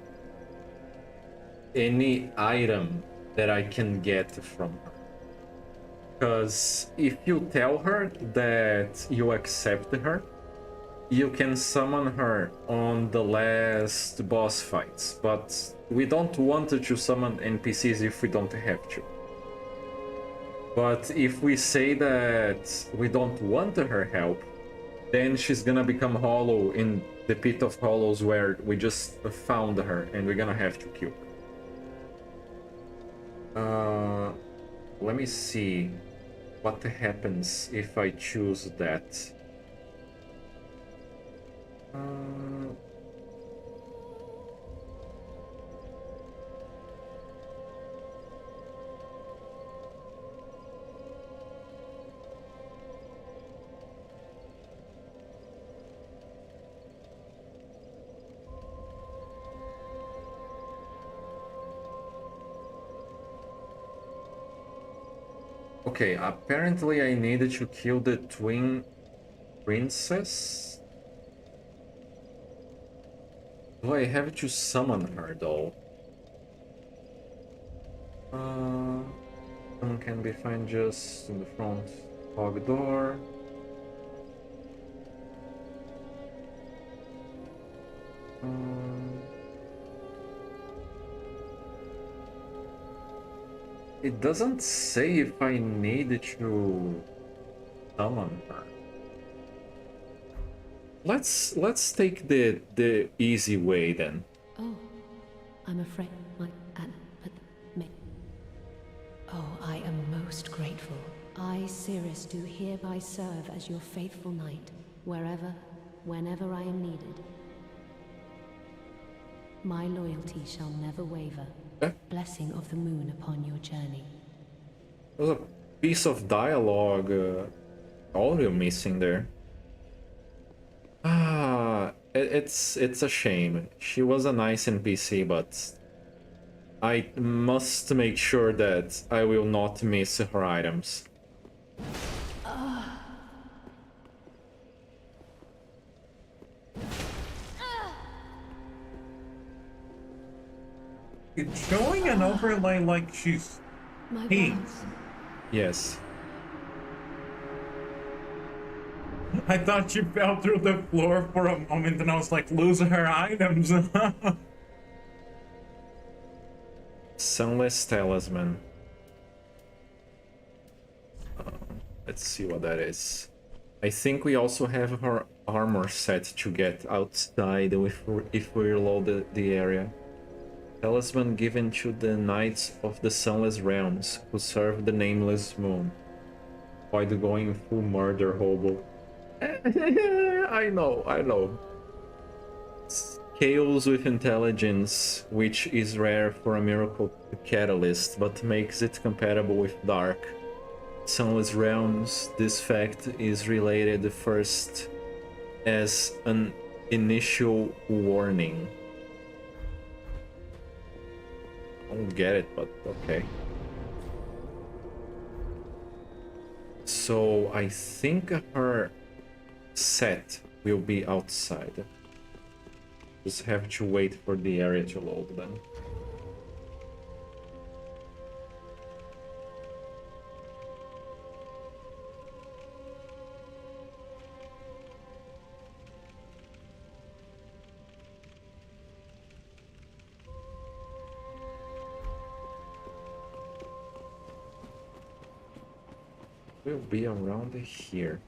any item that I can get from her. Because if you tell her that you accept her, you can summon her on the last boss fights, but we don't want to summon NPCs if we don't have to. But if we say that we don't want her help, then she's gonna become hollow in the pit of hollows where we just found her, and we're gonna have to kill her. Let me see what happens if I choose that. Okay, apparently I needed to kill the twin princess. Do I have to summon her though? Someone can be found just in the front fog door. It doesn't say if I need to summon her. Let's take the easy way then. Oh, I'm afraid my but me. Oh, I am most grateful. I, Cirrus, do hereby serve as your faithful knight, wherever, whenever I am needed. My loyalty shall never waver. Blessing of the moon upon your journey. There's a piece of dialogue audio missing there. It's a shame. She was a nice NPC, but I must make sure that I will not miss her items. It's showing an overlay like she's My pink. bonds. Yes. I thought she fell through the floor for a moment and I was like, losing her items. Sunless Talisman. Let's see what that is. I think we also have her armor set to get outside if we reload the area. Talisman given to the Knights of the Sunless Realms, who serve the Nameless Moon. Avoid going full murder hobo. I know. Scales with intelligence, which is rare for a miracle catalyst, but makes it compatible with dark. Sunless Realms, this fact is related first as an initial warning. I don't get it, but okay. So I think her set will be outside. Just have to wait for the area to load then. Will be around here.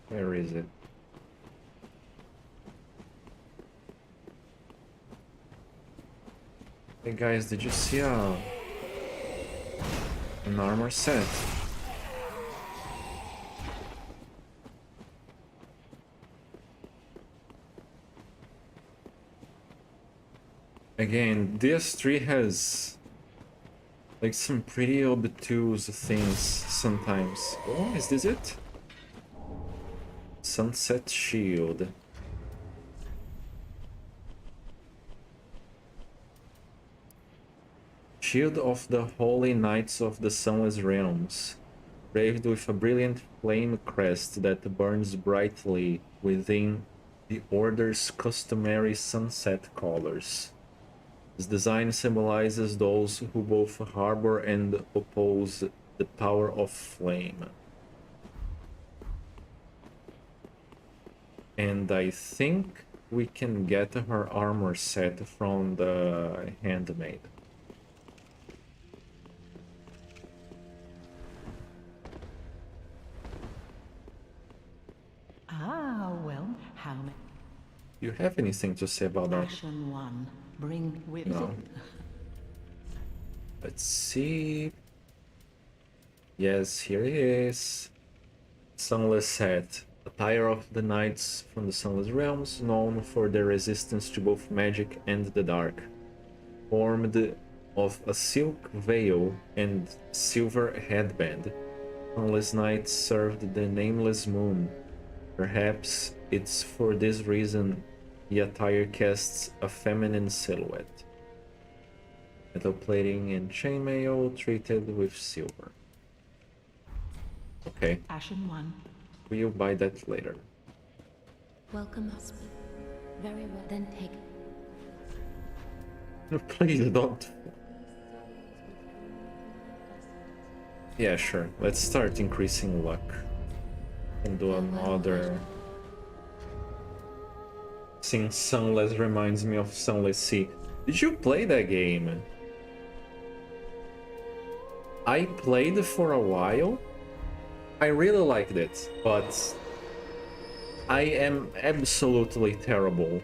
Where is it? Hey guys, did you see an armor set? Again, DS3 has Like some pretty obtuse things sometimes. Oh, is this it? Sunset Shield. Shield of the Holy Knights of the Sunless Realms, braved with a brilliant flame crest that burns brightly within the Order's customary sunset colors. This design symbolizes those who both harbor and oppose the power of flame. And I think we can get her armor set from the handmaid. Ah, well, how many? You have anything to say about that? Ashen one, bring with No. Let's see. Yes, here it is. Sunless Hat. Attire of the knights from the Sunless Realms, known for their resistance to both magic and the dark. Formed of a silk veil and silver headband, Sunless Knights served the nameless moon. Perhaps it's for this reason the attire casts a feminine silhouette. Metal plating and chainmail treated with silver. Okay, Ashen one. we'll buy that later. Welcome us. Very well. Then take. Please don't. Yeah, sure. Let's start increasing luck. And do another. Since Sunless reminds me of Sunless Sea. Did you play that game? I played for a while. I really liked it, but I am absolutely terrible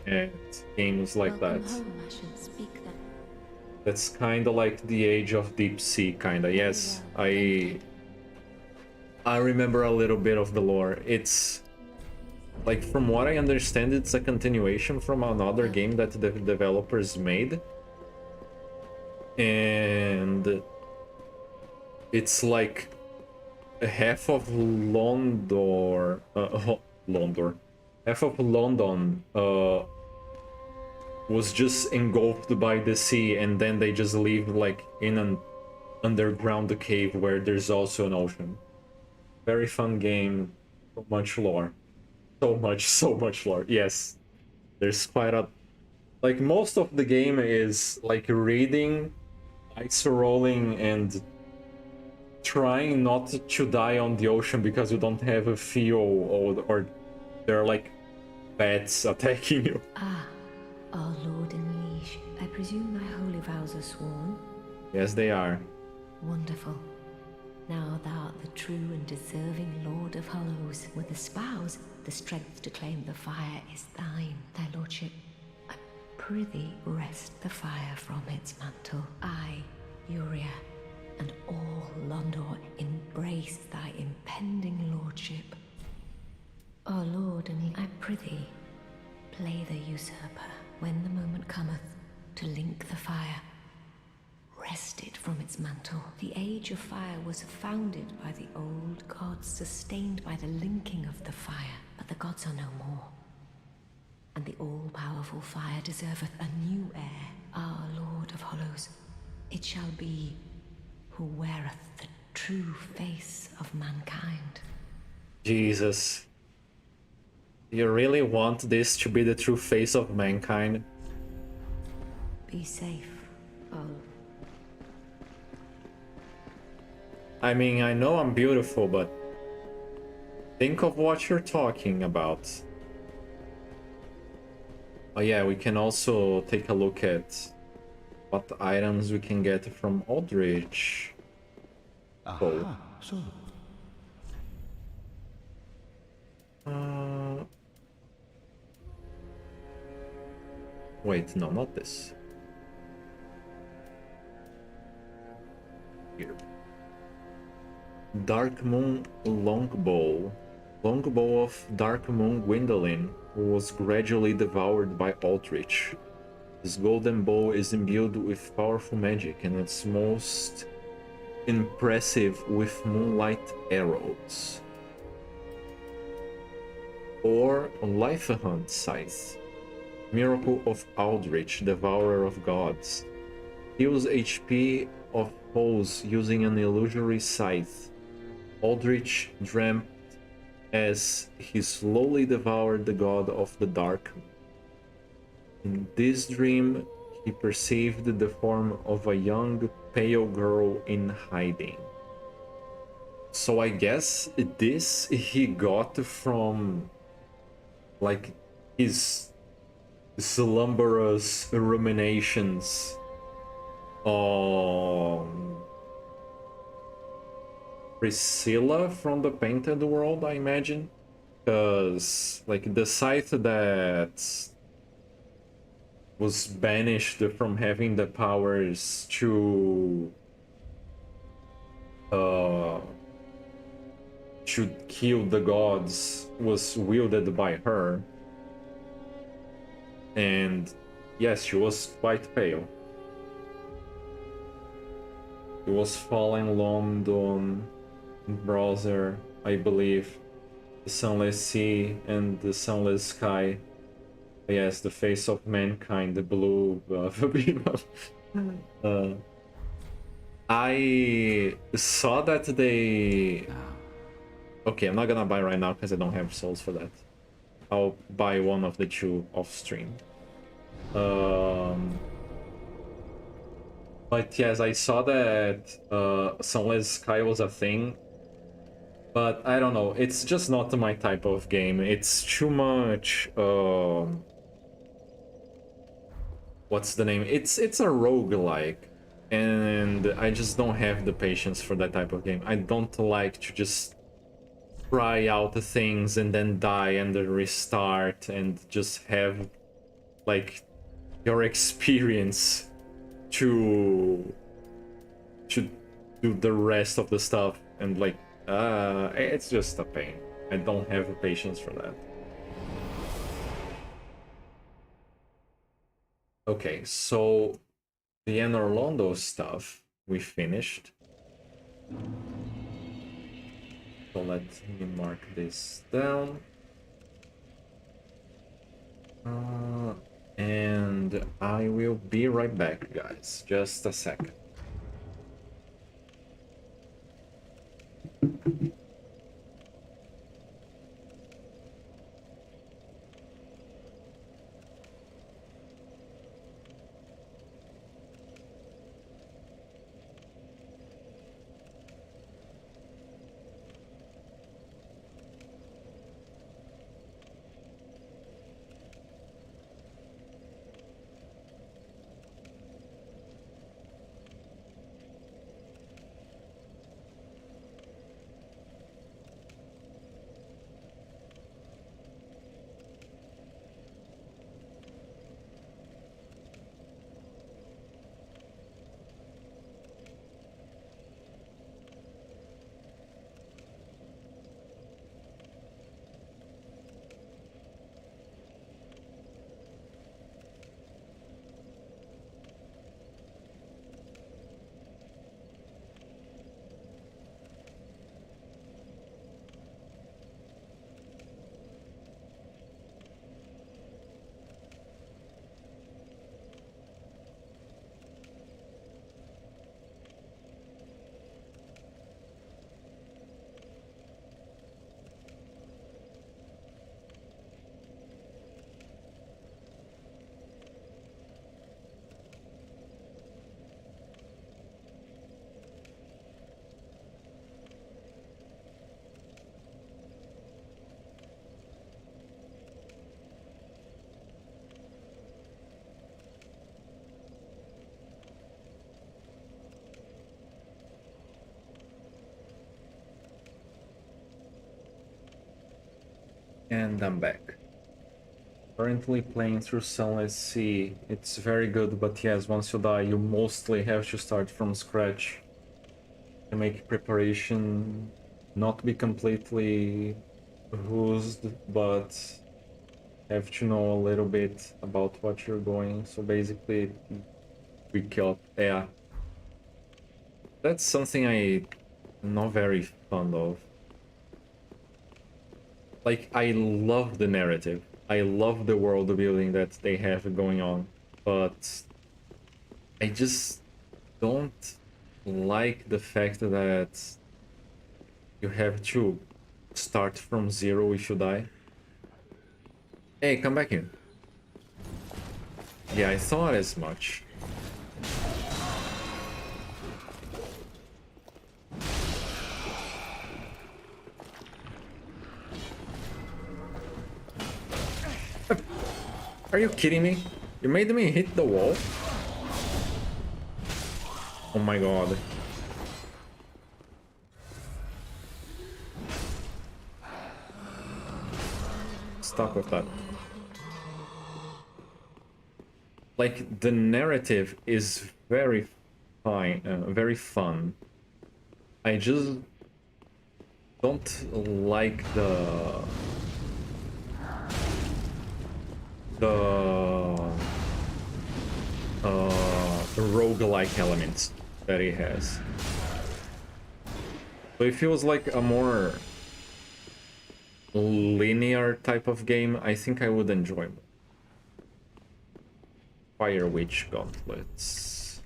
at games like Welcome that. home. I should speak then. That's kind of like the Age of Deep Sea, kind of. Yes, I remember a little bit of the lore. It's like, from what I understand, it's a continuation from another game that the developers made, and it's like half of Londor, half of London was just engulfed by the sea, and then they just live like in an underground cave where there's also an ocean. Very fun game, so much lore. So much lore. Yes, there's quite a... Like, most of the game is like reading, ice rolling, and trying not to die on the ocean because you don't have a fuel, or there are like bats attacking you. Ah, our lord and liege. I presume my holy vows are sworn. Yes, they are. Wonderful. Now thou art the true and deserving Lord of Hollows. With the spouse, the strength to claim the fire is thine, thy lordship. I prithee wrest the fire from its mantle. I, Uria, and all Londor embrace thy impending lordship. Our lord, and I prithee, play the usurper when the moment cometh to link the fire. Wrest it from its mantle. The age of fire was founded by the old gods, sustained by the linking of the fire. But the gods are no more. And the all-powerful fire deserveth a new heir, our Lord of Hollows. It shall be who weareth the true face of mankind. Jesus. You really want this to be the true face of mankind? Be safe, oh. I mean, I know I'm beautiful, but think of what you're talking about. Oh yeah, we can also take a look at what items we can get from Aldrich. Oh. So, Wait, no, not this. Here. Dark Moon Longbow. Longbow of Dark Moon Gwendolyn, who was gradually devoured by Aldrich. This golden bow is imbued with powerful magic, and it's most impressive with moonlight arrows. Or Life-Hunt Scythe. Miracle of Aldrich, Devourer of Gods. Heals HP of foes using an illusory scythe. Aldrich dreamt as he slowly devoured the god of the dark. In this dream, he perceived the form of a young, pale girl in hiding. So I guess this he got from, like, his slumberous ruminations on Priscilla from the Painted World, I imagine. Because, like, the scythe that was banished from having the powers to should kill the gods was wielded by her. And yes, she was quite pale. It was fallen London, browser, I believe, the sunless sea and the sunless sky. Yes, the face of mankind, the blue. I saw that they. Okay, I'm not gonna buy right now because I don't have souls for that. I'll buy one of the two off stream. But yes, I saw that Sunless Sky was a thing, but I don't know. It's just not my type of game. It's too much. What's the name? It's a roguelike, and I just don't have the patience for that type of game. I don't like to just try out the things and then die and then restart and just have like your experience to do the rest of the stuff, and like it's just a pain. I don't have the patience for that. Okay, so the Orlando stuff we finished. So let me mark this down. And I will be right back, guys. Just a second. And I'm back. Currently playing through Sunless Sea. It's very good, but yes, once you die, you mostly have to start from scratch to make preparation not be completely hoosed, but have to know a little bit about what you're going. So basically, we killed. Yeah, that's something I'm not very fond of. Like, I love the narrative. I love the world building that they have going on, but I just don't like the fact that you have to start from zero if you die. Hey, come back here. Yeah, I thought as much. Are you kidding me? You made me hit the wall? Oh my god. Stop with that. Like, the narrative is very fine, very fun. I just don't like the roguelike elements that it has. So it feels like a more linear type of game. I think I would enjoy it. Fire Witch Gauntlets.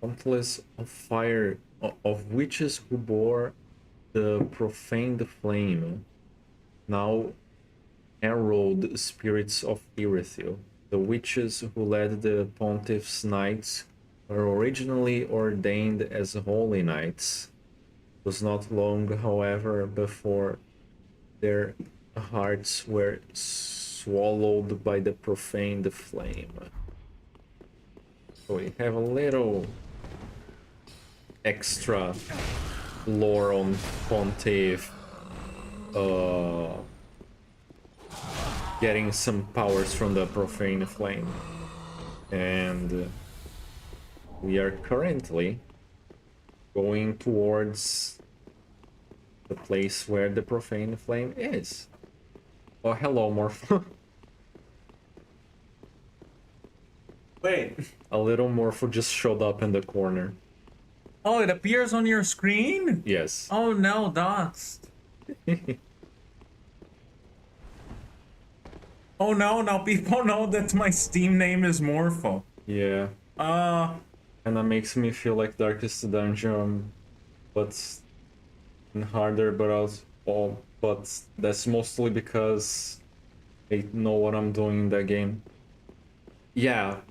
Gauntlets of fire of witches who bore the profaned flame, now herald spirits of Irithil. The witches who led the pontiff's knights were originally ordained as holy knights. It was not long, however, before their hearts were swallowed by the profaned flame. So we have a little extra lore on Pontiff getting some powers from the profane flame. And we are currently going towards the place where the profane flame is. Oh, hello, Morpho. Wait. A little Morpho just showed up in the corner. Oh, it appears on your screen? Yes. Oh no, doxed. Oh no, now people know that my Steam name is Morpho. Yeah. Kinda makes me feel like Darkest Dungeon, but harder, but also, but that's mostly because I know what I'm doing in that game. Yeah,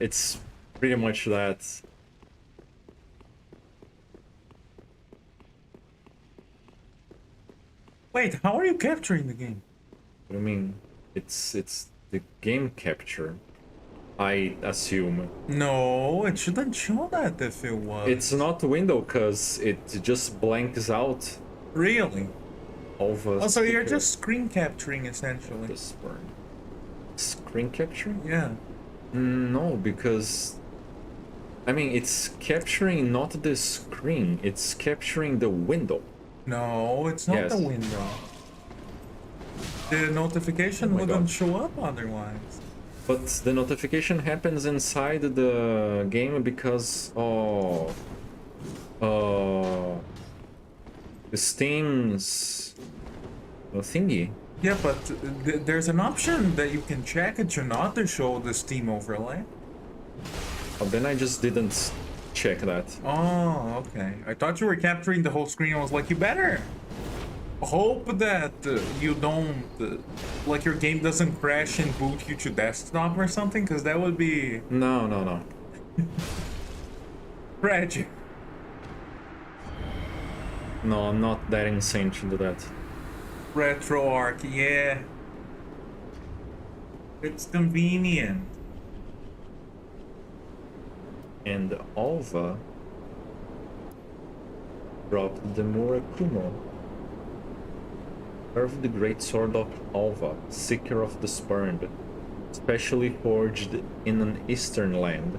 it's pretty much that. Wait, how are you capturing the game? What do you mean? It's the game capture, I assume. No, it shouldn't show that if it was. It's not window, cause it just blanks out Really? of a Oh, so you're sticker. just screen capturing essentially. The spurn. Screen capture? Yeah. No, because I mean it's capturing not the screen, it's capturing the window. No, it's not Yes. the window. The notification Oh my wouldn't God. show up otherwise. But the notification happens inside the game because the Steam's thingy. Yeah, but there's an option that you can check it to not to show the Steam overlay. Oh, then I just didn't check that. Oh, okay. I thought you were capturing the whole screen. I was like, you better hope that you don't, like your game doesn't crash and boot you to desktop or something, because that would be No. tragic. No, I'm not that insane to do that. RetroArch, yeah. It's convenient. And Alva dropped the Murakumo. Carve the great sword of Alva, seeker of the spurned, specially forged in an eastern land.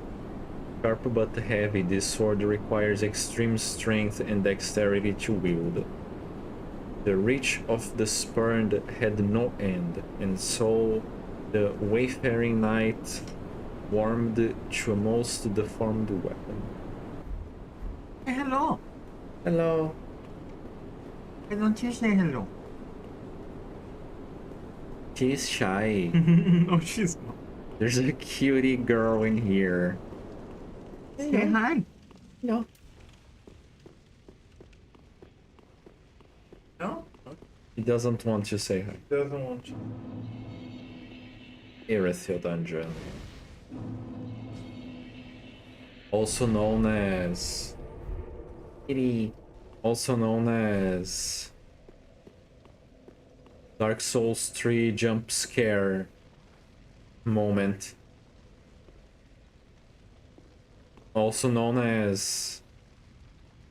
Sharp but heavy, this sword requires extreme strength and dexterity to wield. The reach of the spurned had no end, and so the wayfaring knight warmed to a most deformed weapon. Hey, hello. Hello. Why don't you say hello? She's shy. No, she's not. There's a cutie girl in here. Say hi. No. No? He doesn't want to say hi. Doesn't want you. Erethiel Dungeon. Also known as... Also known as... Dark Souls 3 jump scare moment. Also known as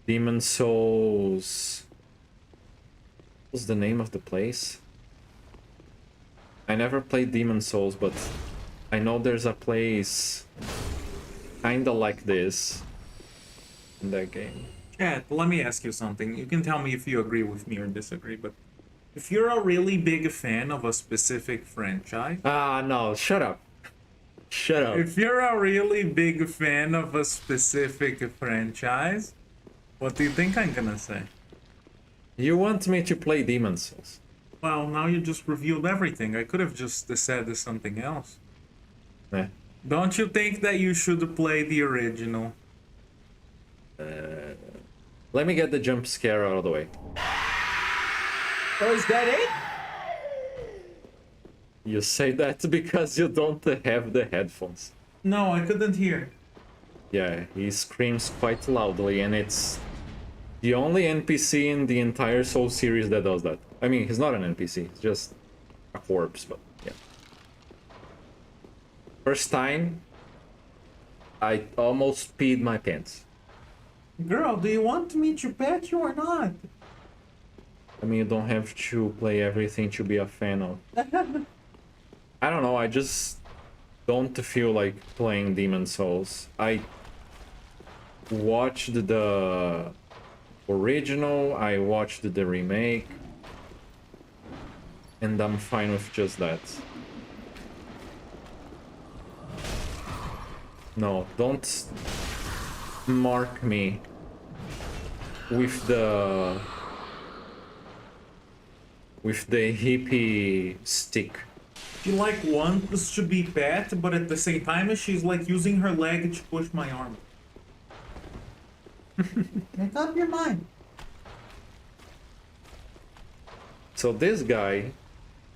Demon Souls. What's the name of the place? I never played Demon Souls, but I know there's a place kinda like this in that game. Chat, let me ask you something. You can tell me if you agree with me or disagree, but if you're a really big fan of a specific franchise... Ah, no, shut up. Shut up. If you're a really big fan of a specific franchise, what do you think I'm gonna say? You want me to play Demon Souls? Well, now you just revealed everything. I could have just said something else. Eh. Don't you think that you should play the original? Let me get the jump scare out of the way. Oh, is that it? You say that because you don't have the headphones. No, I couldn't hear. Yeah, he screams quite loudly, and it's the only NPC in the entire Soul series that does that. I mean, he's not an NPC, he's just a corpse, but yeah. First time, I almost peed my pants. Girl, do you want me to pet you or not? I mean, you don't have to play everything to be a fan of. I don't know, I just don't feel like playing Demon Souls. I watched the original, I watched the remake, and I'm fine with just that. No, don't mark me with the hippie stick. She like wants to be pet, but at the same time she's like using her leg to push my arm. Make up your mind. So this guy,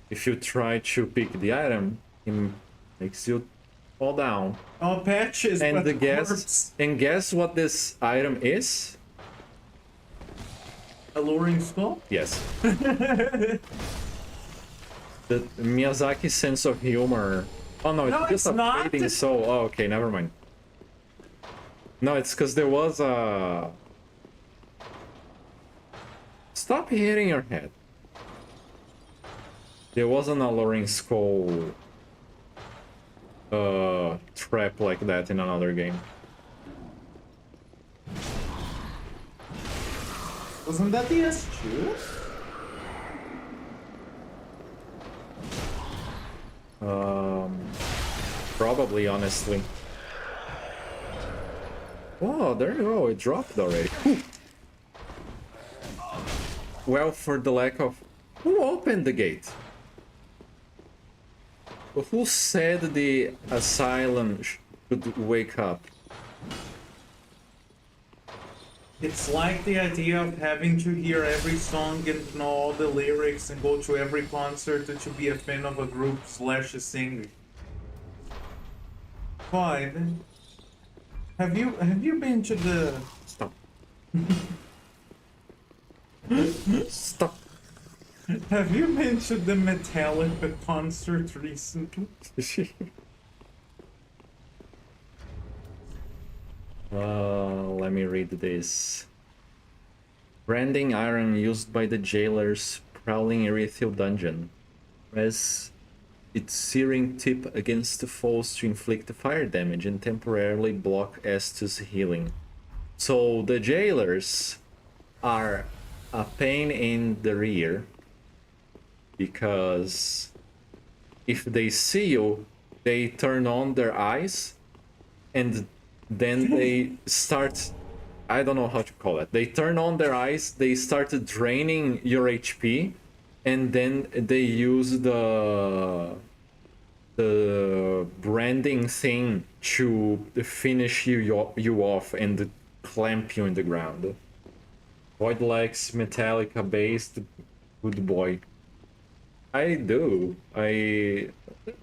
if you try to pick the item, he makes you fall down. Oh, patches, And but the corpse. guess what this item is? Alluring skull? Yes. The Miyazaki sense of humor. Oh no, No, it's just it's a not. fading soul. Oh, okay, never mind. No, it's because there was a... Stop hitting your head. There was an alluring skull trap like that in another game. Wasn't that the S2? Probably, honestly. Oh, there you go, it dropped already. Whew. Well, for the lack of... Who opened the gate? Who said the asylum should wake up? It's like the idea of having to hear every song and know all the lyrics and go to every concert to be a fan of a group / a singer. Why? Have you been to the... Stop. Stop. Have you been to the Metallica concert recently? Let me read this. Branding iron used by the jailers prowling Erethiel dungeon. Press its searing tip against the foes to inflict fire damage and temporarily block Estus' healing. So the jailers are a pain in the rear because if they see you, they turn on their eyes and then they start, I don't know how to call it. They turn on their eyes, they start draining your HP, and then they use the branding thing to finish you off and clamp you in the ground. Void likes Metallica based. Good boy. I do. There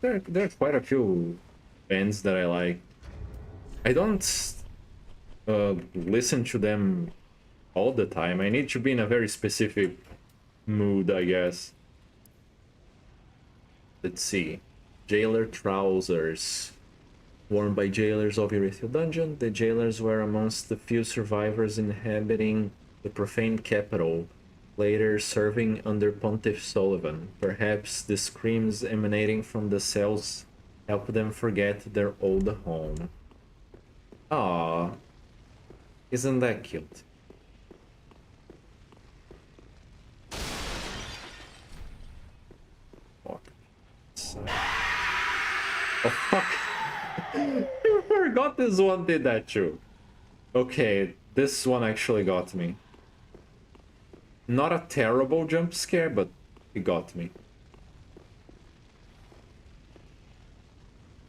are quite a few bands that I like. I don't listen to them all the time. I need to be in a very specific mood, I guess. Let's see. Jailer trousers. Worn by jailers of Erythil Dungeon, the jailers were amongst the few survivors inhabiting the profane capital, later serving under Pontiff Sullivan. Perhaps the screams emanating from the cells helped them forget their old home. Ah, isn't that cute? Fuck. Oh fuck! I forgot this one did that too. Okay, this one actually got me. Not a terrible jump scare, but it got me.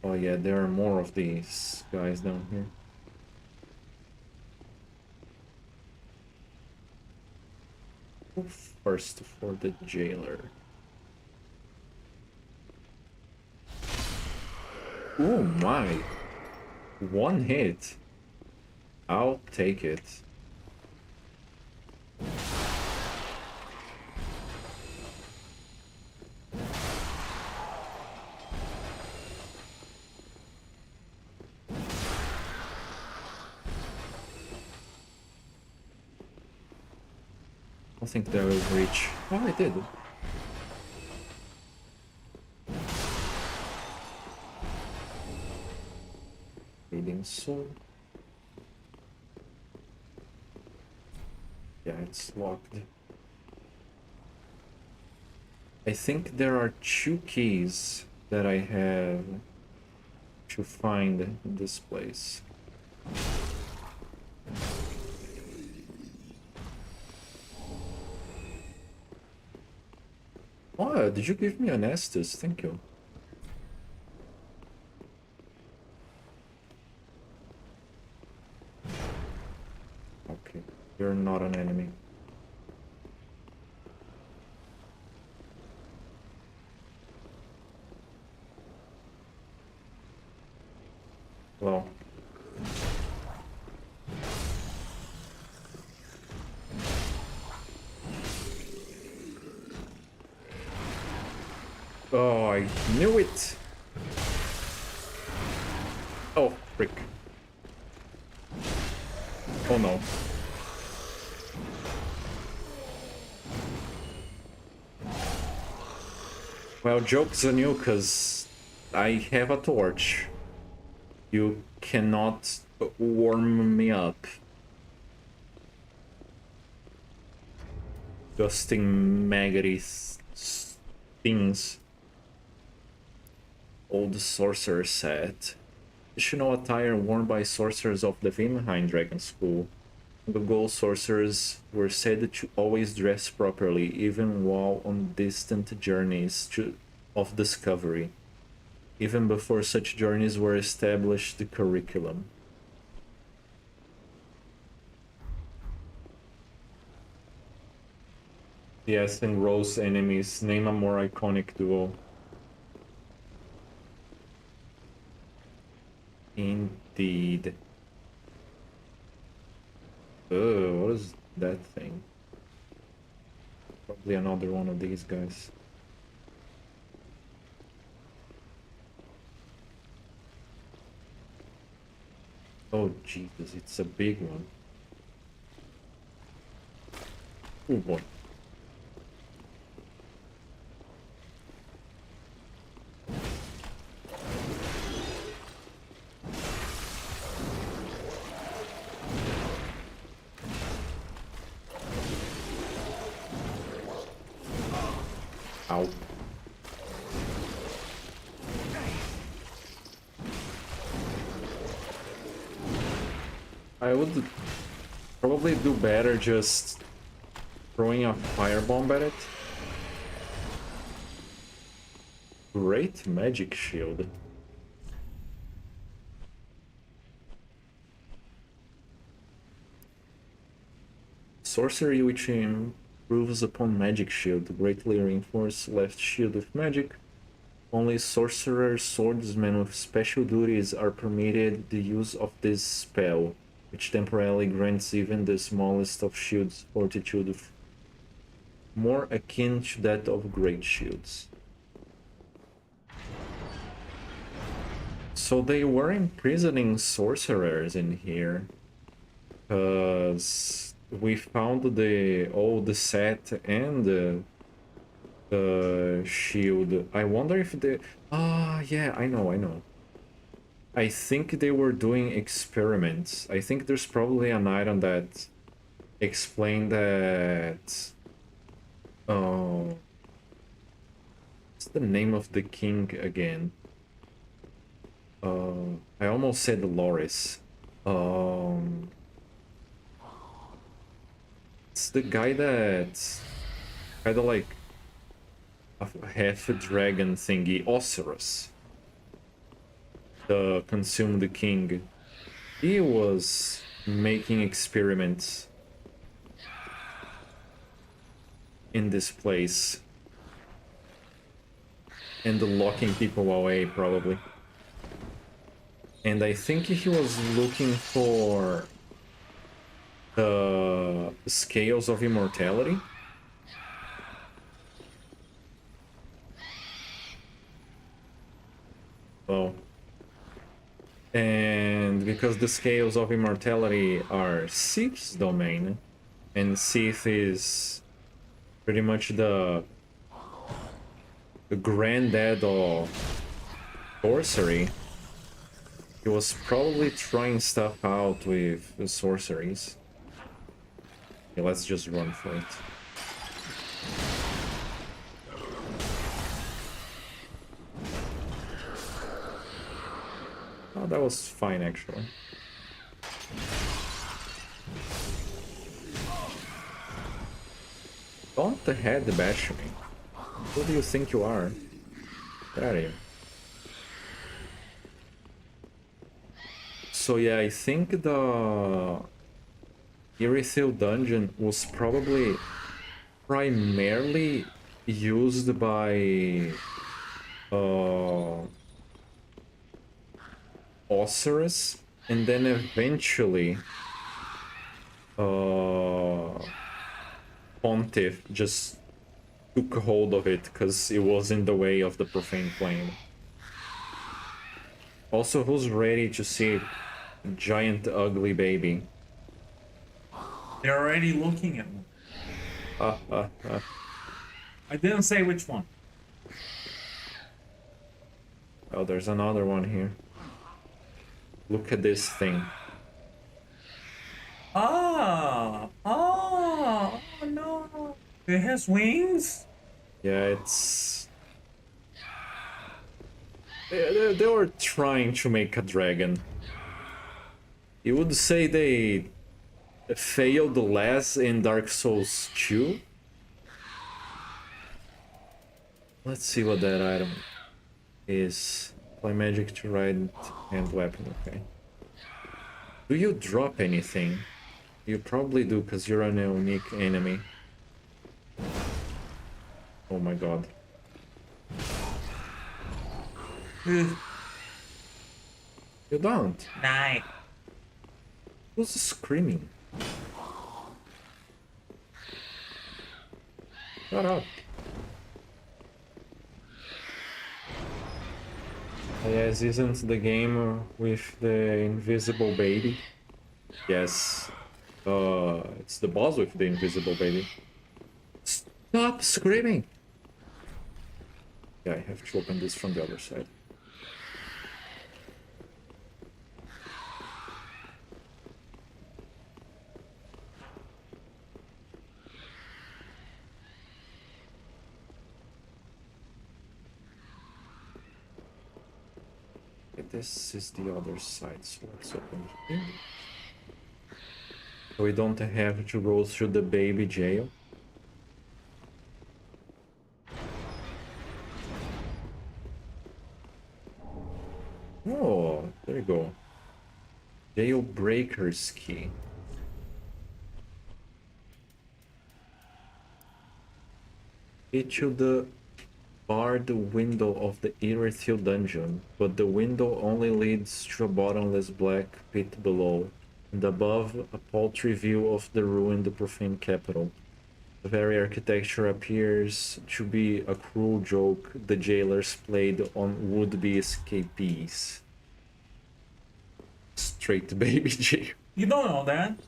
Oh yeah, there are more of these guys down here. First for the jailer. Oh my! One hit. I'll take it. I don't think that will reach. Oh, I did. Reading soul. Yeah, it's locked. I think there are 2 keys that I have to find in this place. Oh, did you give me an Estus? Thank you. Okay, you're not an enemy. Well. Oh, I knew it! Oh, frick. Oh no. Well, joke's on you, cause I have a torch. You cannot warm me up. Dusting maggoty things. Old sorcerer set. Traditional attire worn by sorcerers of the Vimheim Dragon School. The gold sorcerers were said to always dress properly, even while on distant journeys of discovery. Even before such journeys were established the curriculum. Yes, and Rose enemies. Name a more iconic duo. Indeed. Oh, what is that thing? Probably another one of these guys. Oh Jesus, it's a big one. Oh boy. I would probably do better just throwing a firebomb at it. Great magic shield. Sorcery which improves upon magic shield. Greatly reinforce left shield with magic. Only sorcerers, swordsmen with special duties are permitted the use of this spell, which temporarily grants even the smallest of shields fortitude more akin to that of great shields. So they were imprisoning sorcerers in here, because we found the old set and the shield. I wonder if they... Ah, yeah, I know. I think they were doing experiments. I think there's probably an item that explained that... Oh... What's the name of the king again? I almost said Loris. It's the guy that's kind of like a half-dragon thingy, Osiris. The Consumed King. He was making experiments in this place. And locking people away, probably. And I think he was looking for the scales of immortality. Oh. And because the scales of immortality are Sith's domain, and Sith is pretty much the granddad of sorcery, he was probably trying stuff out with the sorceries. Okay, let's just run for it. Oh, that was fine, actually. Don't head bash me. Who do you think you are? Get out of here. So yeah, I think the Irithyll dungeon was probably primarily used by Osiris, and then eventually Pontiff just took hold of it because it was in the way of the profane flame. Also, who's ready to see a giant ugly baby? They're already looking at me. I didn't say which one. Oh, there's another one here. Look at this thing. Oh no. It has wings? Yeah, it's... They were trying to make a dragon. You would say they failed less in Dark Souls 2? Let's see what that item is. Apply magic to right hand weapon, okay. Do you drop anything? You probably do, because you're an unique enemy. Oh my god. You don't? Nah. Who's screaming? Shut up. Yes, isn't the game with the invisible baby? Yes. It's the boss with the invisible baby. Stop screaming! Yeah, I have to open this from the other side. Okay, this is the other side, so let's open it here. We don't have to go through the baby jail. Oh, there you go. Jailbreaker's key. It should bar the window of the Irithil dungeon, but the window only leads to a bottomless black pit below, and above a paltry view of the ruined profane capital. The very architecture appears to be a cruel joke the jailers played on would-be escapees. Straight baby jail. You don't know that.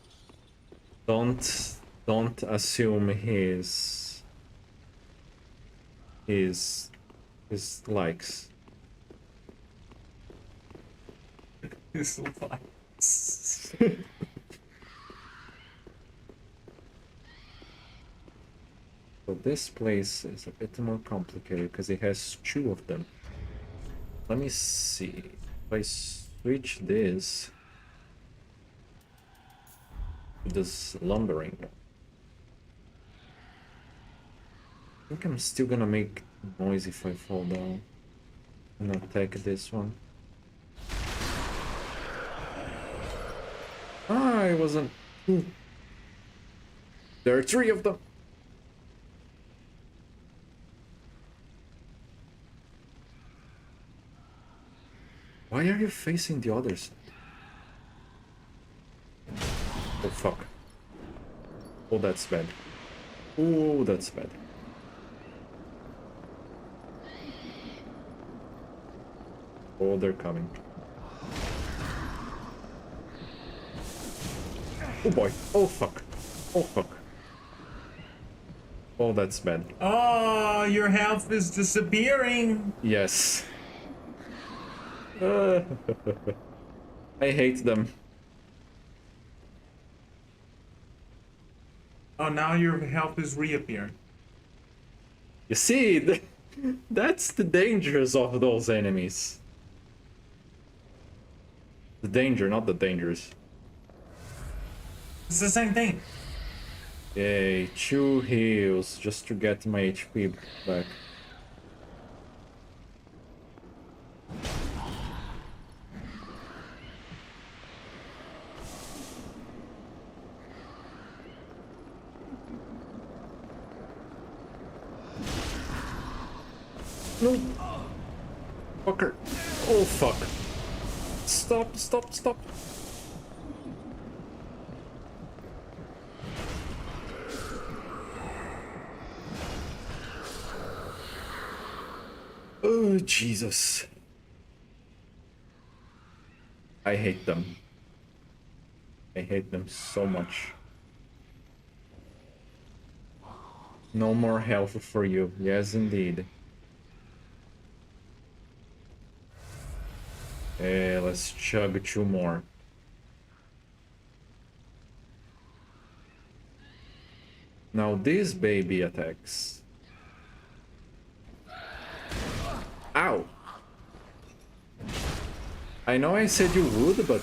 Don't assume his likes. His likes. So this place is a bit more complicated because it has two of them. Let me see. If I switch this to this lumbering one, I think I'm still gonna make noise if I fall down and attack this one. Ah, I wasn't. There are three of them. Why are you facing the other side? Oh fuck. Oh, that's bad. Oh, that's bad. Oh, they're coming. Oh boy. Oh fuck. Oh fuck. Oh, that's bad. Oh, your health is disappearing. Yes. I hate them. Oh, now your health is reappearing. You see, that's the dangers of those enemies. The danger, not the dangers. It's the same thing. Yay, 2 heals just to get my HP back. No! Fucker! Oh fuck! Stop, stop, stop! Oh, Jesus. I hate them. I hate them so much. No more health for you. Yes, indeed. Let's chug 2 more. Now this baby attacks. Ow! I know I said you would, but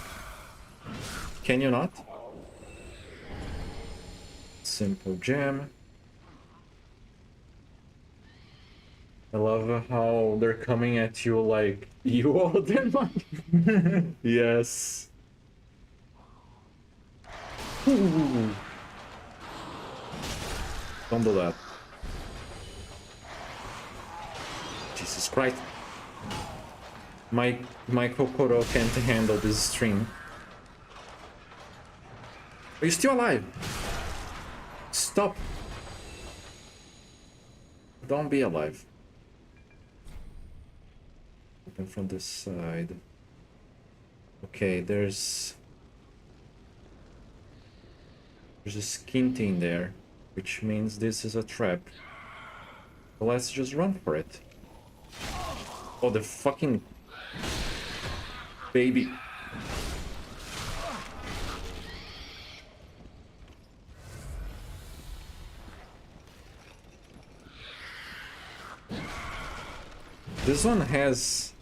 can you not? Simple gem. I love how they're coming at you like you owe them money. Yes. Ooh. Don't do that. Jesus Christ. My Kokoro can't handle this stream. Are you still alive? Stop. Don't be alive. Open from this side. Okay, there's a skint in there, which means this is a trap. So let's just run for it. Oh, the fucking baby. This one has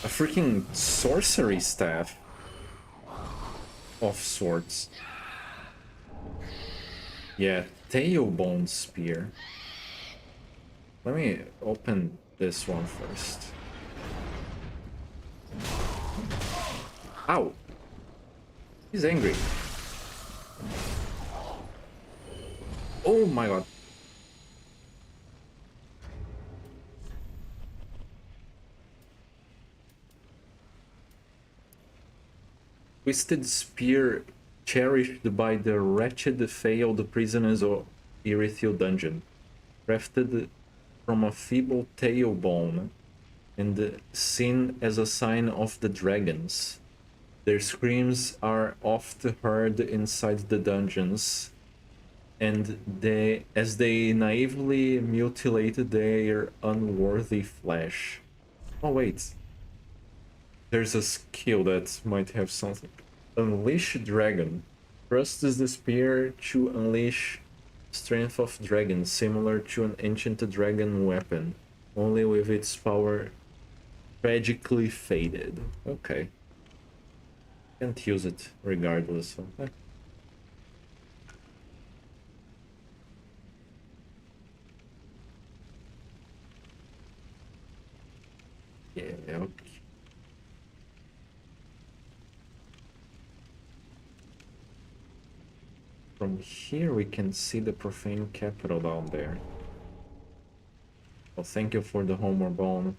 a freaking sorcery staff of sorts. Yeah, tailbone spear. Let me open this one first. Ow! He's angry. Oh my god. Twisted spear cherished by the wretched failed prisoners of Irithil dungeon. Crafted from a feeble tailbone and seen as a sign of the dragons. Their screams are oft heard inside the dungeons, and as they naively mutilate their unworthy flesh. Oh wait, there's a skill that might have something. Unleash Dragon. Trusts the spear to unleash Strength of Dragon, similar to an ancient dragon weapon, only with its power tragically faded. Okay. Can't use it regardless. Okay. Yeah, okay. From here we can see the profane capital down there. Well, thank you for the homeward bone.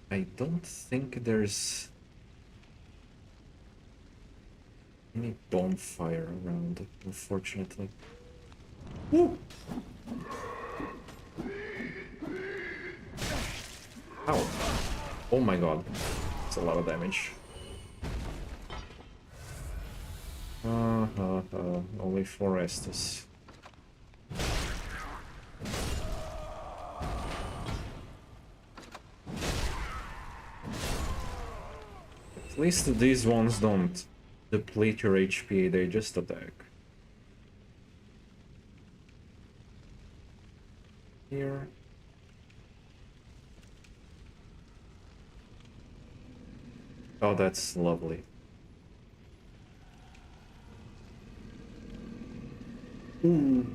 I don't think there's any bonfire around, unfortunately. Woo! Ow! Oh my god. It's a lot of damage. Only 4 Estus. At least these ones don't deplete your HP, they just attack. Here. Oh, that's lovely. Ooh.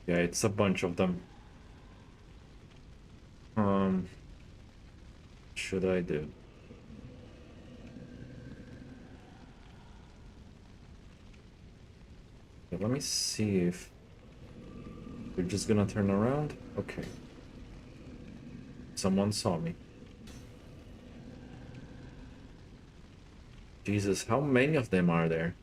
Yeah, it's a bunch of them. Should I do? Okay, let me see if they're just gonna turn around. Okay. Someone saw me. Jesus, how many of them are there?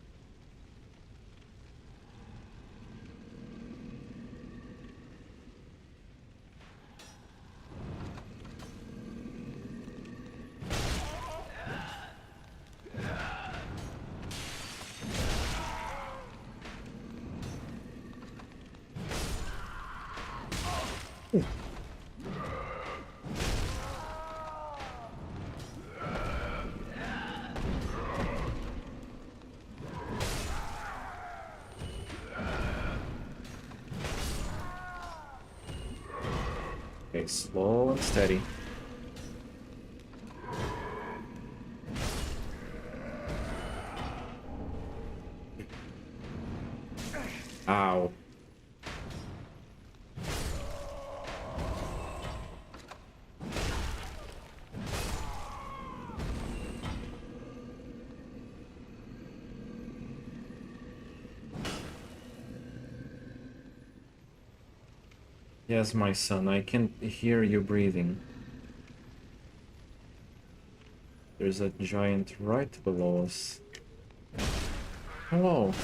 Okay, slow and steady. Ow. Yes, my son, I can hear you breathing. There's a giant right below us. Hello.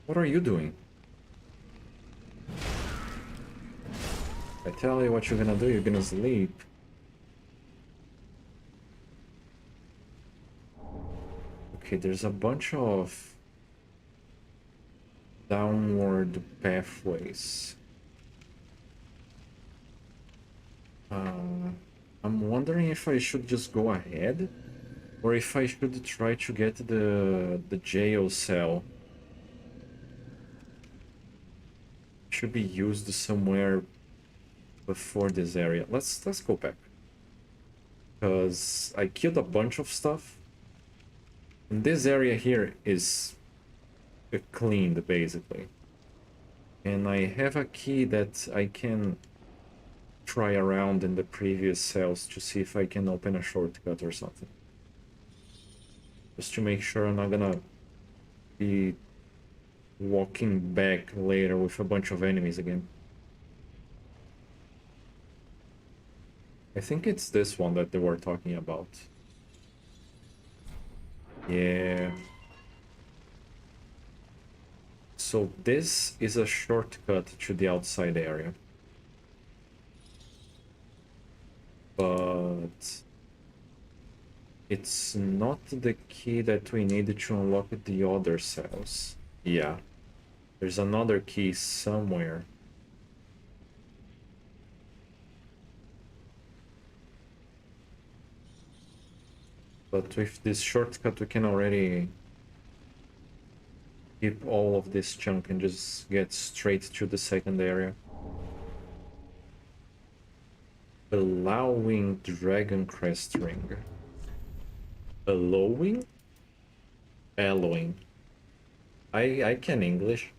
What are you doing? I tell you what you're gonna do, you're gonna sleep. Okay, there's a bunch of downward pathways. I'm wondering if I should just go ahead Or if I should try to get the jail cell. Should be used somewhere before this area. Let's go back. Because I killed a bunch of stuff. And this area here is cleaned, basically. And I have a key that I can try around in the previous cells to see if I can open a shortcut or something. Just to make sure I'm not gonna be walking back later with a bunch of enemies again. I think it's this one that they were talking about. Yeah. So this is a shortcut to the outside area. But it's not the key that we need to unlock the other cells. Yeah. There's another key somewhere. But with this shortcut we can already keep all of this chunk and just get straight to the second area. Allowing Dragon Crest Ring. Allowing? Allowing. I can English.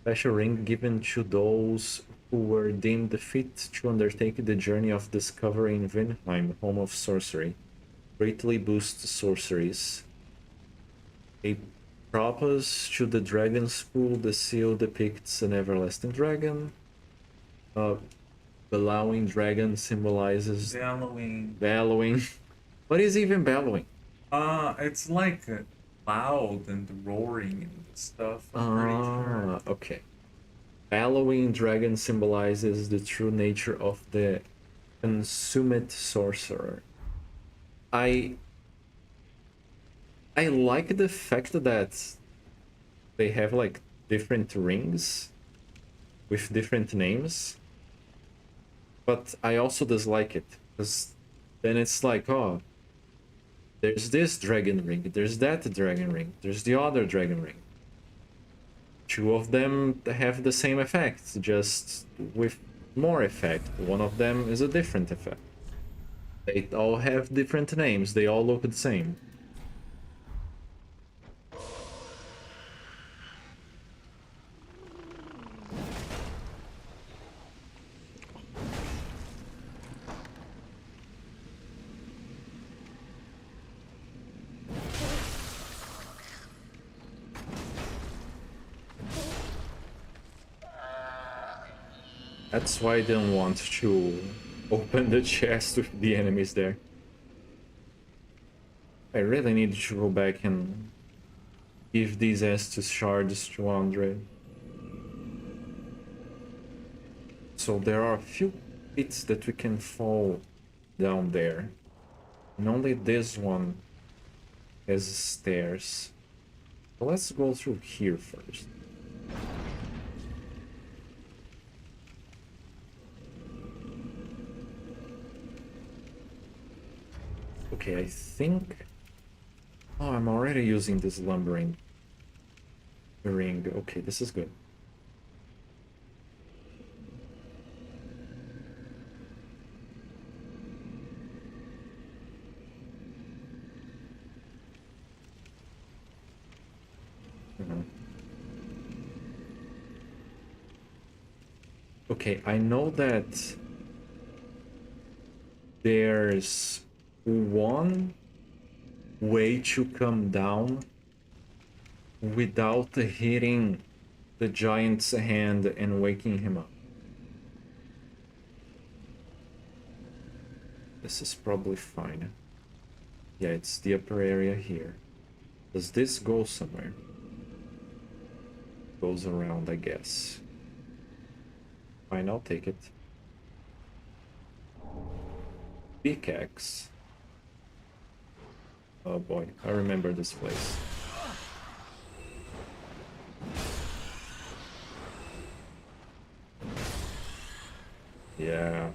Special ring given to those who were deemed fit to undertake the journey of discovering Vinheim, home of sorcery. Greatly boosts sorceries. A propose to the dragon school, the seal depicts an everlasting dragon. Bellowing dragon symbolizes bellowing. What is even bellowing? It's like loud and roaring and stuff. I'm pretty sure. Okay. Bellowing dragon symbolizes the true nature of the consummate sorcerer. I like the fact that they have like different rings with different names, but I also dislike it because then it's like, oh, there's this dragon ring, there's that dragon ring, there's the other dragon ring. Two of them have the same effect, just with more effect. One of them is a different effect. They all have different names, they all look the same. That's why I didn't want to open the chest with the enemies there. I really need to go back and give these Estus shards to Andre. So there are a few pits that we can fall down there. And only this one has stairs. So let's go through here first. Okay, I think... Oh, I'm already using this lumbering ring. Okay, this is good. Okay, I know that there's one way to come down without hitting the giant's hand and waking him up. This is probably fine. Yeah, it's the upper area here. Does this go somewhere? Goes around, I guess. Fine, I'll take it. Pickaxe. Oh boy, I remember this place. Yeah.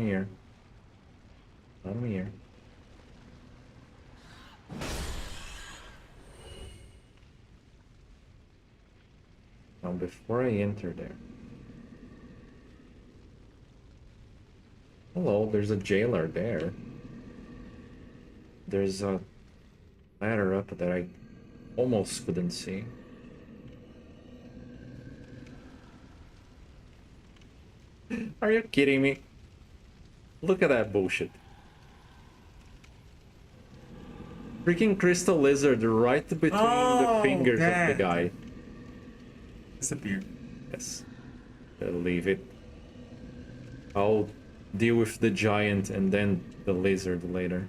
Come here. Come here. Now, before I enter there... Hello, there's a jailer there. There's a ladder up that I almost couldn't see. Are you kidding me? Look at that bullshit. Freaking crystal lizard right between the fingers of the guy. Disappeared. Yes. Leave it. I'll deal with the giant and then the lizard later.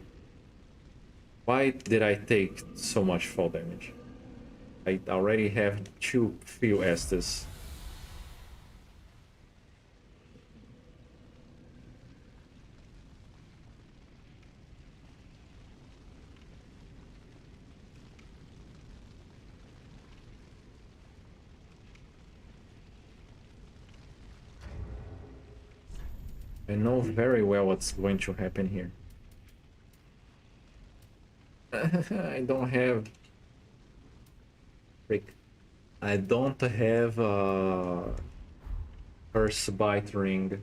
Why did I take so much fall damage? I already have too few Estus. I know very well what's going to happen here. I don't have... Frick. I don't have a... Curse Bite Ring.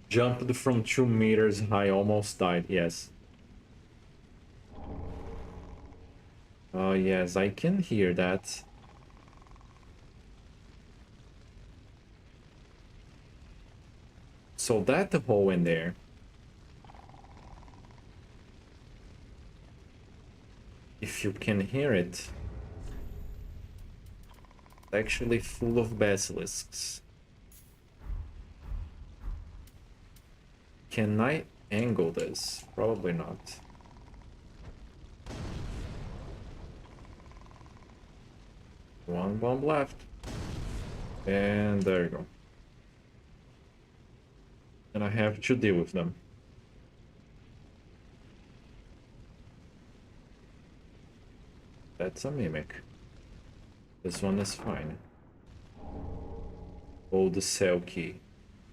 Jumped from 2 meters high, almost died, yes. Oh yes, I can hear that. So that hole in there. If you can hear it, it's actually full of basilisks. Can I angle this? Probably not. One bomb left. And there you go. And I have to deal with them. That's a mimic. This one is fine. Oh, the cell key.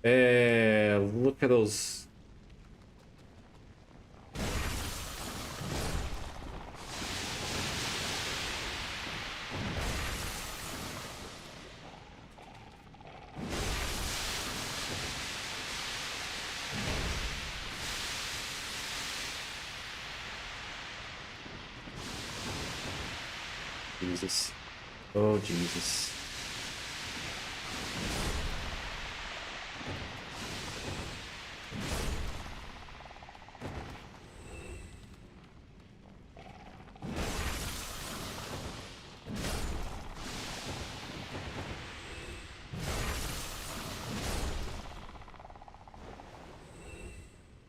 Look at those. Jesus. Oh, Jesus.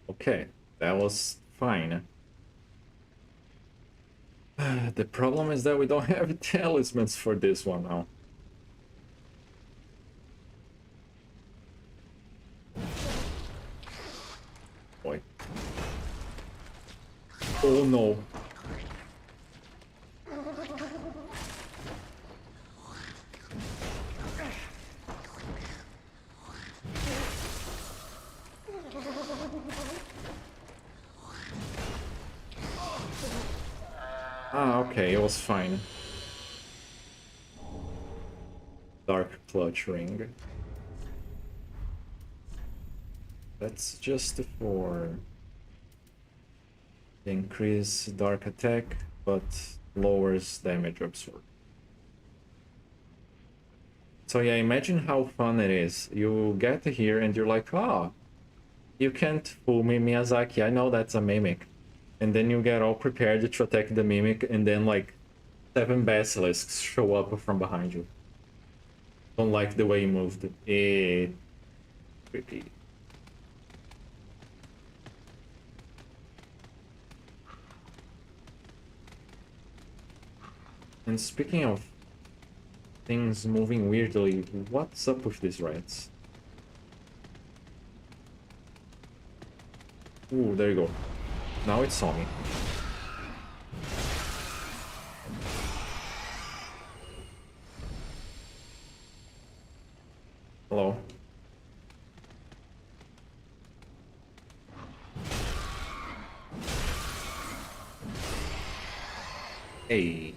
Okay, that was fine. The problem is that we don't have talismans for this one now. Boy. Oh no. Ah, okay, it was fine. Dark clutch ring. That's just for increase dark attack, but lowers damage absorbed. So yeah, imagine how fun it is. You get here and you're like, ah, you can't fool me, Miyazaki. I know that's a mimic. And then you get all prepared to attack the mimic, and then like 7 basilisks show up from behind you. Don't like the way you moved. Creepy. And speaking of things moving weirdly, what's up with these rats? Ooh, there you go. Now it saw me. Hello. Hey.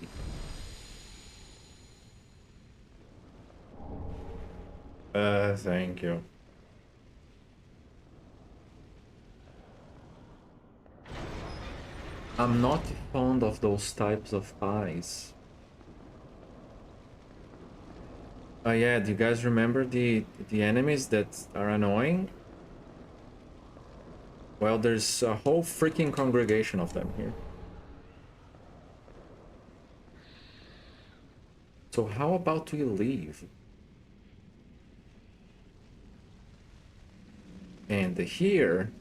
Thank you. I'm not fond of those types of pies. Oh yeah, do you guys remember the enemies that are annoying? Well, there's a whole freaking congregation of them here. So how about we leave? And here,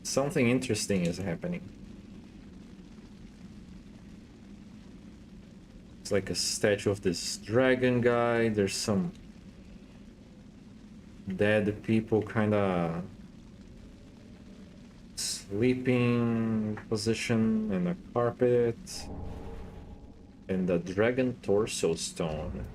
something interesting is happening. It's like a statue of this dragon guy. There's some dead people kind of sleeping position and a carpet and a dragon torso stone.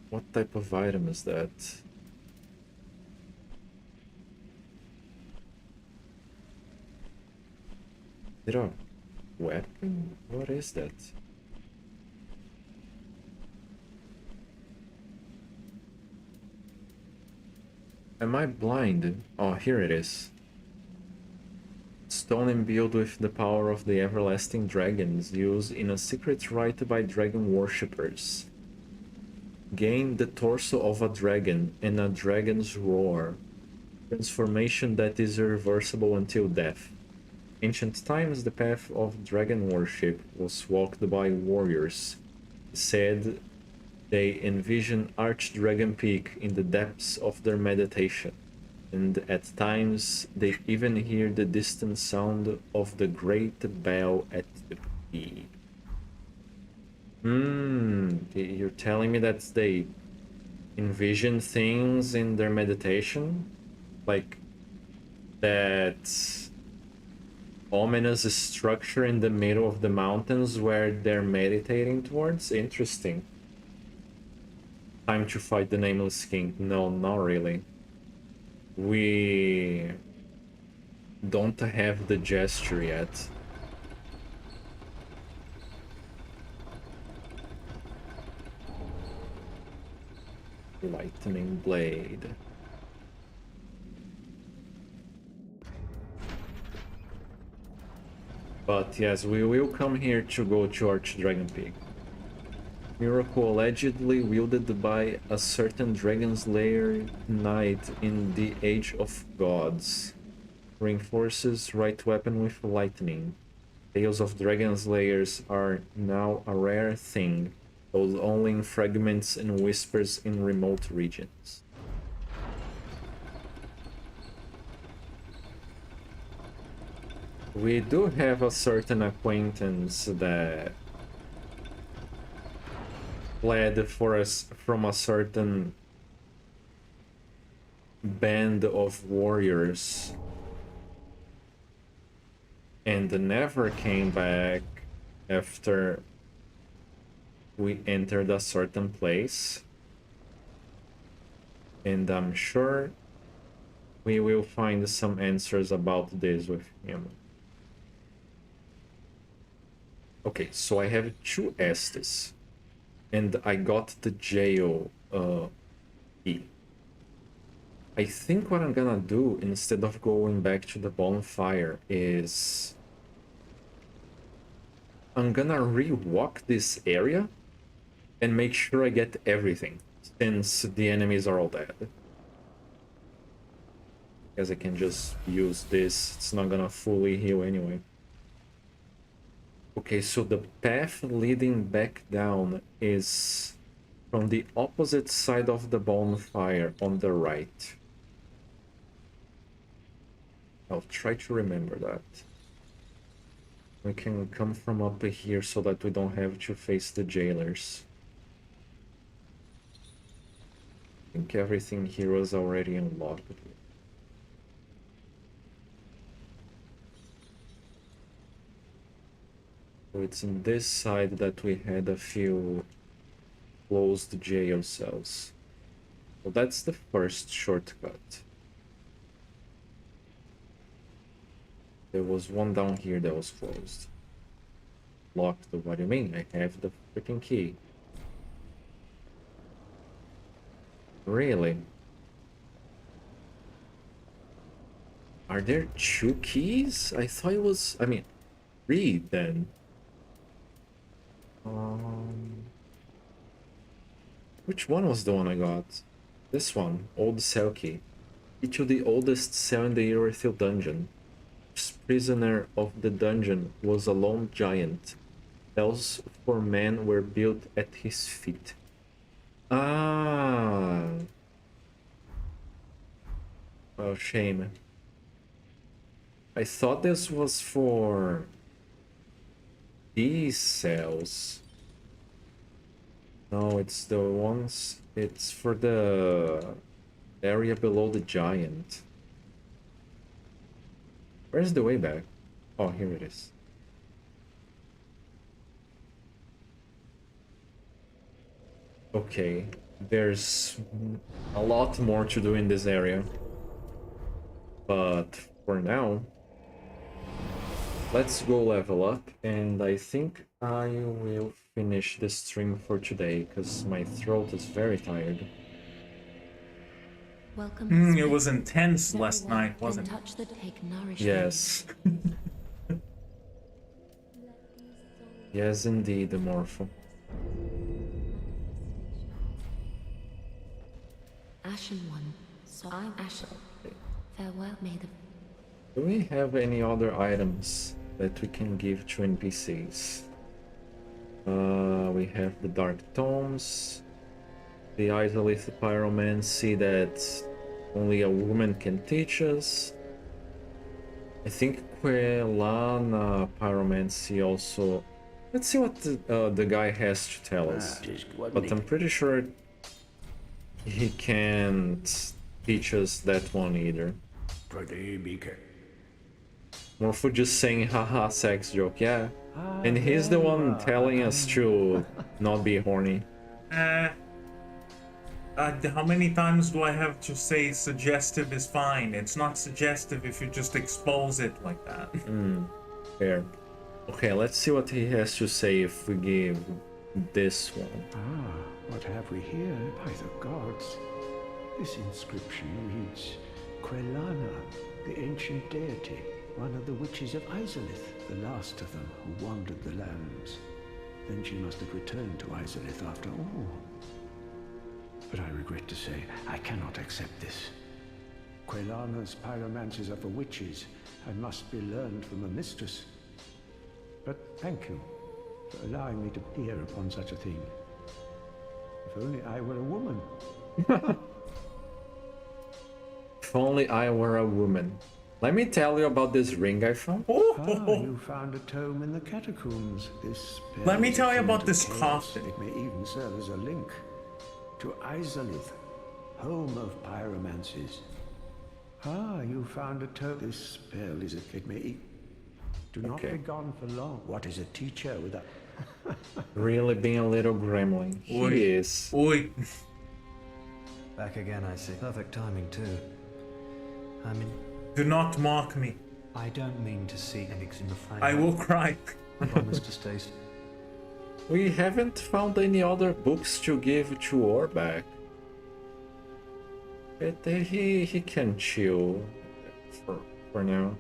What type of item is that? Is it a weapon? What is that? Am I blind? Oh, here it is. Stone imbued with the power of the everlasting dragons, used in a secret rite by dragon worshippers. Gain the torso of a dragon and a dragon's roar. Transformation that is irreversible until death. Ancient times, the path of dragon worship was walked by warriors. Said they envision Archdragon Peak in the depths of their meditation, and at times they even hear the distant sound of the great bell at the peak. You're telling me that they envision things in their meditation? Like that ominous structure in the middle of the mountains where they're meditating towards? Interesting. Time to fight the Nameless King. No, not really. We don't have the gesture yet. Lightning Blade. But yes, we will come here to go to Archdragon Peak. Miracle allegedly wielded by a certain Dragon Slayer knight in the Age of Gods. Reinforces right weapon with lightning. Tales of Dragon Slayers are now a rare thing, told only in fragments and whispers in remote regions. We do have a certain acquaintance that fled for us from a certain band of warriors and never came back after we entered a certain place, and I'm sure we will find some answers about this with him. Okay, so I have 2 Estes, and I got the jail key. I think what I'm gonna do, instead of going back to the bonfire, is I'm gonna re-walk this area and make sure I get everything, since the enemies are all dead. Because I can just use this, it's not gonna fully heal anyway. Okay, so the path leading back down is from the opposite side of the bonfire on the right. I'll try to remember that. We can come from up here so that we don't have to face the jailers. I think everything here was already unlocked. So it's in this side that we had a few closed jail cells. So that's the first shortcut. There was one down here that was closed. Locked. What do you mean? I have the freaking key. Really? Are there 2 keys? I thought it was... I mean, 3 then. Which one was the one I got? This one. Old cell key. Key to the oldest cell in the Erythil dungeon. First prisoner of the dungeon was a lone giant. Cells for men were built at his feet. Ah. Oh, shame. I thought this was for these cells. No, it's the ones... It's for the area below the giant. Where's the way back? Oh, here it is. Okay, there's a lot more to do in this area. But for now, let's go level up, and I think I will finish the stream for today because my throat is very tired. Welcome. It was intense last night, wasn't it? Touch that take nourishment. Yes. Yes, indeed, the Morpho. Ashen one, so I'm ashen. Farewell, maiden. Do we have any other items that we can give to NPCs? We have the Dark Tomes, the Isolith Pyromancy that only a woman can teach us. I think Quelana Pyromancy also. Let's see what the guy has to tell us. But I'm pretty sure he can't teach us that one either. Morpho just saying haha sex joke, yeah. And he's the one telling us to not be horny. How many times do I have to say suggestive is fine? It's not suggestive if you just expose it like that. Fair. Okay, let's see what he has to say if we give this one. What have we here? By the gods. This inscription reads, Quelana, the ancient deity, one of the witches of Isolith, the last of them who wandered the lands. Then she must have returned to Isolith after all. But I regret to say, I cannot accept this. Quelana's pyromancies are for witches and must be learned from a mistress. But thank you for allowing me to peer upon such a thing. If only I were a woman. If only I were a woman. Let me tell you about this ring I found. You found a tome in the catacombs. This Let me bears tell you akin about to this chaos. coffin. It may even serve as a link to Isolith, home of pyromancies. You found a tome. This spell is it may do not Okay. be gone for long. What is a teacher without? Really being a little gremlin. He is. Oi. Back again, I see. Perfect timing, too. I mean, Do not mock me. I don't mean to see an example. I will cry. I promise to stay. We haven't found any other books to give to Orback. But he can chill for now.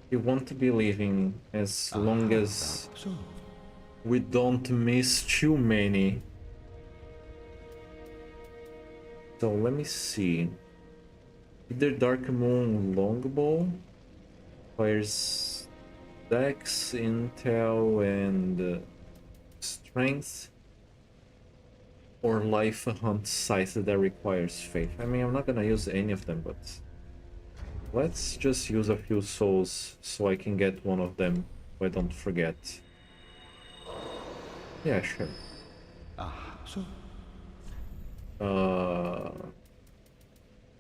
He won't be leaving as long as we don't miss too many. So let me see. Either Dark Moon Longbow requires Dex, Intel, and Strength, or Life Hunt Scythe that requires Faith. I mean, I'm not gonna use any of them, but let's just use a few souls so I can get one of them so I don't forget. Yeah, sure.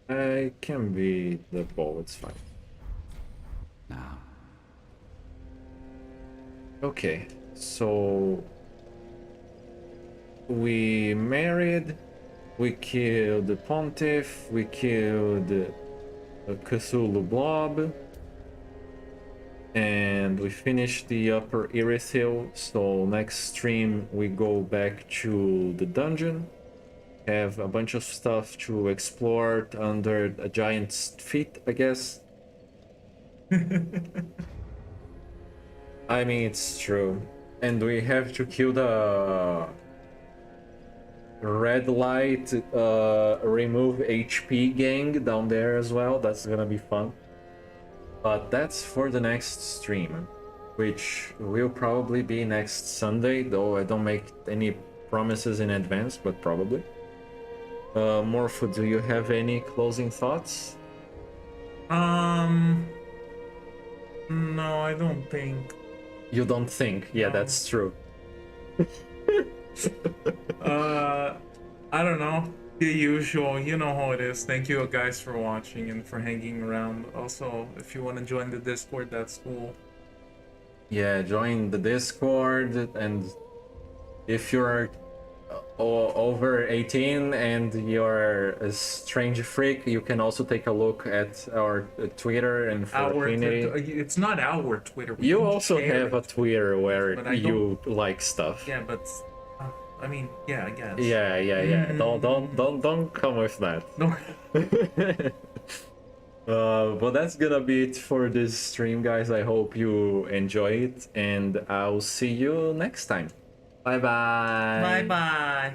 I can be the bow, it's fine. Now. Okay, so we married, We killed the Pontiff, we killed a Cthulhu blob, and we finished the upper Irithyll. So next stream we go back to the dungeon, have a bunch of stuff to explore under a giant's feet, I guess. I mean, it's true. And we have to kill the red light, remove HP gang down there as well. That's gonna be fun. But that's for the next stream, which will probably be next Sunday, though I don't make any promises in advance, but probably. Morpho, do you have any closing thoughts? No, I don't think. You don't think? Yeah, No. that's true. I don't know. The usual, you know how it is. Thank you guys for watching and for hanging around. Also, if you want to join the Discord, that's cool. Yeah, join the Discord, and if you're over 18 and you're a strange freak, you can also take a look at our Twitter and for Our community. it's not our Twitter. We You don't also share have a it. Twitter where But I you like stuff. Yeah, but I mean, yeah, I guess. Yeah. Don't come with that. No. But that's gonna be it for this stream, guys. I hope you enjoy it, and I'll see you next time. Bye bye. Bye bye.